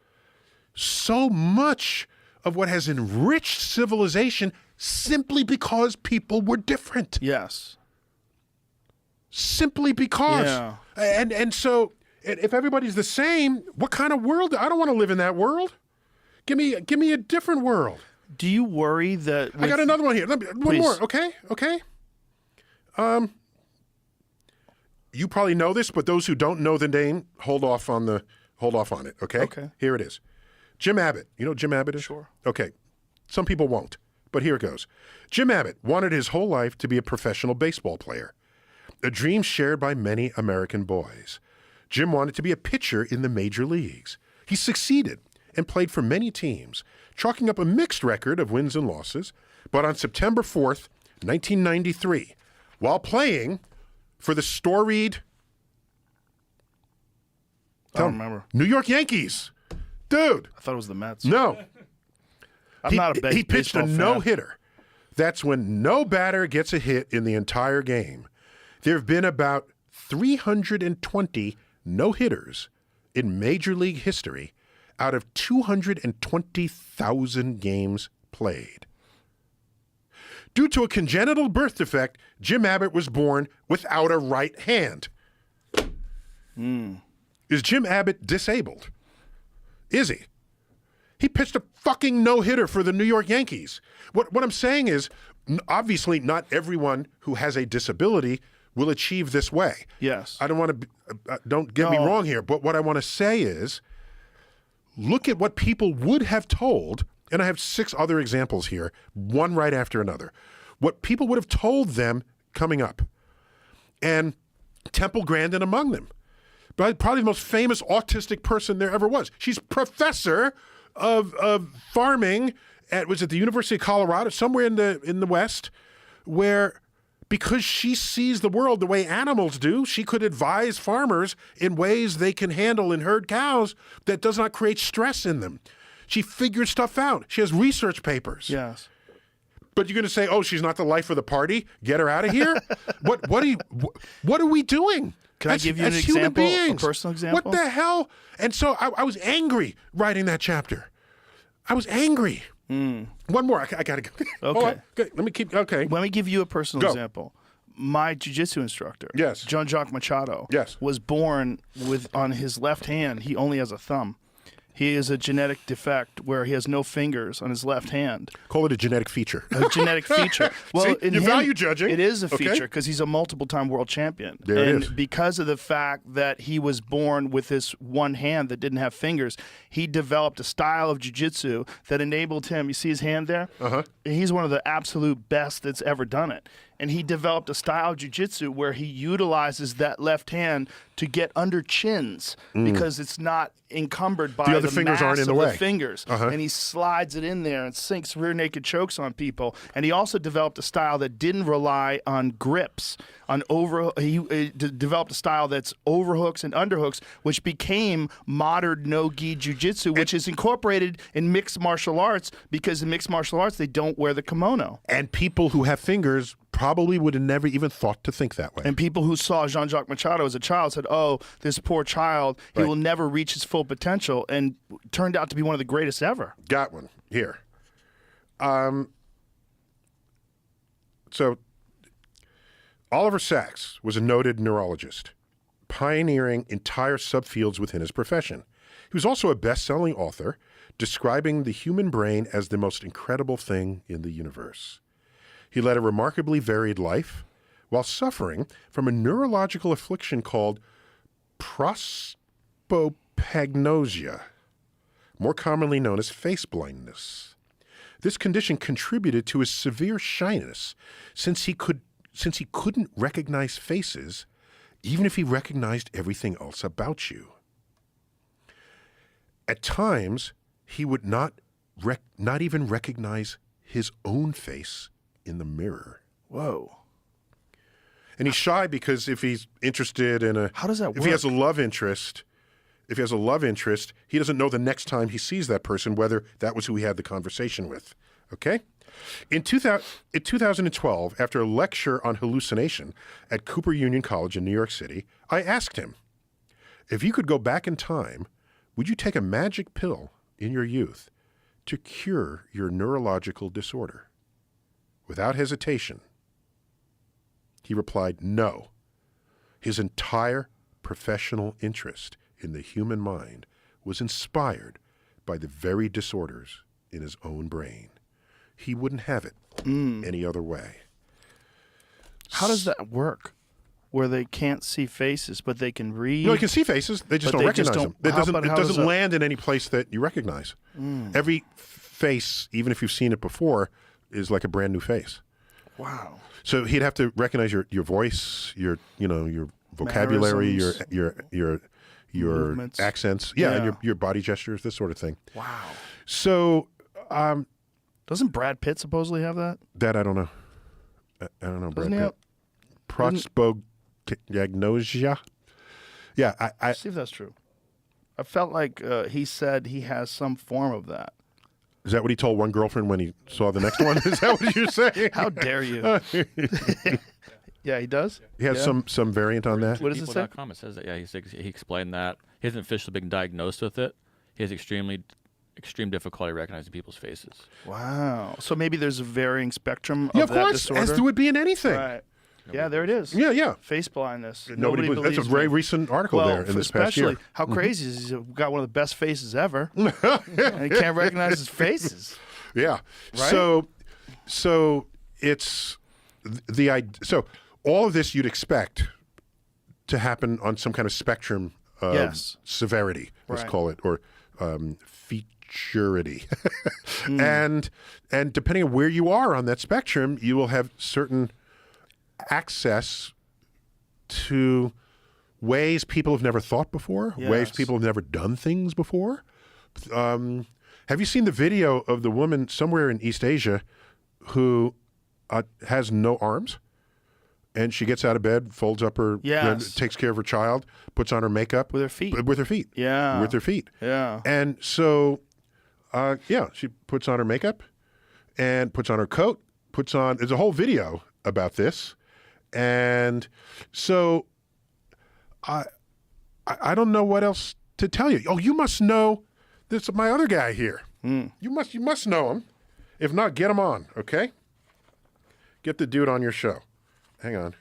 so much of what has enriched civilization simply because people were different. Yes. Simply because. Yeah. And so if everybody's the same, what kind of world? I don't want to live in that world. Give me a different world. Do you worry that I got another one here. One more, okay? You probably know this, but those who don't know the name, hold off on it, okay? Okay. Here it is. Jim Abbott. You know who Jim Abbott is? Sure. Okay. Some people won't, but here it goes. Jim Abbott wanted his whole life to be a professional baseball player, a dream shared by many American boys. Jim wanted to be a pitcher in the major leagues. He succeeded and played for many teams, chalking up a mixed record of wins and losses. But on September 4th, 1993, while playing for the storied I don't remember. New York Yankees, dude, I thought it was the Mets. no. I'm not a big He pitched a baseball fan. no-hitter. That's when no batter gets a hit in the entire game. There have been about 320 no-hitters in Major League history out of 220,000 games played. Due to a congenital birth defect, Jim Abbott was born without a right hand. Is Jim Abbott disabled? Is he? He pitched a fucking no-hitter for the New York Yankees. What I'm saying is, obviously not everyone who has a disability will achieve this way. Yes. I don't want to, don't get me wrong here, but what I want to say is, look at what people would have told, and I have 6 other examples here, one right after another, what people would have told them coming up. And Temple Grandin among them. But probably the most famous autistic person there ever was. She's professor of farming at the University of Colorado, somewhere in the West, where because she sees the world the way animals do, she could advise farmers in ways they can handle and herd cows that does not create stress in them. She figures stuff out. She has research papers. Yes. But you're going to say, "Oh, she's not the life of the party. Get her out of here." What are we doing? Can I give you an example, a personal example? What the hell? And so I was angry writing that chapter. I was angry. One more. I got to go. Okay. Let me keep. Okay. Let me give you a personal Go. example. My jiu-jitsu instructor, Yes. Jean-Jacques Machado, Yes. was born on his left hand. He only has a thumb. He is a genetic defect where he has no fingers on his left hand. Call it a genetic feature. A genetic feature. Well, See, in you're him, value judging. It is a Okay. feature because he's a multiple-time world champion. There it and is. because of the fact that he was born with this one hand that didn't have fingers, he developed a style of jiu-jitsu that enabled him. You see his hand there? Uh-huh. He's one of the absolute best that's ever done it. And he developed a style of jiu-jitsu where he utilizes that left hand to get under chins because it's not encumbered by The other fingers mass aren't in the of way. fingers. Uh-huh. And he slides it in there and sinks rear naked chokes on people. And he also developed a style that didn't rely on grips. He developed a style that's overhooks and underhooks, which became modern no-gi jiu-jitsu, which is incorporated in mixed martial arts because in mixed martial arts they don't wear the kimono. And people who have fingers probably would have never even thought to think that way. And people who saw Jean-Jacques Machado as a child said, "Oh, this poor child, he Right. will never reach his full potential," and turned out to be one of the greatest ever. Got one here. So Oliver Sacks was a noted neurologist, pioneering entire subfields within his profession. He was also a best-selling author, describing the human brain as the most incredible thing in the universe. He led a remarkably varied life while suffering from a neurological affliction called prosopagnosia, more commonly known as face blindness. This condition contributed to his severe shyness since he couldn't recognize faces even if he recognized everything else about you. At times, he would not even recognize his own face in the mirror. Whoa. And he's shy because if he's interested in How does that if work? he has a love interest, he doesn't know the next time he sees that person whether that was who he had the conversation with. Okay? In 2012, after a lecture on hallucination at Cooper Union College in New York City, I asked him, if you could go back in time, would you take a magic pill in your youth to cure your neurological disorder? Without hesitation, he replied, no. His entire professional interest in the human mind was inspired by the very disorders in his own brain. He wouldn't have it any other way. How does that work? Where they can't see faces, but they can read. No, you can see faces. They just But don't they just recognize don't- them. It how does doesn't that- land in any place that you recognize. Every face, even if you've seen it before, is like a brand new face. Wow. So he'd have to recognize your voice, your vocabulary, your Movements. accents, Yeah. and your body gestures, this sort of thing. Wow. So Doesn't Brad Pitt supposedly have that? that I don't know. I don't know. Brad Doesn't he Pitt. have- Prosopagnosia. Yeah, I See if that's true. I felt like he said he has some form of that. is that what he told one girlfriend when he saw the next one? Is that what you're saying? How dare you? Yeah, he does. He has Yeah. some variant on that. What does it say? People.com, it says that, yeah, he explained that. He hasn't officially been diagnosed with it. He has extreme difficulty recognizing people's faces. Wow. So maybe there's a varying spectrum of Yeah, of that course, disorder. as there would be in anything. Right. Yeah, there it is. Yeah. Face blindness. Nobody believes. That's a very me. recent article Well, there in this past especially year. how crazy is he's got one of the best faces ever, and he can't recognize his faces. Yeah. Right? So it's so all of this you'd expect to happen on some kind of spectrum of Yes. severity, let's Right. call it, or featurity. And depending on where you are on that spectrum, you will have certain access to ways people have never thought before, ways Yes. people have never done things before. Have you seen the video of the woman somewhere in East Asia who has no arms? And she gets out of bed, folds up her, Yes. takes care of her child, puts on her makeup. With her feet. With her feet. Yeah. With her feet. Yeah. And so, she puts on her makeup and puts on her coat, there's a whole video about this. And so I don't know what else to tell you. Oh, you must know this my other guy here. You must know him. If not, get him on, okay? Get the dude on your show. Hang on.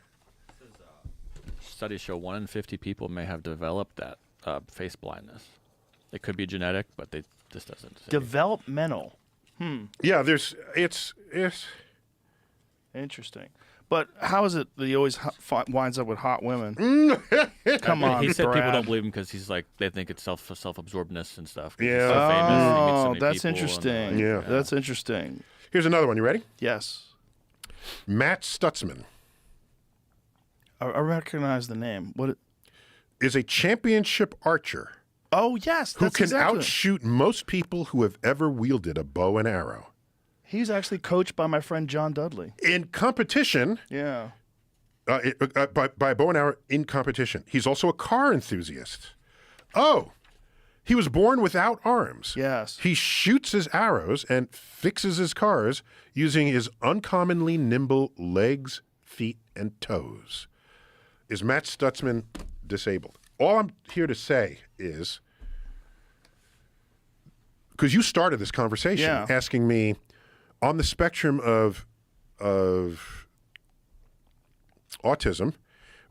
Studies show 1 in 50 people may have developed that face blindness. It could be genetic, but this doesn't say. Developmental. Yeah, it's Interesting. But how is it that he always winds up with hot women? Come on, He said Brad. people don't believe him because he's like they think it's self-absorbedness and stuff. 'cause he's Yeah. so famous, and he meets so Oh, many that's people and, interesting. Yeah. That's interesting. Here's another one. You ready? Yes. Matt Stutzman I recognize the name. What? is a championship archer Oh, yes. who That's can exactly. outshoot most people who have ever wielded a bow and arrow. He's actually coached by my friend John Dudley. In competition, Yeah. by bow and arrow in competition. He's also a car enthusiast. Oh, he was born without arms. Yes. He shoots his arrows and fixes his cars using his uncommonly nimble legs, feet, and toes. Is Matt Stutzman disabled? All I'm here to say is, because you started this conversation Yeah. asking me, on the spectrum of autism,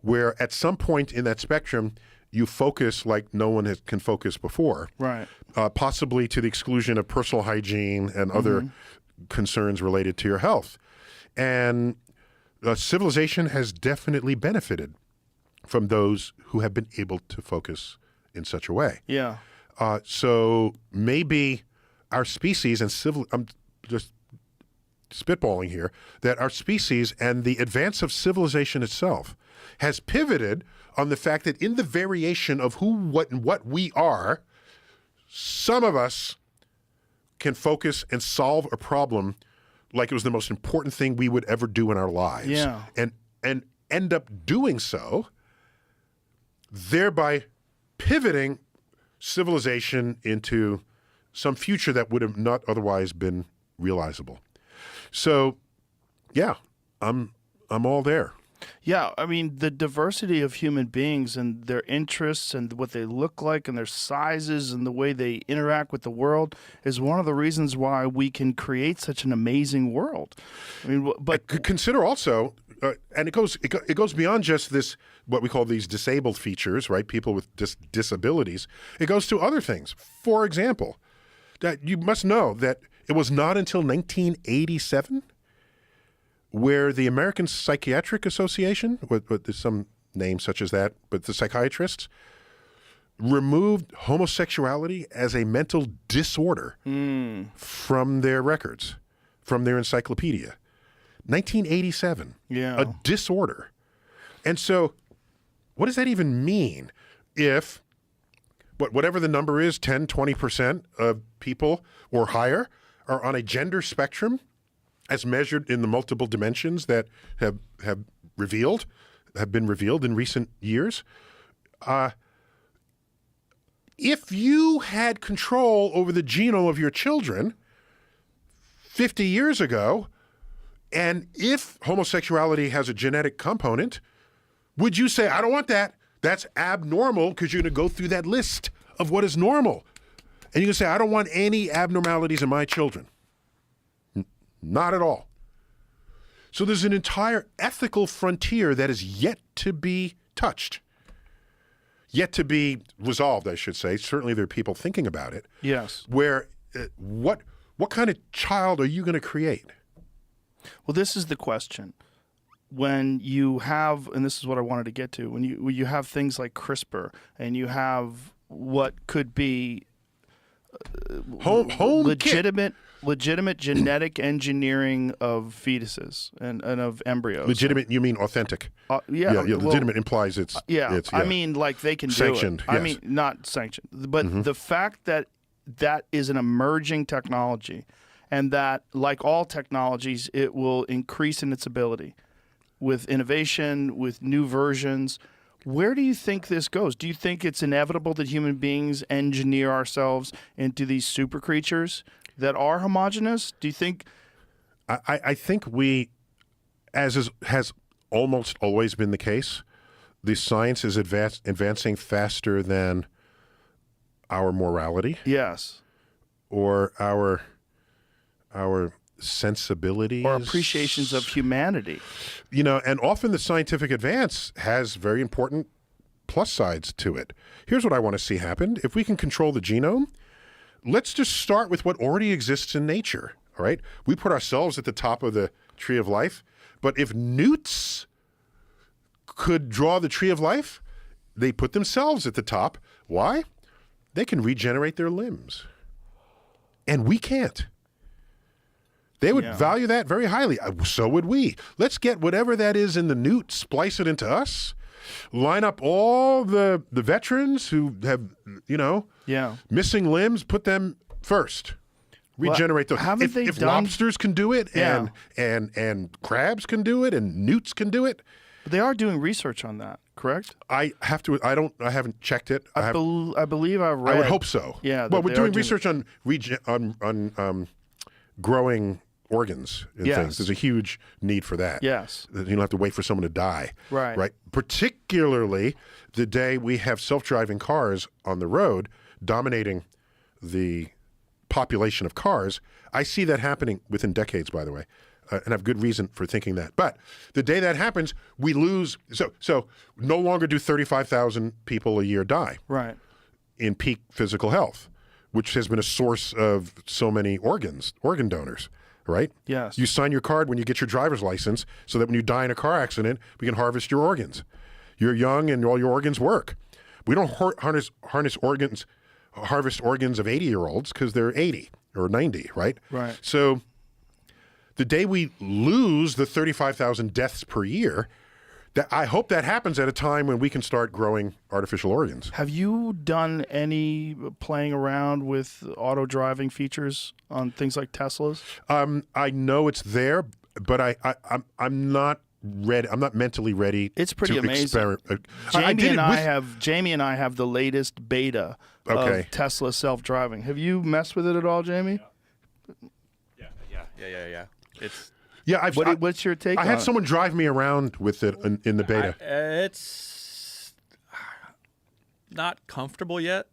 where at some point in that spectrum you focus like no one can focus before, Right. possibly to the exclusion of personal hygiene and other concerns related to your health. And civilization has definitely benefited from those who have been able to focus in such a way. Yeah. So maybe our species and I'm just spitballing here, that our species and the advance of civilization itself has pivoted on the fact that in the variation of who, what, and what we are, some of us can focus and solve a problem like it was the most important thing we would ever do in our lives. Yeah. And end up doing so, thereby pivoting civilization into some future that would have not otherwise been realizable. So, yeah, I'm all there. Yeah, I mean, the diversity of human beings and their interests and what they look like and their sizes and the way they interact with the world is one of the reasons why we can create such an amazing world. I mean, but Consider also, and it goes beyond just this, what we call these disabled features, right? People with disabilities. It goes to other things. For example, that you must know that it was not until 1987 where the American Psychiatric Association, with some name such as that, but the psychiatrists, removed homosexuality as a mental disorder from their records, from their encyclopedia. 1987. Yeah. A disorder. And so what does that even mean if whatever the number is, 10, 20% of people or higher are on a gender spectrum as measured in the multiple dimensions that have been revealed in recent years? If you had control over the genome of your children 50 years ago, and if homosexuality has a genetic component, would you say, I don't want that? That's abnormal, because you're going to go through that list of what is normal. And you can say, I don't want any abnormalities in my children. Not at all. So there's an entire ethical frontier that is yet to be touched, yet to be resolved, I should say. Certainly there are people thinking about it. yes. Where what kind of child are you going to create? Well, this is the question. When you have, and this is what I wanted to get to, when you have things like CRISPR and you have what could be Home legitimate genetic engineering of fetuses and of embryos. Legitimate, you mean authentic? Yeah, well, legitimate implies it's. I mean, like they can sanctioned, do it. yes. I mean, not sanctioned, but the fact that that is an emerging technology, and that, like all technologies, it will increase in its ability with innovation, with new versions. Where do you think this goes? Do you think it's inevitable that human beings engineer ourselves into these super creatures that are homogenous? Do you think? I think we, has almost always been the case, the science is advancing faster than our morality. Yes. Or our sensibilities. Or appreciations of humanity. You know, and often the scientific advance has very important plus sides to it. Here's what I want to see happen. If we can control the genome, let's just start with what already exists in nature, all right? We put ourselves at the top of the tree of life, but if newts could draw the tree of life, they put themselves at the top. Why? They can regenerate their limbs. And we can't. They would value that very highly. So would we. Let's get whatever that is in the newt, splice it into us, line up all the veterans who have, missing limbs, put them first. Regenerate those. If lobsters can do it, and crabs can do it, and newts can do it. But they are doing research on that, correct? I haven't checked it. I believe I read. I would hope so. Yeah. Well, we're doing research on growing organs and things. There's a huge need for that. Yes. You don't have to wait for someone to die. Right. Right. Particularly the day we have self-driving cars on the road dominating the population of cars. I see that happening within decades, by the way, and have good reason for thinking that. But the day that happens, we lose. So no longer do 35,000 people a year die. Right. In peak physical health, which has been a source of so many organ donors. Right? Yes. You sign your card when you get your driver's license so that when you die in a car accident, we can harvest your organs. You're young and all your organs work. We don't harvest organs of 80-year-olds because they're 80 or 90, right? Right. So the day we lose the 35,000 deaths per year, I hope that happens at a time when we can start growing artificial organs. Have you done any playing around with auto driving features on things like Teslas? I know it's there, but I'm not ready. I'm not mentally ready. It's pretty to amazing. experiment. Jamie and I have the latest beta of Tesla self-driving. Have you messed with it at all, Jamie? Yeah. It's What's your take? I had someone drive me around with it in the beta. it's not comfortable yet.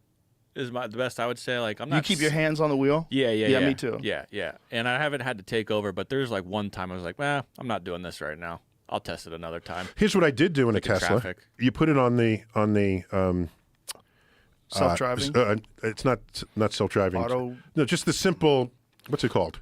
Is the best I would say. Like I'm not. You keep your hands on the wheel? Yeah. Me too. Yeah. And I haven't had to take over, but there's like one time I was like, I'm not doing this right now. I'll test it another time. Here's what I did do in a Tesla. Traffic. You put it on the Self-driving? It's not self-driving. Auto? No, just the simple. What's it called?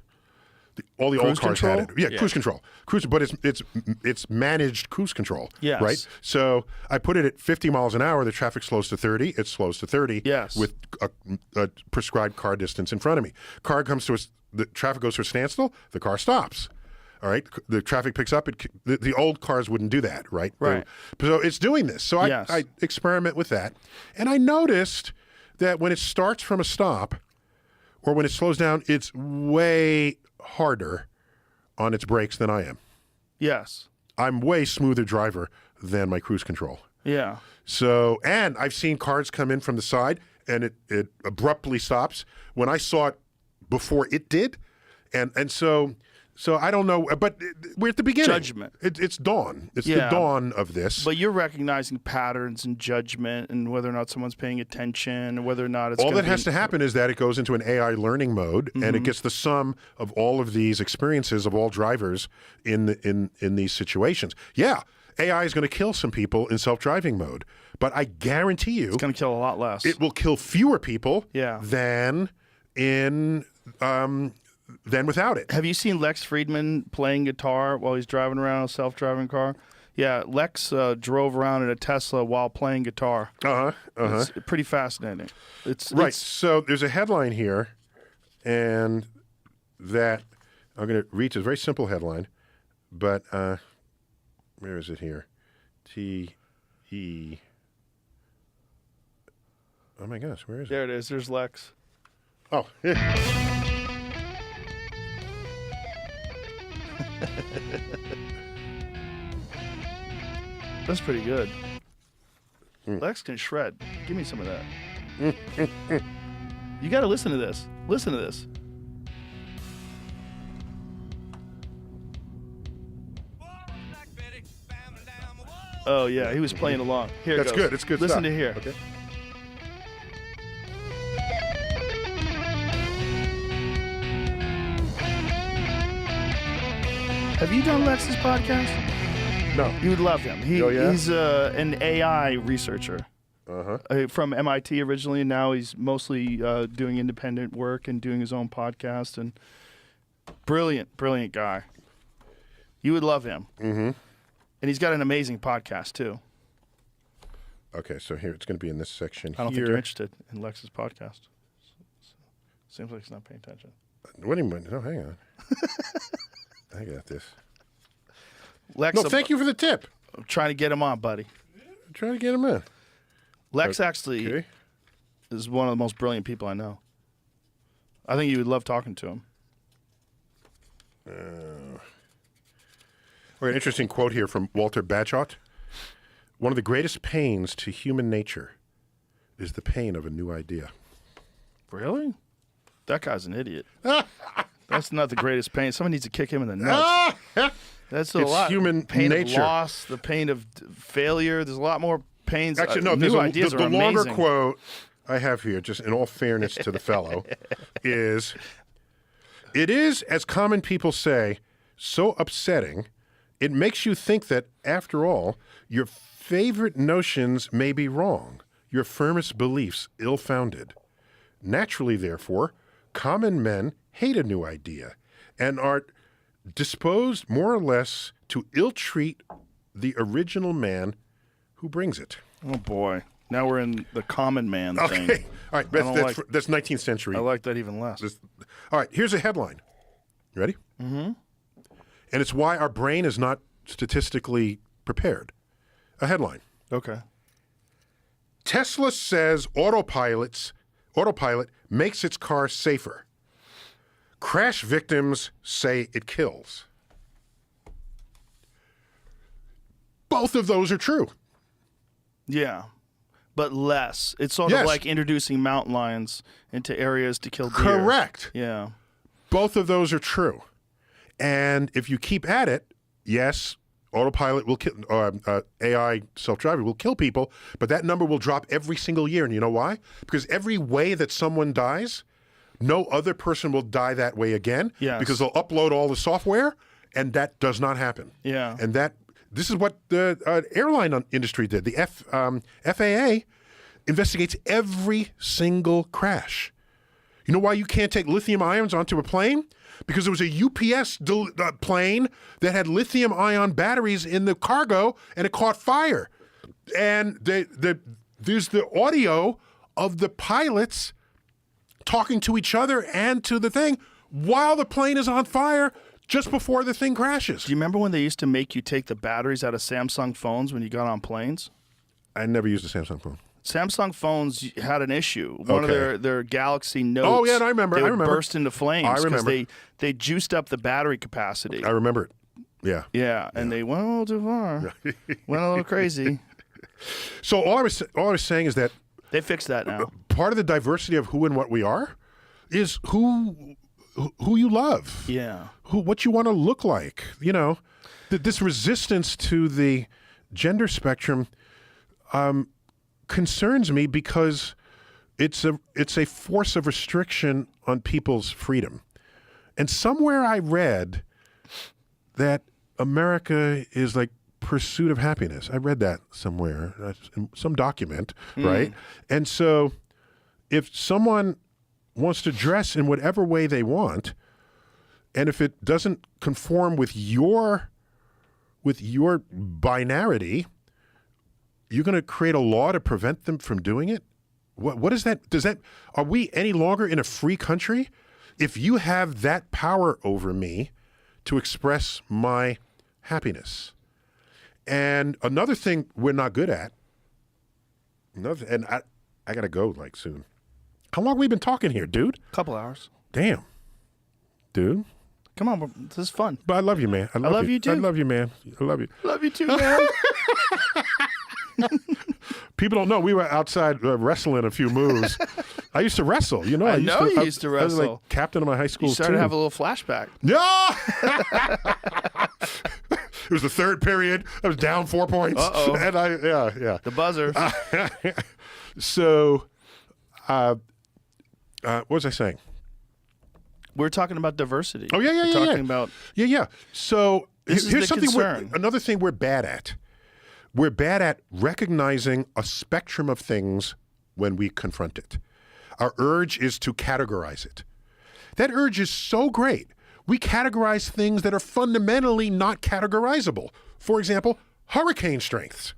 All the old cars control? had it. Yeah, cruise control. But it's managed cruise control. Yes. Right. So I put it at 50 miles an hour. The traffic slows to 30. It slows to 30. Yes. With a prescribed car distance in front of me. Car comes to the traffic goes to a standstill. The car stops. All right. The traffic picks up. The old cars wouldn't do that. Right. Right. So it's doing this. So I experiment with that, and I noticed that when it starts from a stop, or when it slows down, it's way harder on its brakes than I am. Yes. I'm way smoother driver than my cruise control. Yeah. So, and I've seen cars come in from the side and it abruptly stops when I saw it before it did. And so I don't know, but we're at the beginning. Judgment. It's dawn. It's the dawn of this. But you're recognizing patterns and judgment and whether or not someone's paying attention, whether or not it's all that has to happen is that it goes into an AI learning mode, and it gets the sum of all of these experiences of all drivers in these situations. Yeah, AI is going to kill some people in self-driving mode, but I guarantee you it's going to kill a lot less. it will kill fewer people Yeah. than without it. Have you seen Lex Friedman playing guitar while he's driving around a self-driving car? Yeah, Lex drove around in a Tesla while playing guitar. It's pretty fascinating. So there's a headline here, and that I'm going to read. It's a very simple headline, but where is it here? T-E. Oh my gosh, where is it? There it is. There's Lex. Oh, That's pretty good. Lex can shred. Give me some of that. You got to listen to this. Listen to this. Oh, yeah. He was playing along. Here that's it goes. good. It's good Listen stuff. to here. Okay. Have you done Lex's podcast? No. You would love him. Oh, yeah? He's an AI researcher from MIT originally, and now he's mostly doing independent work and doing his own podcast. And brilliant guy. You would love him. Mm-hmm. And he's got an amazing podcast, too. Okay, so here, it's going to be in this section I don't think you're interested in Lex's podcast. Seems like he's not paying attention. What do you mean? Oh, hang on. I got this. Lex, No, thank you for the tip. I'm trying to get him on, buddy. I'm trying to get him in. Lex actually is one of the most brilliant people I know. I think you would love talking to him. An interesting quote here from Walter Bagehot. One of the greatest pains to human nature is the pain of a new idea. Really? That guy's an idiot. That's not the greatest pain. Someone needs to kick him in the nuts. That's a It's lot. human pain nature. of loss, the pain of failure. There's a lot more pains. Actually, no, new ideas the are longer amazing. quote I have here, just in all fairness to the fellow, is, it is, as common people say, so upsetting, it makes you think that, after all, your favorite notions may be wrong, your firmest beliefs ill-founded. Naturally, therefore, common men hate a new idea and are disposed more or less to ill-treat the original man who brings it. Oh, boy. Now we're in the common man thing. Okay. All right. That's 19th century. I like that even less. All right. Here's a headline. Ready? Mm-hmm. And it's why our brain is not statistically prepared. a headline. Okay. Tesla says autopilot makes its car safer. Crash victims say it kills. Both of those are true. Yeah. But less. It's sort of like introducing mountain lions into areas to kill deer. Correct. Yeah. Both of those are true. And if you keep at it, yes, autopilot will kill, AI self-driving will kill people, but that number will drop every single year. And you know why? Because every way that someone dies, no other person will die that way again. Yes. Because they'll upload all the software, and that does not happen. Yeah. And this is what the airline industry did. The FAA investigates every single crash. You know why you can't take lithium ions onto a plane? Because there was a UPS plane that had lithium ion batteries in the cargo, and it caught fire. And there's the audio of the pilots talking to each other and to the thing while the plane is on fire just before the thing crashes. Do you remember when they used to make you take the batteries out of Samsung phones when you got on planes? I never used a Samsung phone. Samsung phones had an issue. One of their Galaxy Notes. Oh, yeah, I remember. They would I remember. burst into flames. I remember. They juiced up the battery capacity. I remember it. Yeah. Yeah, and they went a little too far. Went a little crazy. So all I was saying is that They fixed that now. part of the diversity of who and what we are is who you love. Yeah. What you want to look like. You know, this resistance to the gender spectrum concerns me because it's a force of restriction on people's freedom. And somewhere I read that America is like pursuit of happiness. I read that somewhere, in some document, right? And so if someone wants to dress in whatever way they want, and if it doesn't conform with your binarity, you're going to create a law to prevent them from doing it? What is that? Are we any longer in a free country? If you have that power over me to express my happiness. And another thing we're not good at, and I got to go like soon. How long have we been talking here, dude? Couple hours. Damn. Dude. Come on, this is fun. But I love you, man. I love you too. I love you, man. I love you. Love you too, man. People don't know we were outside wrestling a few moves. I used to wrestle. You know, I know you used to I was wrestle. like captain of my high school You started team. to have a little flashback. No! It was the third period. I was down 4 points. Uh-oh. And yeah. The buzzer. So, what was I saying? We're talking about diversity. Oh, yeah. We're talking about Yeah. So This is here's the something. concern. Another thing we're bad at. We're bad at recognizing a spectrum of things when we confront it. Our urge is to categorize it. That urge is so great. We categorize things that are fundamentally not categorizable. For example, hurricane strengths.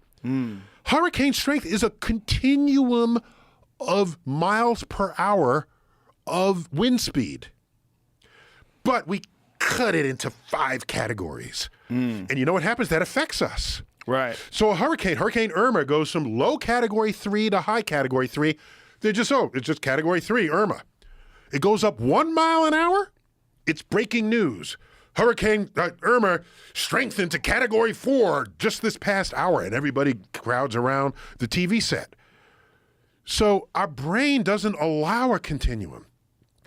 Hurricane strength is a continuum of miles per hour of wind speed. But we cut it into 5 categories. And you know what happens? That affects us. right. So a Hurricane Irma goes from low category 3 to high category 3. It's just category 3, Irma. It goes up 1 mile an hour. It's breaking news. Hurricane Irma strengthened to category 4 just this past hour, and everybody crowds around the TV set. So our brain doesn't allow a continuum.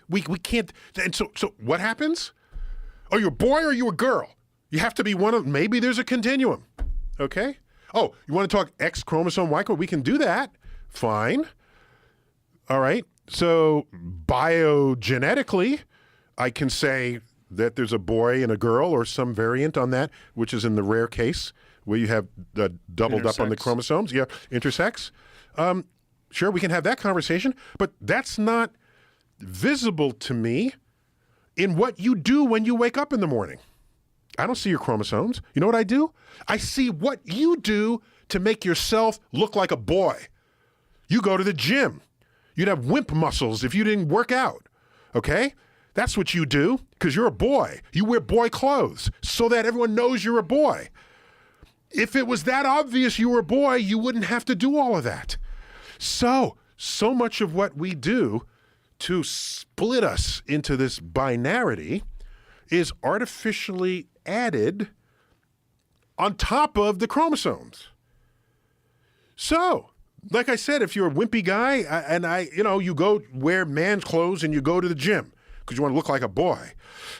We can't. And so what happens? Are you a boy or are you a girl? You have to be one of. Maybe there's a continuum. Okay. Oh, you want to talk X chromosome, Y chromosome? We can do that. Fine. All right. So biogenetically, I can say that there's a boy and a girl or some variant on that, which is in the rare case where you have doubled up on the Intersex. chromosomes. Yeah, intersex. Sure, we can have that conversation, but that's not visible to me in what you do when you wake up in the morning. I don't see your chromosomes. You know what I do? I see what you do to make yourself look like a boy. You go to the gym. You'd have wimp muscles if you didn't work out. Okay? That's what you do because you're a boy. You wear boy clothes so that everyone knows you're a boy. If it was that obvious you were a boy, you wouldn't have to do all of that. So much of what we do to split us into this binarity is artificially added on top of the chromosomes. So, like I said, if you're a wimpy guy you go wear man's clothes and you go to the gym because you want to look like a boy.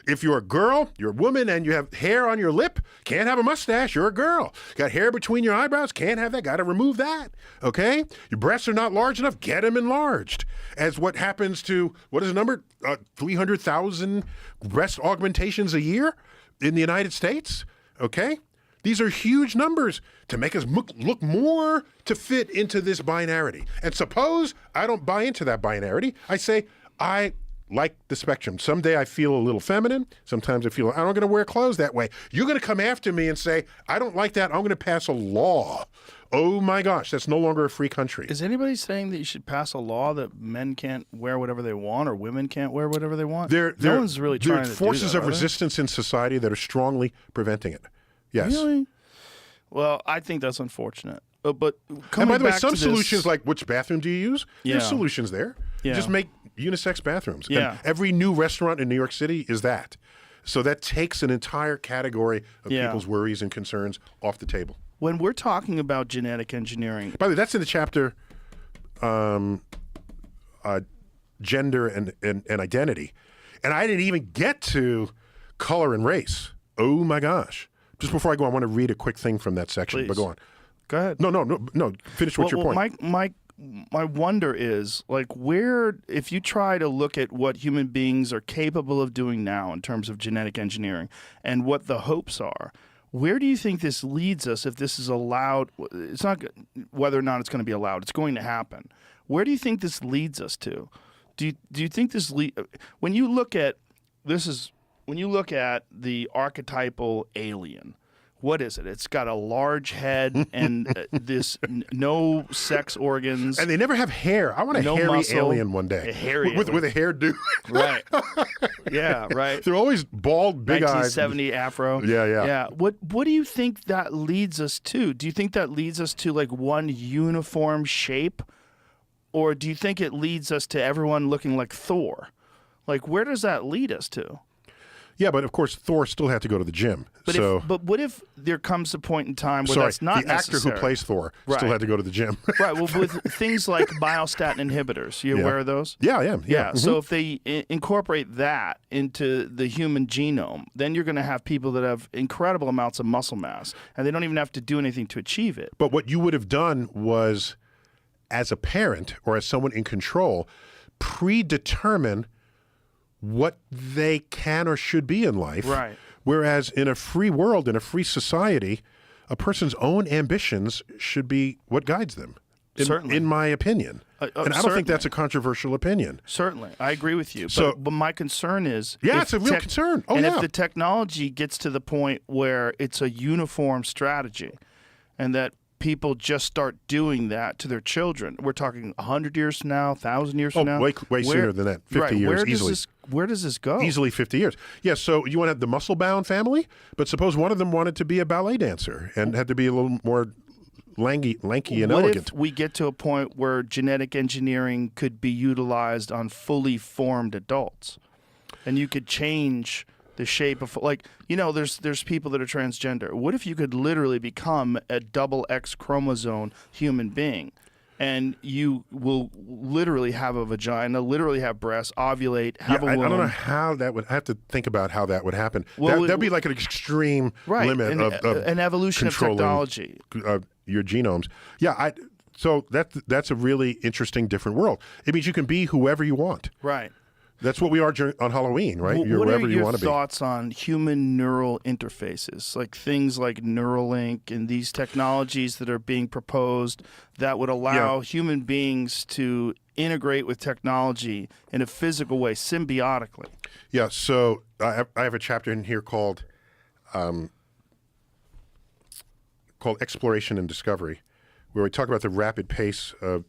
If you're a girl, you're a woman, and you have hair on your lip, can't have a mustache, you're a girl. Got hair between your eyebrows, can't have that, got to remove that, okay? Your breasts are not large enough, get them enlarged. As what happens to, what is the number? 300,000 breast augmentations a year in the United States, okay? These are huge numbers to make us look more to fit into this binarity. And suppose I don't buy into that binarity. I say, I like the spectrum. Someday I feel a little feminine. Sometimes I feel I'm not going to wear clothes that way. You're going to come after me and say, I don't like that. I'm going to pass a law. Oh my gosh, that's no longer a free country. Is anybody saying that you should pass a law that men can't wear whatever they want or women can't wear whatever they want? No one's really trying to do that. There are forces of resistance in society that are strongly preventing it. Yes. Really? Well, I think that's unfortunate. But and by the way, back some to solutions like which bathroom do you use? Yeah. There's solutions there. Yeah. Just make unisex bathrooms. Yeah. And every new restaurant in New York City is that. So that takes an entire category of people's worries and concerns off the table. When we're talking about genetic engineering... By the way, that's in the chapter gender and identity. And I didn't even get to color and race. Oh my gosh. Just before I go, I want to read a quick thing from that section. Please. But go on. Go ahead. No. Finish what's your point. My wonder is, like, where, if you try to look at what human beings are capable of doing now in terms of genetic engineering and what the hopes are, where do you think this leads us if this is allowed? It's not whether or not it's going to be allowed. It's going to happen. Where do you think this leads us to? Do you think this when you look at the archetypal alien, what is it? It's got a large head and no sex organs. And they never have hair. I want a hairy muscle, alien one day. A hairy with a hairdo. Right. Yeah, right. They're always bald, big eyes. 1970 afro. Yeah. What do you think that leads us to? Do you think that leads us to like one uniform shape? Or do you think it leads us to everyone looking like Thor? Like, where does that lead us to? Yeah, but of course, Thor still had to go to the gym. But what if there comes a point in time where that's not the actor necessary? who plays Thor still had to go to the gym. Right. Well, with things like biostatin inhibitors, you aware of those? Yeah, I am. Yeah. So if they incorporate that into the human genome, then you're going to have people that have incredible amounts of muscle mass, and they don't even have to do anything to achieve it. But what you would have done was, as a parent or as someone in control, predetermine what they can or should be in life. Right. Whereas in a free world, in a free society, a person's own ambitions should be what guides them. Certainly. In my opinion. And I don't think that's a controversial opinion. Certainly. I agree with you. So, but my concern is... Yeah, it's a real concern. Oh, if the technology gets to the point where it's a uniform strategy and that people just start doing that to their children. We're talking 100 years from now, 1,000 years from now. Way sooner than that. 50 years easily. Where does this go? Easily 50 years. Yeah, so you want to have the muscle-bound family, but suppose one of them wanted to be a ballet dancer and had to be a little more lanky and elegant. What if we get to a point where genetic engineering could be utilized on fully formed adults? And you could change the shape of, like, there's people that are transgender. What if you could literally become a double X chromosome human being, and you will literally have a vagina, literally have breasts, ovulate, have a womb? I don't know how that would. I have to think about how that would happen. Well, that'd be like an extreme limit of an evolution of technology. Your genomes. Yeah, so that's a really interesting, different world. It means you can be whoever you want. Right. That's what we are on Halloween, right? You're what wherever are you want to be. your thoughts on human neural interfaces, like things like Neuralink and these technologies that are being proposed that would allow human beings to integrate with technology in a physical way, symbiotically? Yeah, so I have a chapter in here called Exploration and Discovery, where we talk about the rapid pace of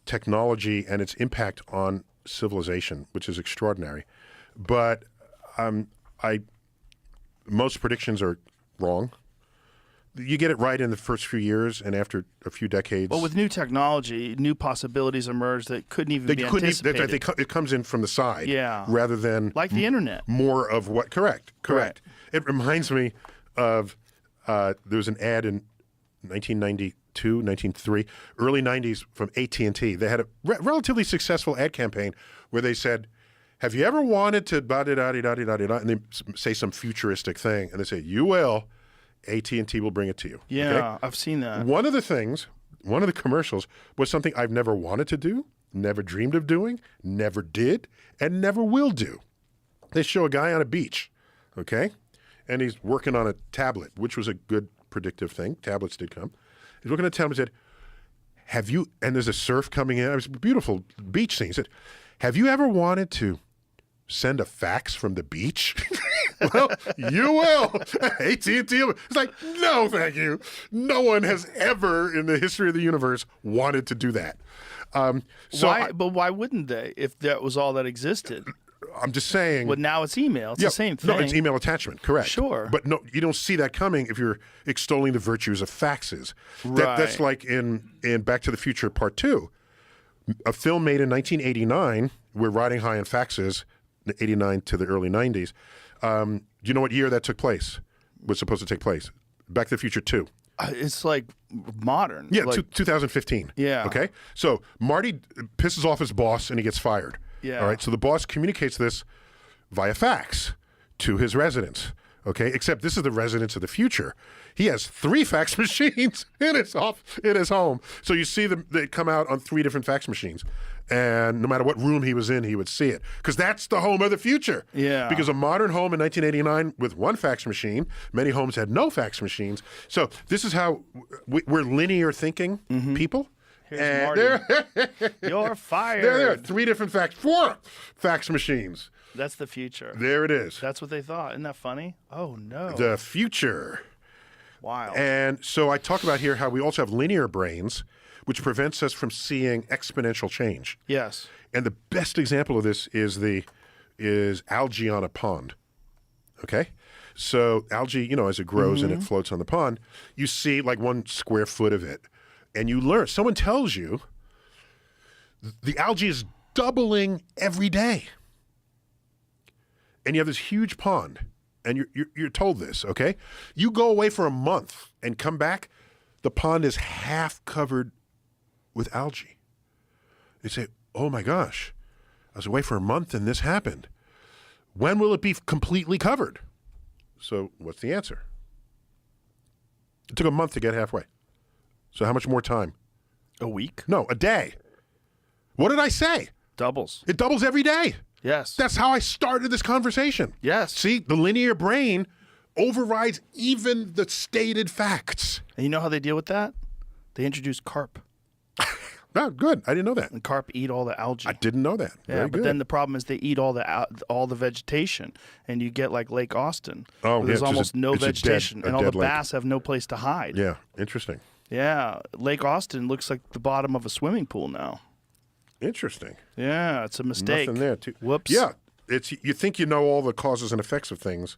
technology and its impact on civilization, which is extraordinary. But most predictions are wrong. you get it right in the first few years, and after a few decades, Well, with new technology, new possibilities emerge that couldn't even be anticipated. it comes in from the side, Yeah. rather than Like the internet. more of what. Correct. Correct. It reminds me of there was an ad in 1992, 1993, early 90s from AT&T. They had a relatively successful ad campaign where they said, "Have you ever wanted to da da da da da da?" And they say some futuristic thing, and they say, "You will. AT&T will bring it to you." Yeah, Okay? I've seen that. One of the commercials was something I've never wanted to do, never dreamed of doing, never did, and never will do. They show a guy on a beach, okay? And he's working on a tablet, which was a good predictive thing. Tablets did come. He's working on a tablet and said, "Have you," and there's a surf coming in. It was a beautiful beach scene. He said, "Have you ever wanted to send a fax from the beach?" Well, you will. AT&T. It's like, no, thank you. No one has ever in the history of the universe wanted to do that. But why wouldn't they if that was all that existed? I'm just saying. Well, now it's email. It's the same thing. No, it's email attachment. Correct. Sure. But no, you don't see that coming if you're extolling the virtues of faxes. Right. That's like in Back to the Future Part 2, a film made in 1989. We're riding high on faxes, 89 to the early 90s. Do you know what year that took place? Was supposed to take place? Back to the Future 2. It's like modern. Yeah, Like, 2015. Yeah. Okay. So Marty pisses off his boss and he gets fired. Yeah. All right. So the boss communicates this via fax to his residents. Okay. Except this is the residents of the future. He has 3 fax machines in his home. So you see them, they come out on 3 different fax machines. And no matter what room he was in, he would see it. Because that's the home of the future. Yeah. Because a modern home in 1989 with 1 fax machine, many homes had no fax machines. So this is how we're linear thinking people. Here's Marty. You're fired. There. 3 different 4 fax machines. That's the future. There it is. That's what they thought. Isn't that funny? Oh, no. The future. Wow. And so I talk about here how we also have linear brains, which prevents us from seeing exponential change. Yes. And the best example of this is algae on a pond. Okay? So algae, as it grows and it floats on the pond, you see like 1 square foot of it. And you learn, someone tells you the algae is doubling every day. And you have this huge pond, and you're told this, okay? You go away for a month and come back, the pond is half covered with algae. They say, "Oh my gosh, I was away for a month and this happened. When will it be completely covered?" So what's the answer? It took a month to get halfway. So how much more time? A week? No, a day. What did I say? Doubles. It doubles every day. Yes. That's how I started this conversation. Yes. See, the linear brain overrides even the stated facts. And you know how they deal with that? They introduce carp. Oh, good. I didn't know that. And carp eat all the algae. I didn't know that. Yeah, Very but good. then the problem is they eat all the vegetation, and you get like Lake Austin. Oh, where there's yeah, it's almost just no it's a vegetation, dead and all the lake. bass have no place to hide. Yeah, interesting. Yeah, Lake Austin looks like the bottom of a swimming pool now. Interesting. Yeah, it's a mistake. Nothing there, too. Whoops. Yeah, you think you know all the causes and effects of things,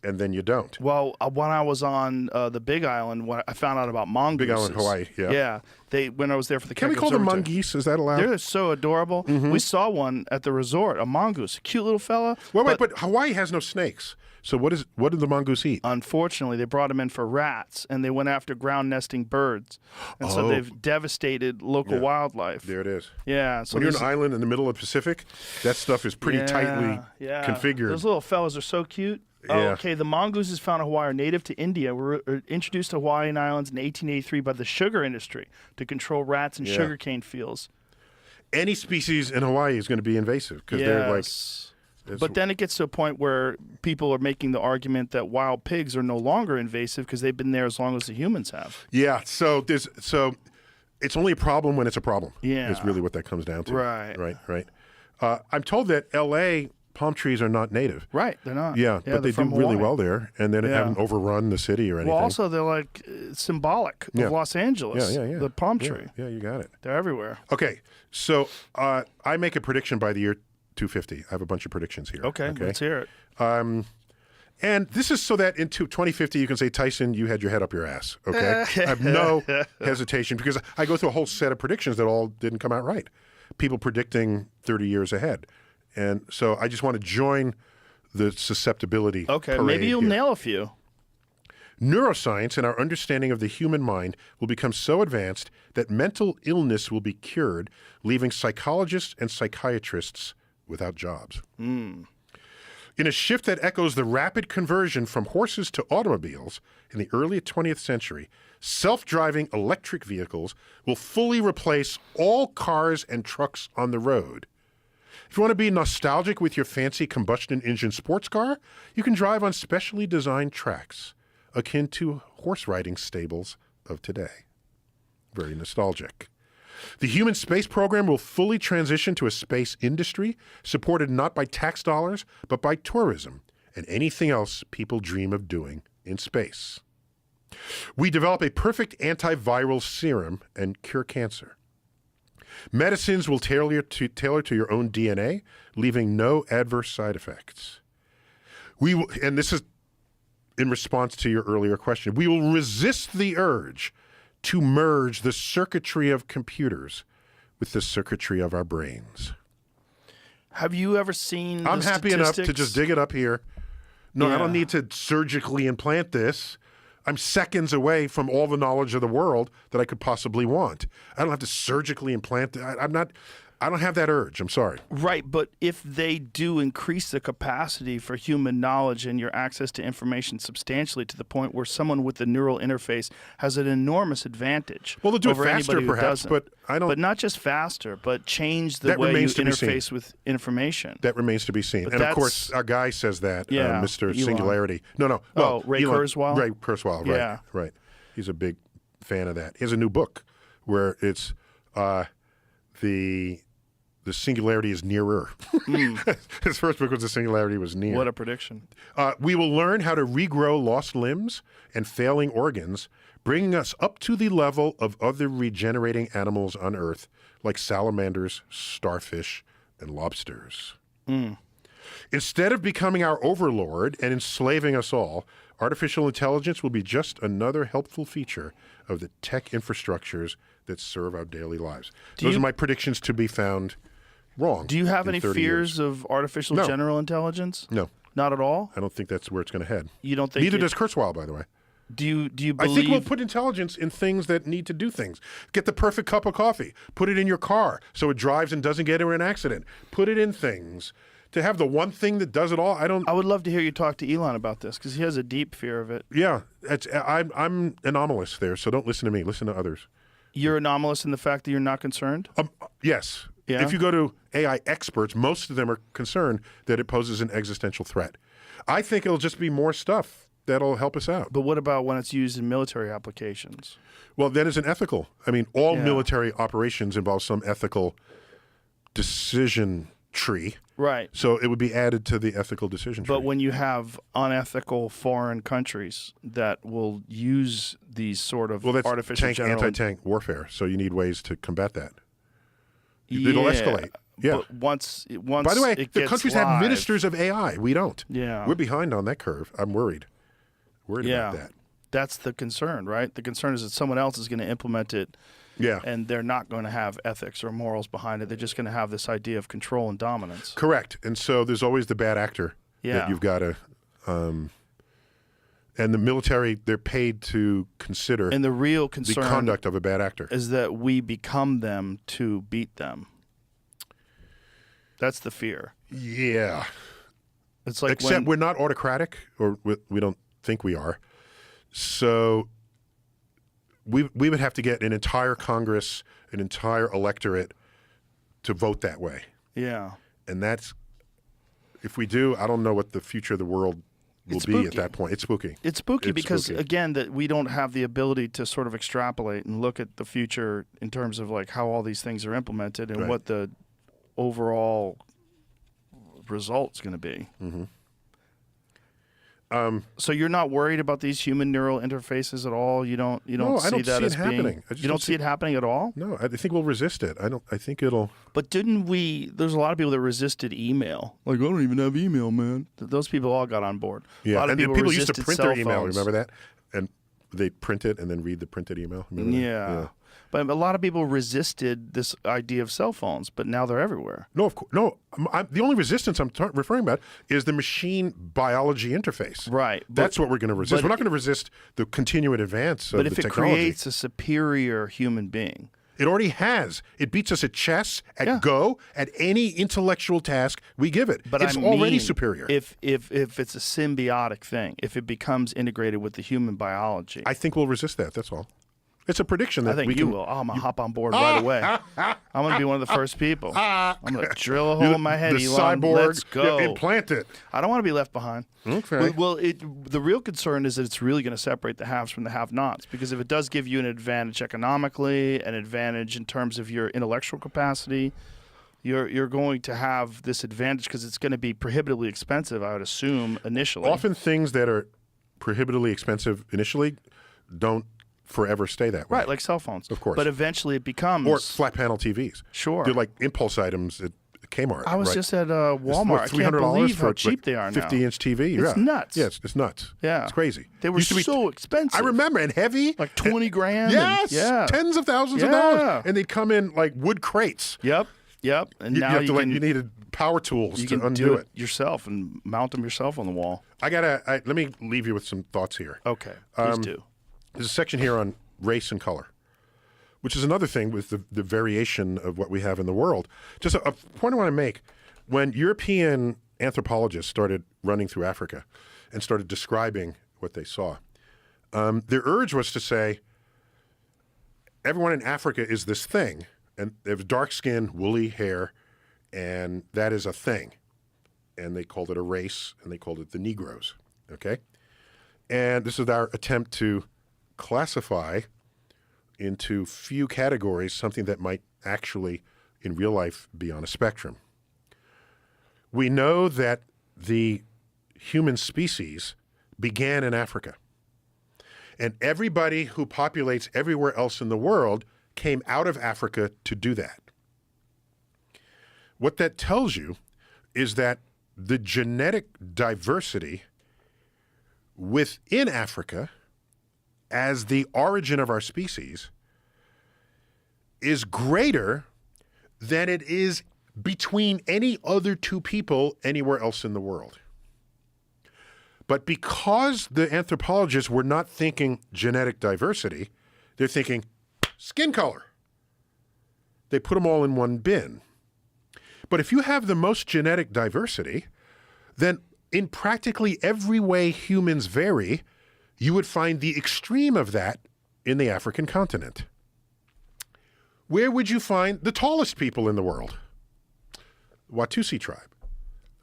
and then you don't. Well, when I was on the Big Island, when I found out about mongooses. Big Island, Hawaii, yeah. Yeah, when I was there for the Can we Keck call them Observatory. mongoose? Is that allowed? They're so adorable. We saw one at the resort, a mongoose, a cute little fella. Wait, but Hawaii has no snakes. So what did the mongoose eat? Unfortunately, they brought him in for rats, and they went after ground nesting birds, and so they've devastated local wildlife. There it is. Yeah, so When you're there's- an island in the middle of the Pacific, that stuff is pretty tightly configured. Those little fellas are so cute. Oh, Yeah. okay. The mongooses found in Hawaii are native to India. Were introduced to Hawaiian Islands in 1883 by the sugar industry to control rats in sugarcane fields. Any species in Hawaii is going to be invasive because they're like. But then it gets to a point where people are making the argument that wild pigs are no longer invasive because they've been there as long as the humans have. Yeah, so it's only a problem when it's a problem. Yeah. Is really what that comes down to. Right. Right. I'm told that L.A. palm trees are not native. Right, they're not. Yeah, but they they're do from really Hawaii. well there, and they haven't overrun the city or anything. Well, also they're like symbolic of Los Angeles. Yeah. The palm tree. Yeah, you got it. They're everywhere. Okay, so I make a prediction by the year 250. I have a bunch of predictions here. Okay, let's hear it. And this is so that into 2050 you can say, Tyson, you had your head up your ass, okay? I have no hesitation because I go through a whole set of predictions that all didn't come out right. People predicting 30 years ahead. And so I just want to join the susceptibility Okay, parade maybe you'll here. nail a few. Neuroscience and our understanding of the human mind will become so advanced that mental illness will be cured, leaving psychologists and psychiatrists without jobs. In a shift that echoes the rapid conversion from horses to automobiles in the early 20th century, self-driving electric vehicles will fully replace all cars and trucks on the road. If you want to be nostalgic with your fancy combustion engine sports car, you can drive on specially designed tracks, akin to horse riding stables of today. Very nostalgic. The human space program will fully transition to a space industry supported not by tax dollars, but by tourism and anything else people dream of doing in space. We develop a perfect antiviral serum and cure cancer. Medicines will tailor to your own DNA, leaving no adverse side effects. And this is in response to your earlier question, we will resist the urge to merge the circuitry of computers with the circuitry of our brains. Have you ever seen I'm the happy enough to statistics? just dig it up here. No, I Yeah. don't need to surgically implant this. I'm seconds away from all the knowledge of the world that I could possibly want. I don't have to surgically implant it. I don't have that urge. I'm sorry. Right, but if they do increase the capacity for human knowledge and your access to information substantially to the point where someone with the neural interface has an enormous advantage Well, they'll do it over faster, anybody who perhaps, doesn't. but I don't. But not just faster, but change the That way you remains to be seen. interface with information. That remains to be seen. But And of that's- course, our guy says that, Yeah, Mr. Elon. Singularity. No. Oh, Ray Kurzweil? Ray Kurzweil, right. Yeah. Right. He's a big fan of that. He has a new book where it's the singularity is nearer. His first book was The Singularity Was Near. What a prediction. We will learn how to regrow lost limbs and failing organs, bringing us up to the level of other regenerating animals on Earth, like salamanders, starfish, and lobsters. Instead of becoming our overlord and enslaving us all, artificial intelligence will be just another helpful feature of the tech infrastructures that serve our daily lives. Those are my predictions to be found wrong. Do you have in any 30 fears years. of artificial No. general intelligence? No, Not at all? I don't think that's where it's going to head. You don't think Neither it- does Kurzweil, by the way. Do you I believe think we'll put intelligence in things that need to do things. Get the perfect cup of coffee. Put it in your car so it drives and doesn't get into an accident. Put it in things. To have the one thing that does it all, I would love to hear you talk to Elon about this because he has a deep fear of it. Yeah, I'm anomalous there, so don't listen to me. Listen to others. You're anomalous in the fact that you're not concerned? Yes. Yeah? If you go to AI experts, most of them are concerned that it poses an existential threat. I think it'll just be more stuff that'll help us out. But what about when it's used in military applications? Well, that is an ethical. I mean, all Yeah. military operations involve some ethical decision tree. Right. So it would be added to the ethical decision tree. But when you have unethical foreign countries that will use these sort of well, that's artificial general anti-tank warfare, so you need ways to combat that. It'll escalate. Yeah. But once By the way, it the gets countries live, have ministers of AI. We don't. Yeah. We're behind on that curve. I'm worried. Worried Yeah. about that. That's the concern, right? The concern is that someone else is going to implement it Yeah. and they're not going to have ethics or morals behind it. They're just going to have this idea of control and dominance. Correct. And so there's always the bad actor Yeah. that you've got to. And the military, they're paid to consider And the real the concern conduct of a bad actor. is that we become them to beat them. That's the fear. Yeah. It's like Except when, we're not autocratic, or we don't think we are. So we would have to get an entire Congress, an entire electorate to vote that way. yeah. And that's, if we do, I don't know what the future of the world will It's be at spooky. that point. It's spooky. It's spooky It's because, spooky. again, that we don't have the ability to sort of extrapolate and look at the future in terms of like how all these things are implemented and Right. what the overall result's going to be. So you're not worried about these human neural interfaces at all? You don't No, see I don't that see as it being happening. I just you don't see it happening at all? No, I think we'll resist it. I think it'll. But didn't we? There's a lot of people that resisted email. Like, I don't even have email, man. Those people all got on board. Yeah, A lot of and people used to resisted print cell their email. phones. Remember that? And they print it and then read the printed email. Remember that? Yeah. But a lot of people resisted this idea of cell phones, but now they're everywhere. No, of course, no. The only resistance I'm referring about is the machine biology interface. Right. That's what we're going to resist. We're not going to resist the continuing advance of But the if it technology. creates a superior human being, It already has. It beats us at chess, at Yeah. Go, at any intellectual task we give it. but It's I already mean, superior. If it's a symbiotic thing, if it becomes integrated with the human biology, I think we'll resist that. That's all. It's a prediction that I think we you can. will. Oh, I'm gonna hop on board right away. I'm gonna be one of the first people. I'm gonna drill a hole in my head, the Elon. cyborg, Let's go. implant it. I don't want to be left behind. Okay. Well, the real concern is that it's really going to separate the haves from the have-nots. Because if it does give you an advantage economically, an advantage in terms of your intellectual capacity, you're going to have this advantage because it's going to be prohibitively expensive, I would assume, initially. Often things that are prohibitively expensive initially don't forever stay that way. Right, like cell phones. Of course. But eventually it becomes... Or flat panel TVs. Sure. They're like impulse items at Kmart. I was right? just at Walmart. I can't believe how cheap they are now. 50-inch TV. It's nuts. Yes, it's nuts. Yeah. It's crazy. They were Used to be so expensive. I remember, and heavy. Like 20 grand. Yes, yeah. tens of thousands of dollars. And they'd come in like wood crates. Yep. And You, now you have to can, you needed power tools you to can undo do it. yourself and mount them yourself on the wall. Let me leave you with some thoughts here. Okay, please do. There's a section here on race and color, which is another thing with the variation of what we have in the world. Just a point I want to make. When European anthropologists started running through Africa and started describing what they saw, their urge was to say, everyone in Africa is this thing, and they have dark skin, woolly hair, and that is a thing. And they called it a race, and they called it the Negroes, okay? And this is our attempt to classify into few categories something that might actually, in real life, be on a spectrum. We know that the human species began in Africa. And everybody who populates everywhere else in the world came out of Africa to do that. What that tells you is that the genetic diversity within Africa as the origin of our species is greater than it is between any other two people anywhere else in the world. But because the anthropologists were not thinking genetic diversity, they're thinking skin color. They put them all in one bin. But if you have the most genetic diversity, then in practically every way humans vary, you would find the extreme of that in the African continent. Where would you find the tallest people in the world? Watusi tribe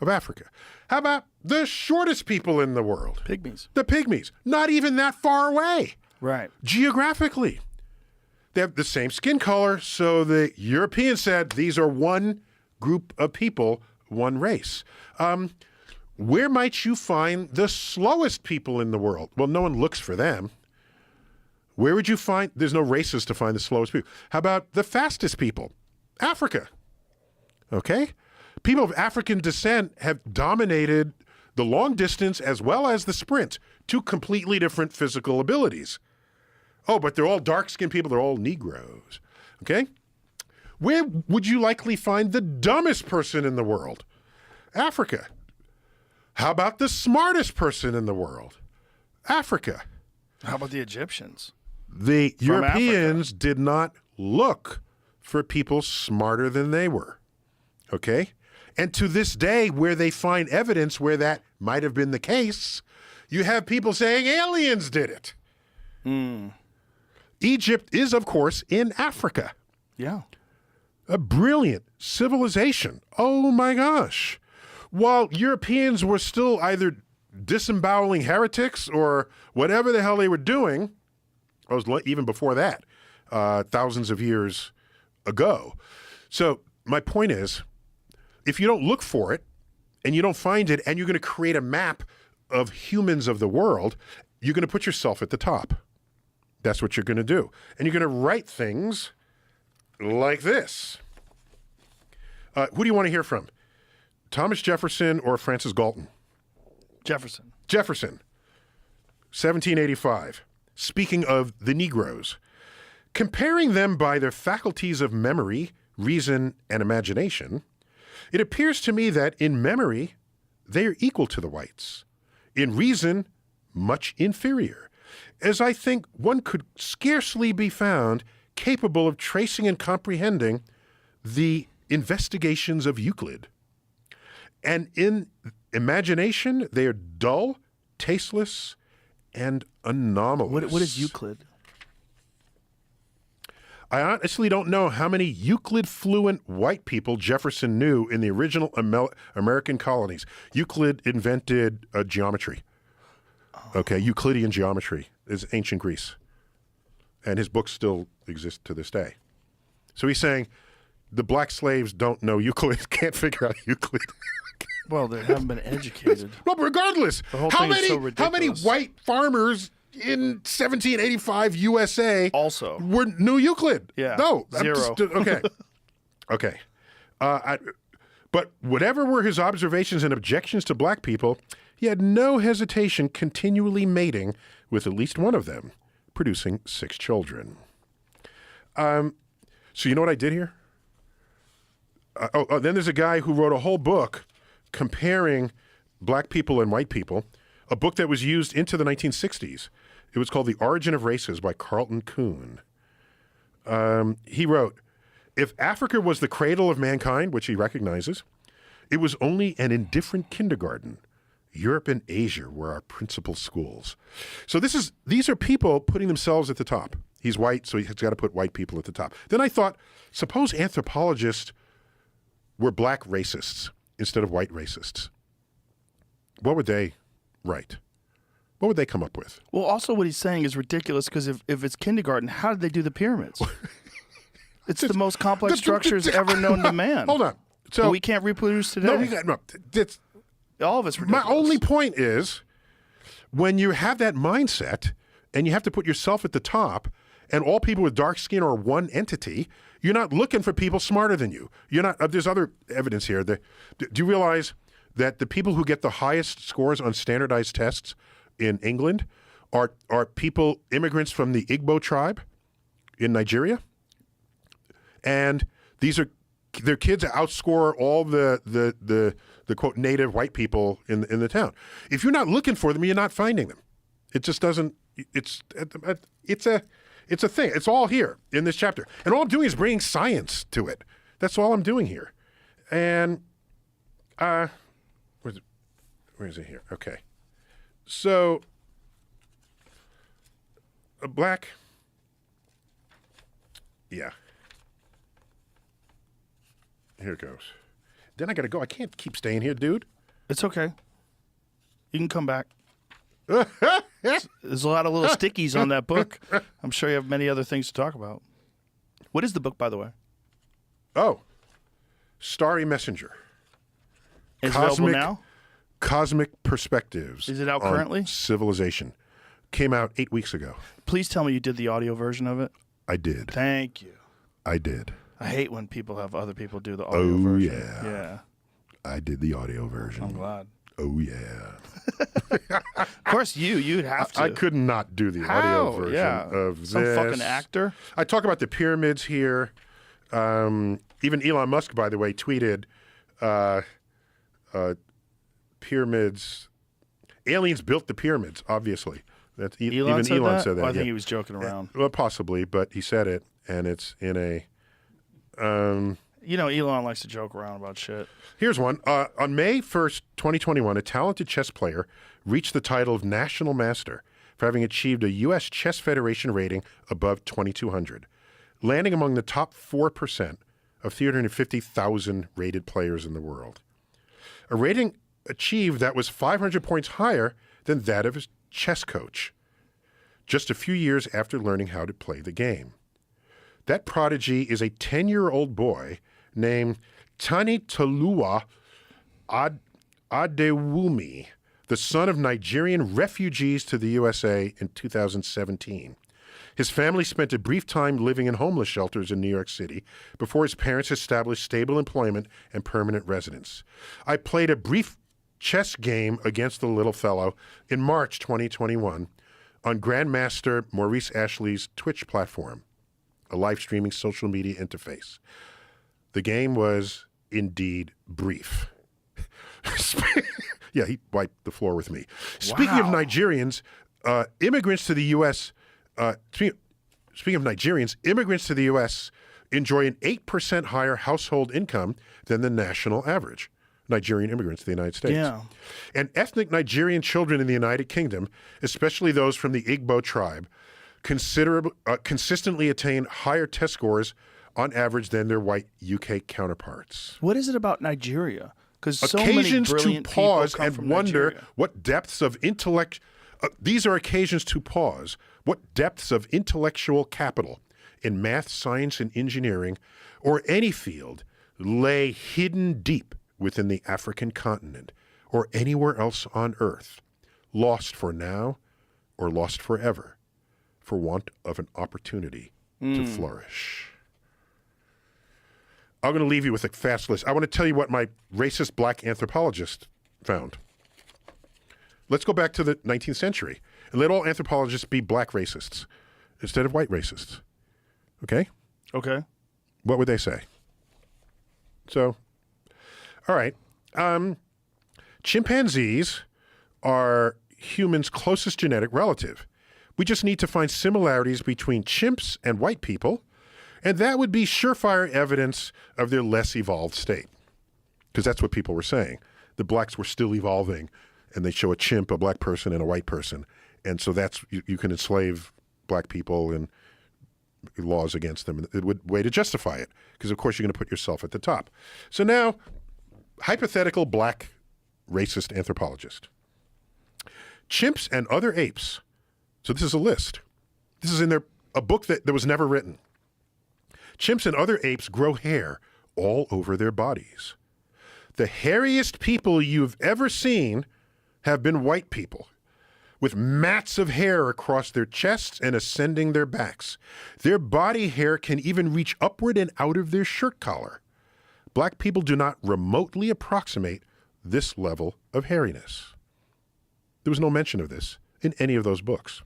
of Africa. How about the shortest people in the world? Pygmies. The Pygmies. Not even that far away. Right. Geographically. They have the same skin color, so the Europeans said these are one group of people, one race. Where might you find the slowest people in the world? Well, no one looks for them. Where would you find? There's no races to find the slowest people. How about the fastest people? Africa. Okay? People of African descent have dominated the long distance as well as the sprint, two completely different physical abilities. Oh, but they're all dark-skinned people. They're all Negroes. Okay? Where would you likely find the dumbest person in the world? Africa. How about the smartest person in the world? Africa. How about the Egyptians? The Europeans did not look for people smarter than they were. Okay? And to this day, where they find evidence where that might have been the case, you have people saying aliens did it. Egypt is, of course, in Africa. Yeah. A brilliant civilization. Oh my gosh. While Europeans were still either disemboweling heretics or whatever the hell they were doing, I was even before that, thousands of years ago. So my point is, if you don't look for it and you don't find it and you're going to create a map of humans of the world, you're going to put yourself at the top. That's what you're going to do. And you're going to write things like this. Who do you want to hear from? Thomas Jefferson or Francis Galton? Jefferson. Jefferson, 1785. Speaking of the Negroes, comparing them by their faculties of memory, reason, and imagination, it appears to me that in memory, they are equal to the whites. In reason, much inferior, as I think one could scarcely be found capable of tracing and comprehending the investigations of Euclid. And in imagination, they are dull, tasteless, and anomalous. What is Euclid? I honestly don't know how many Euclid-fluent white people Jefferson knew in the original American colonies. Euclid invented geometry. Okay, Euclidean geometry is ancient Greece. And his books still exist to this day. So he's saying the black slaves don't know Euclid, can't figure out Euclid. Well, they haven't been educated. Well, regardless, The whole how thing is so many ridiculous. white farmers in 1785 USA Also. knew Euclid? Yeah, No. zero. Okay. Okay. But whatever were his observations and objections to black people, he had no hesitation continually mating with at least one of them, producing 6 children. So you know what I did here? Then there's a guy who wrote a whole book comparing black people and white people, a book that was used into the 1960s. It was called The Origin of Races by Carlton Kuhn. He wrote, if Africa was the cradle of mankind, which he recognizes, it was only an indifferent kindergarten. Europe and Asia were our principal schools. So these are people putting themselves at the top. He's white, so he's got to put white people at the top. Then I thought, suppose anthropologists were black racists instead of white racists. What would they write? What would they come up with? Well, also what he's saying is ridiculous because if it's kindergarten, how did they do the pyramids? It's the most complex structures ever known to man. Hold on. So But we can't reproduce today. All of it's ridiculous. My only point is, when you have that mindset and you have to put yourself at the top, and all people with dark skin are one entity, you're not looking for people smarter than you. You're not. There's other evidence here. Do you realize that the people who get the highest scores on standardized tests in England are people, immigrants from the Igbo tribe in Nigeria? And their kids outscore all the quote native white people in the town. If you're not looking for them, you're not finding them. It just doesn't. It's a thing. It's all here in this chapter, and all I'm doing is bringing science to it. That's all I'm doing here. And where is it here? Okay, so a black. Yeah. Here it goes. Then I got to go. I can't keep staying here, dude. It's okay. You can come back. There's a lot of little stickies on that book. I'm sure you have many other things to talk about. What is the book, by the way? Oh, Starry Messenger. Is it available now? Cosmic Perspectives. Is it out on currently? Civilization. Came out 8 weeks ago. Please tell me you did the audio version of it. I did. Thank you. I did. I hate when people have other people do the audio Oh, version. yeah. Yeah. I did the audio version. I'm glad. Oh, yeah. Of course, you'd have to. I could not do the How? audio version Yeah. of this. Some fucking actor. I talk about the pyramids here. Even Elon Musk, by the way, tweeted pyramids. Aliens built the pyramids, obviously. That's Elon said Elon that? said that. Oh, I think yeah. he was joking around. Well, possibly, but he said it, and it's in a. You know, Elon likes to joke around about shit. Here's one. On May 1st, 2021, a talented chess player reached the title of National Master for having achieved a U.S. Chess Federation rating above 2,200, landing among the top 4% of 350,000 rated players in the world. A rating achieved that was 500 points higher than that of his chess coach, just a few years after learning how to play the game. That prodigy is a 10-year-old boy named Tani Talua Adewumi, the son of Nigerian refugees to the USA in 2017. His family spent a brief time living in homeless shelters in New York City before his parents established stable employment and permanent residence. I played a brief chess game against the little fellow in March 2021 on Grandmaster Maurice Ashley's Twitch platform, a live streaming social media interface. The game was indeed brief. Yeah, he wiped the floor with me. Speaking of Nigerians, immigrants to the U.S. Speaking of Nigerians, immigrants to the U.S. enjoy an 8% higher household income than the national average. Nigerian immigrants to the United States. Yeah. And ethnic Nigerian children in the United Kingdom, especially those from the Igbo tribe, consistently attain higher test scores on average than their white UK counterparts. What is it about Nigeria? Because so Occasions many brilliant to pause people come and from wonder Nigeria. what depths of intellect. These are occasions to pause. What depths of intellectual capital in math, science, and engineering, or any field, lay hidden deep within the African continent or anywhere else on Earth, lost for now or lost forever, for want of an opportunity to flourish. I'm going to leave you with a fast list. I want to tell you what my racist black anthropologist found. Let's go back to the 19th century and let all anthropologists be black racists instead of white racists. Okay? Okay. What would they say? So, all right. Chimpanzees are humans' closest genetic relative. We just need to find similarities between chimps and white people, and that would be surefire evidence of their less evolved state. Because that's what people were saying. The blacks were still evolving, and they show a chimp, a black person, and a white person. And so that's, you can enslave black people and laws against them. It would way to justify it, because of course you're going to put yourself at the top. So now, hypothetical black racist anthropologist. Chimps and other apes. So this is a list. This is in a book that was never written. Chimps and other apes grow hair all over their bodies. The hairiest people you've ever seen have been white people, with mats of hair across their chests and ascending their backs. Their body hair can even reach upward and out of their shirt collar. Black people do not remotely approximate this level of hairiness. There was no mention of this in any of those books.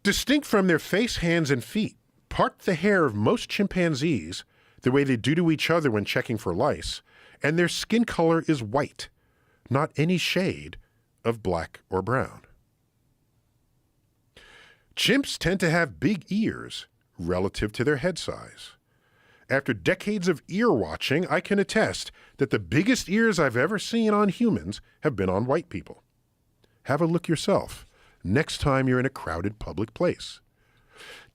Distinct from their face, hands, and feet, part the hair of most chimpanzees the way they do to each other when checking for lice, and their skin color is white, not any shade of black or brown. Chimps tend to have big ears relative to their head size. After decades of ear watching, I can attest that the biggest ears I've ever seen on humans have been on white people. Have a look yourself next time you're in a crowded public place.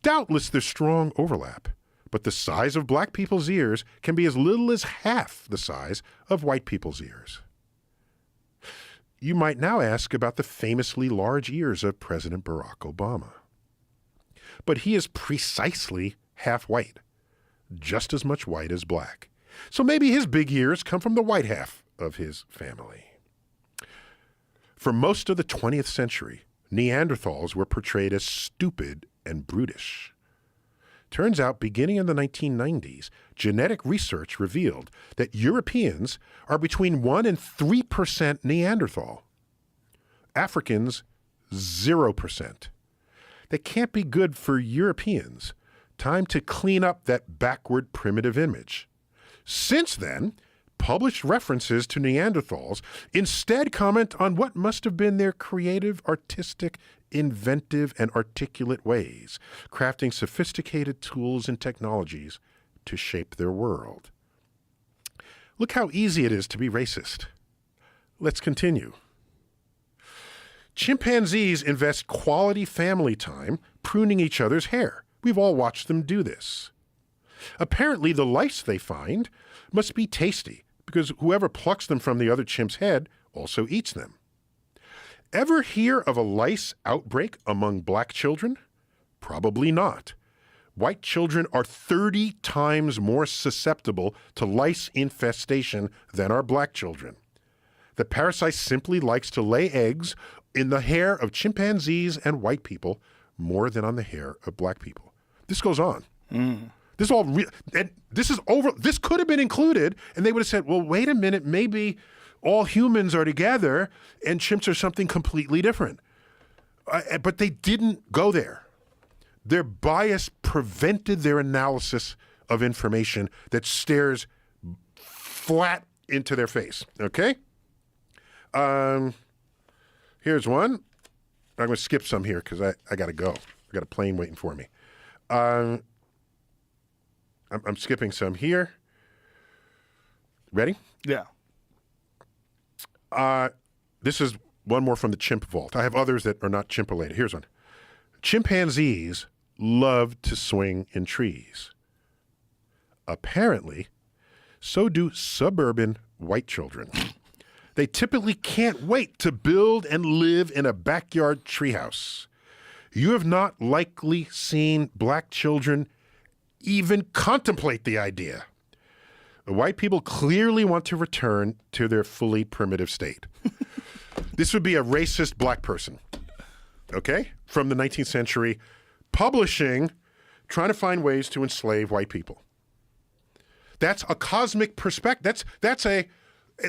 Doubtless there's strong overlap, but the size of black people's ears can be as little as half the size of white people's ears. You might now ask about the famously large ears of President Barack Obama. But he is precisely half white, just as much white as black. So maybe his big ears come from the white half of his family. For most of the 20th century, Neanderthals were portrayed as stupid and brutish. Turns out, beginning in the 1990s, genetic research revealed that Europeans are between 1% and 3% Neanderthal. Africans, 0%. That can't be good for Europeans. Time to clean up that backward primitive image. Since then, published references to Neanderthals instead comment on what must have been their creative, artistic, inventive, and articulate ways, crafting sophisticated tools and technologies to shape their world. Look how easy it is to be racist. Let's continue. Chimpanzees invest quality family time pruning each other's hair. We've all watched them do this. Apparently, the lice they find must be tasty, because whoever plucks them from the other chimp's head also eats them. Ever hear of a lice outbreak among black children? Probably not. White children are 30 times more susceptible to lice infestation than are black children. The parasite simply likes to lay eggs in the hair of chimpanzees and white people more than on the hair of black people. This goes on. This is all and this is over. This could have been included, and they would have said, well, wait a minute, maybe all humans are together and chimps are something completely different. But they didn't go there. Their bias prevented their analysis of information that stares flat into their face. Okay? Here's one. I'm going to skip some here because I got to go. I got a plane waiting for me. I'm skipping some here. Ready? Yeah. This is one more from the chimp vault. I have others that are not chimp related. Here's one. Chimpanzees love to swing in trees. Apparently, so do suburban white children. They typically can't wait to build and live in a backyard treehouse. You have not likely seen black children even contemplate the idea. The white people clearly want to return to their fully primitive state. This would be a racist black person, okay, from the 19th century, publishing, trying to find ways to enslave white people. That's a cosmic perspective. That's a,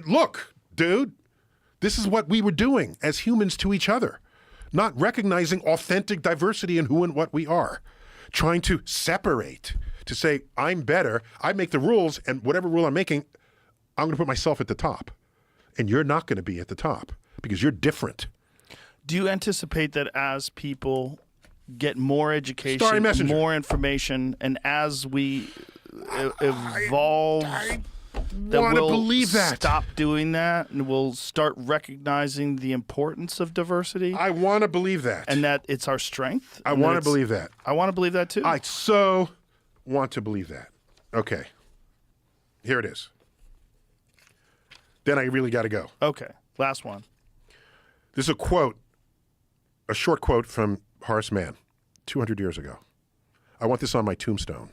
look, dude, this is what we were doing as humans to each other, not recognizing authentic diversity in who and what we are, trying to separate, to say, I'm better, I make the rules, and whatever rule I'm making, I'm going to put myself at the top. And you're not going to be at the top because you're different. Do you anticipate that as people get more education, more information, and as we evolve, that we'll believe that. Stop doing that and we'll start recognizing the importance of diversity? I want to believe that. And that it's our strength? I want to believe that. I want to believe that too. I so want to believe that. Okay. Here it is. Then I really got to go. Okay. Last one. This is a quote, a short quote from Horace Mann, 200 years ago. I want this on my tombstone.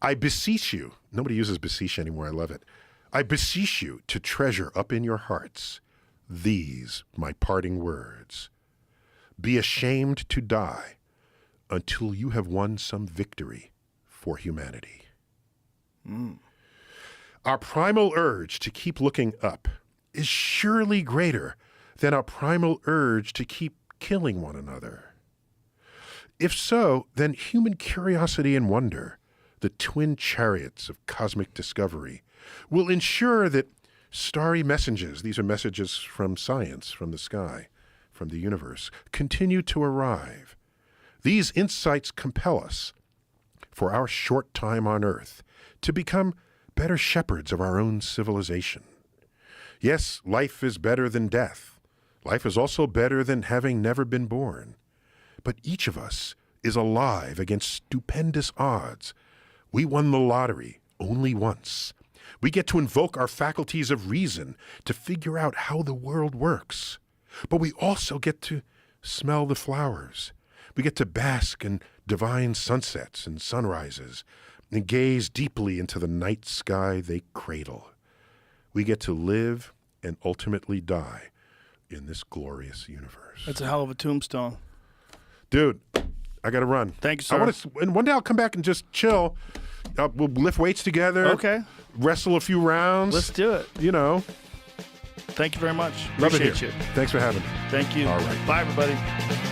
I beseech you, nobody uses beseech anymore, I love it. I beseech you to treasure up in your hearts these my parting words. Be ashamed to die until you have won some victory for humanity. Our primal urge to keep looking up is surely greater than our primal urge to keep killing one another. If so, then human curiosity and wonder, the twin chariots of cosmic discovery, will ensure that starry messages, these are messages from science, from the sky, from the universe, continue to arrive. These insights compel us, for our short time on Earth, to become better shepherds of our own civilization. Yes, life is better than death. Life is also better than having never been born. But each of us is alive against stupendous odds. We won the lottery only once. We get to invoke our faculties of reason to figure out how the world works. But we also get to smell the flowers. We get to bask in divine sunsets and sunrises and gaze deeply into the night sky they cradle. We get to live and ultimately die in this glorious universe. That's a hell of a tombstone. Dude, I got to run. Thank you, sir. And one day I'll come back and just chill. We'll lift weights together. Okay. Wrestle a few rounds. Let's do it. You know. Thank you very much. Love Appreciate it here. you. Thanks for having me. Thank you. All right. Bye, everybody.